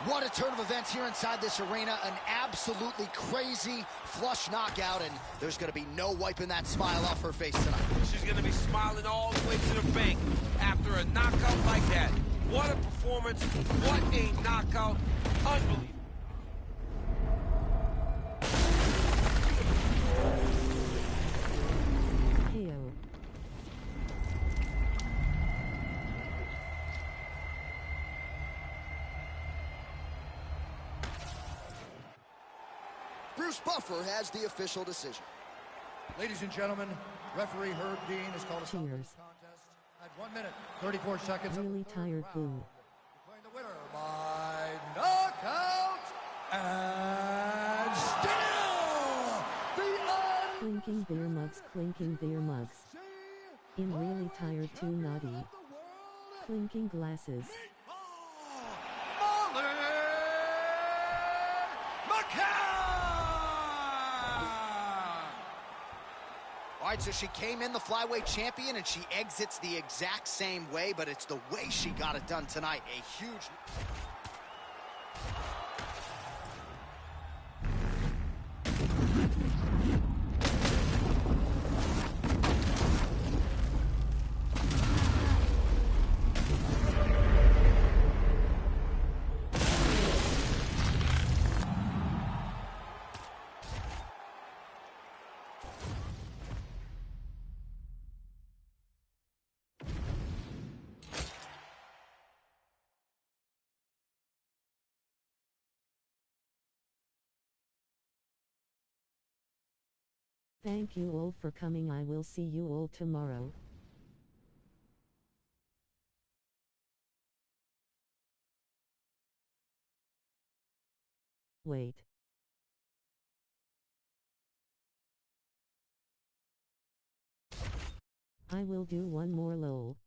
What a turn of events here inside this arena. An absolutely crazy flush knockout, and there's going to be no wiping that smile off her face tonight. She's going to be smiling all the way to the bank after a knockout like that. What a performance. What a knockout. Unbelievable. KO. Bruce Buffer has the official decision. Ladies and gentlemen, referee Herb Dean has called a stop to Cheers. this contest at 1 minute, 34 seconds. of the Really third tired, round. boo. Declaring the winner by knockout and still the Clinking beer mugs, clinking beer mugs. In really tired too naughty. Clinking glasses. Molly McCann! All right, so she came in the flyweight champion, and she exits the exact same way, but it's the way she got it done tonight. A huge... Thank you all for coming. I will see you all tomorrow. Wait. I will do one more lol.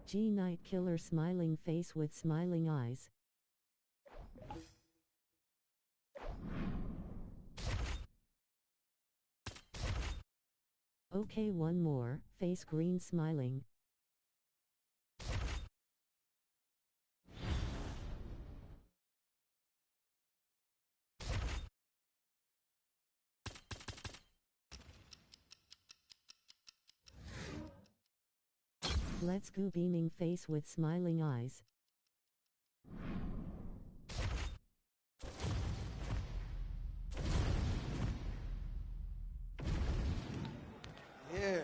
G Night Killer smiling face with smiling eyes. Okay, one more. Face green smiling. Let's go beaming face with smiling eyes. Yeah.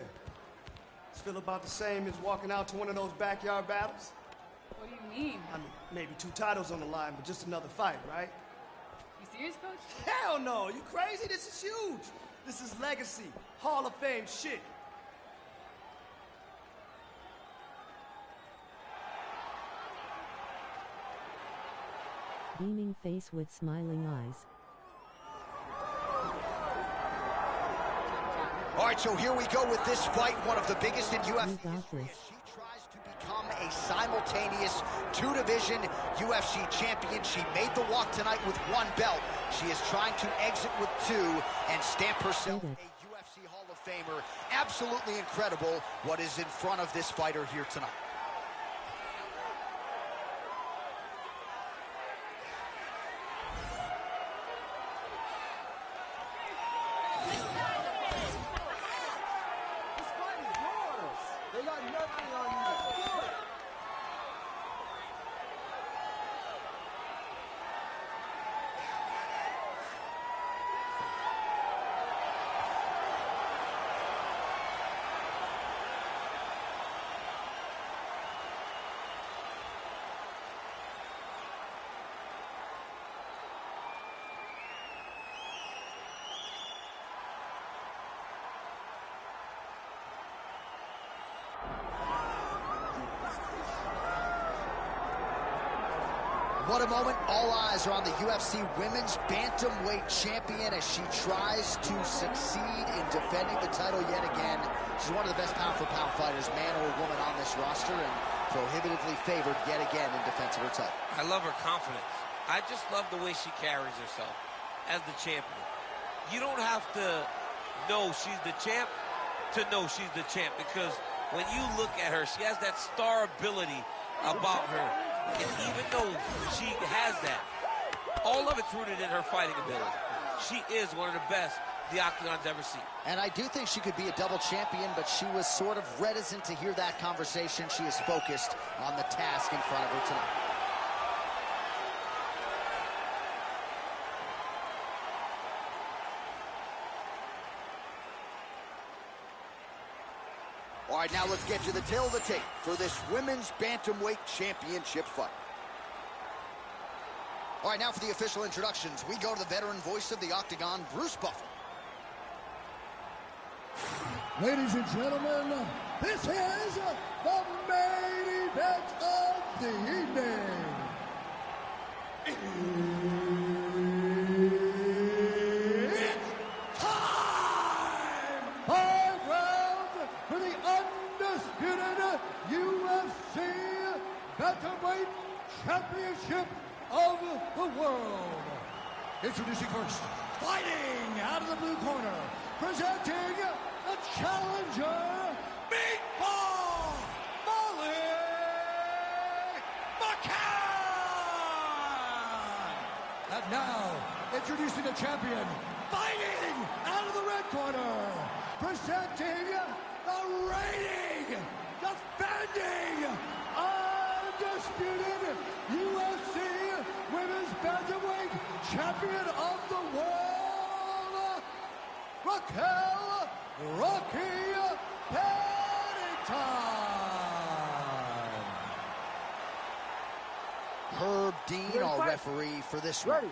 It's feel about the same as walking out to one of those backyard battles. What do you mean? I mean, maybe 2 titles on the line, but just another fight, right? You serious, Coach? Hell no! You crazy? This is huge! This is legacy. Hall of Fame shit. Beaming face with smiling eyes. All right, so here we go with this fight, one of the biggest in UFC You got history. this. As she tries to become a simultaneous 2-division UFC champion. She made the walk tonight with 1 belt. She is trying to exit with 2 and stamp herself a UFC Hall of Famer. Absolutely incredible what is in front of this fighter here tonight. This fight is yours. They got nothing on you. Let's do it. What a moment. All eyes are on the UFC Women's Bantamweight Champion as she tries to succeed in defending the title yet again. She's one of the best pound-for-pound fighters, man or woman, on this roster, and prohibitively favored yet again in defense of her title. I love her confidence. I just love the way she carries herself as the champion. You don't have to know she's the champ to know she's the champ, because when you look at her, she has that star ability about her. And even though she has that, all of it's rooted in her fighting ability. She is one of the best the Octagon's ever seen. And I do think she could be a double champion, but she was sort of reticent to hear that conversation. She is focused on the task in front of her tonight. All right, now let's get you the tail of the tape for this Women's Bantamweight Championship fight. All right, now for the official introductions, we go to the veteran voice of the Octagon, Bruce Buffer. Ladies and gentlemen, this is the main event of the evening. It's time! 5 rounds for the undisputed UFC Bantamweight Championship of the world. Introducing first, fighting out of the blue corner, presenting the challenger, Meatball Molly McCann! And now, introducing the champion, fighting out of the red corner, presenting the reigning, defending, undisputed UFC Women's Bantamweight Champion of the World, Raquel Rocky Pennington. Herb Dean, our referee for this one.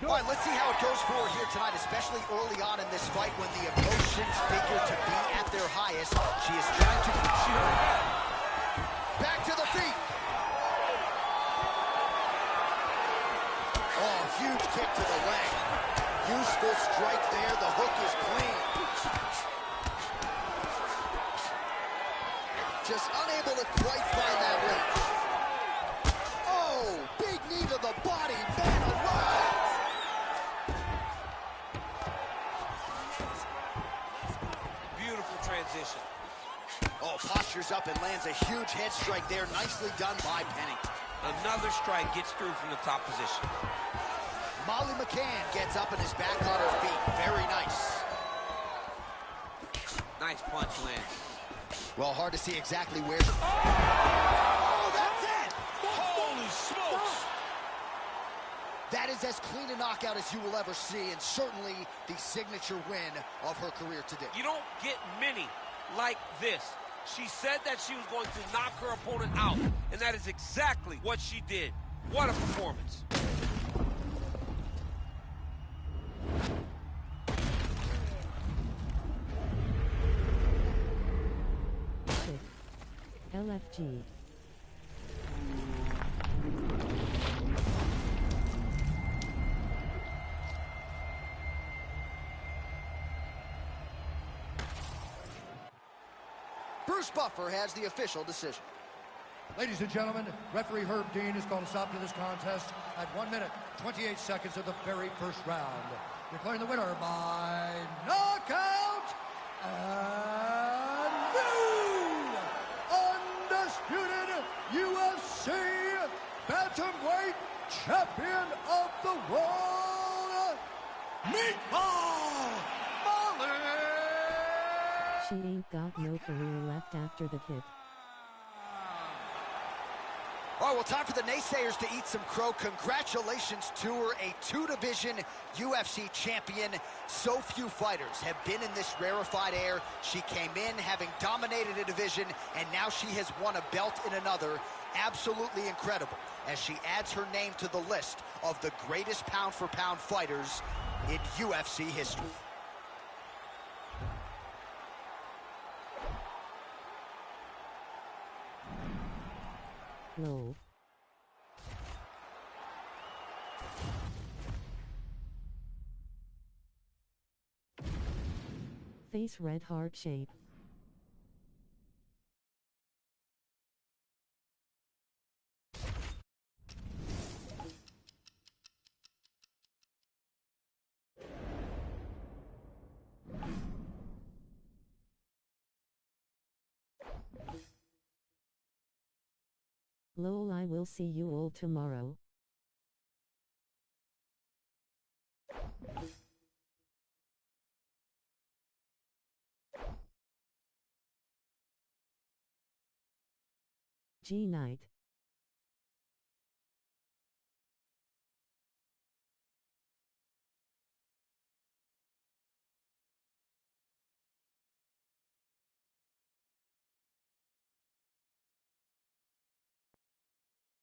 All right, let's see how it goes for her here tonight, especially early on in this fight when the emotions figure to be at their highest. She is trying to shoot back to the feet. Oh, huge kick to the leg. Useful strike there. The hook is clean. Just unable to quite find that reach. Oh, big knee to the body. Man alive. transition. Oh, postures up and lands a huge head strike there. Nicely done by Pennington. Another strike gets through from the top position. Molly McCann gets up and is back on her feet. Very nice. Nice punch lands. Well, hard to see exactly where. Oh, that's it! Holy smokes! That is as clean a knockout as you will ever see, and certainly the signature win of her career today. You don't get many like this. She said that she was going to knock her opponent out, and that is exactly what she did. What a performance. LFG. Bruce Buffer has the official decision. Ladies and gentlemen, referee Herb Dean has called a stop to this contest at 1 minute, 28 seconds of the very first round. Declaring the winner by knockout and new undisputed UFC bantamweight champion of the world, Meatball Molly! She ain't got no career left after the hit. All right, well, time for the naysayers to eat some crow. Congratulations to her, a two-division UFC champion. So few fighters have been in this rarefied air. She came in having dominated a division, and now she has won a belt in another. Absolutely incredible, as she adds her name to the list of the greatest pound-for-pound fighters in UFC history. Lol. Face red heart shape. Lol, I will see you all tomorrow. G night.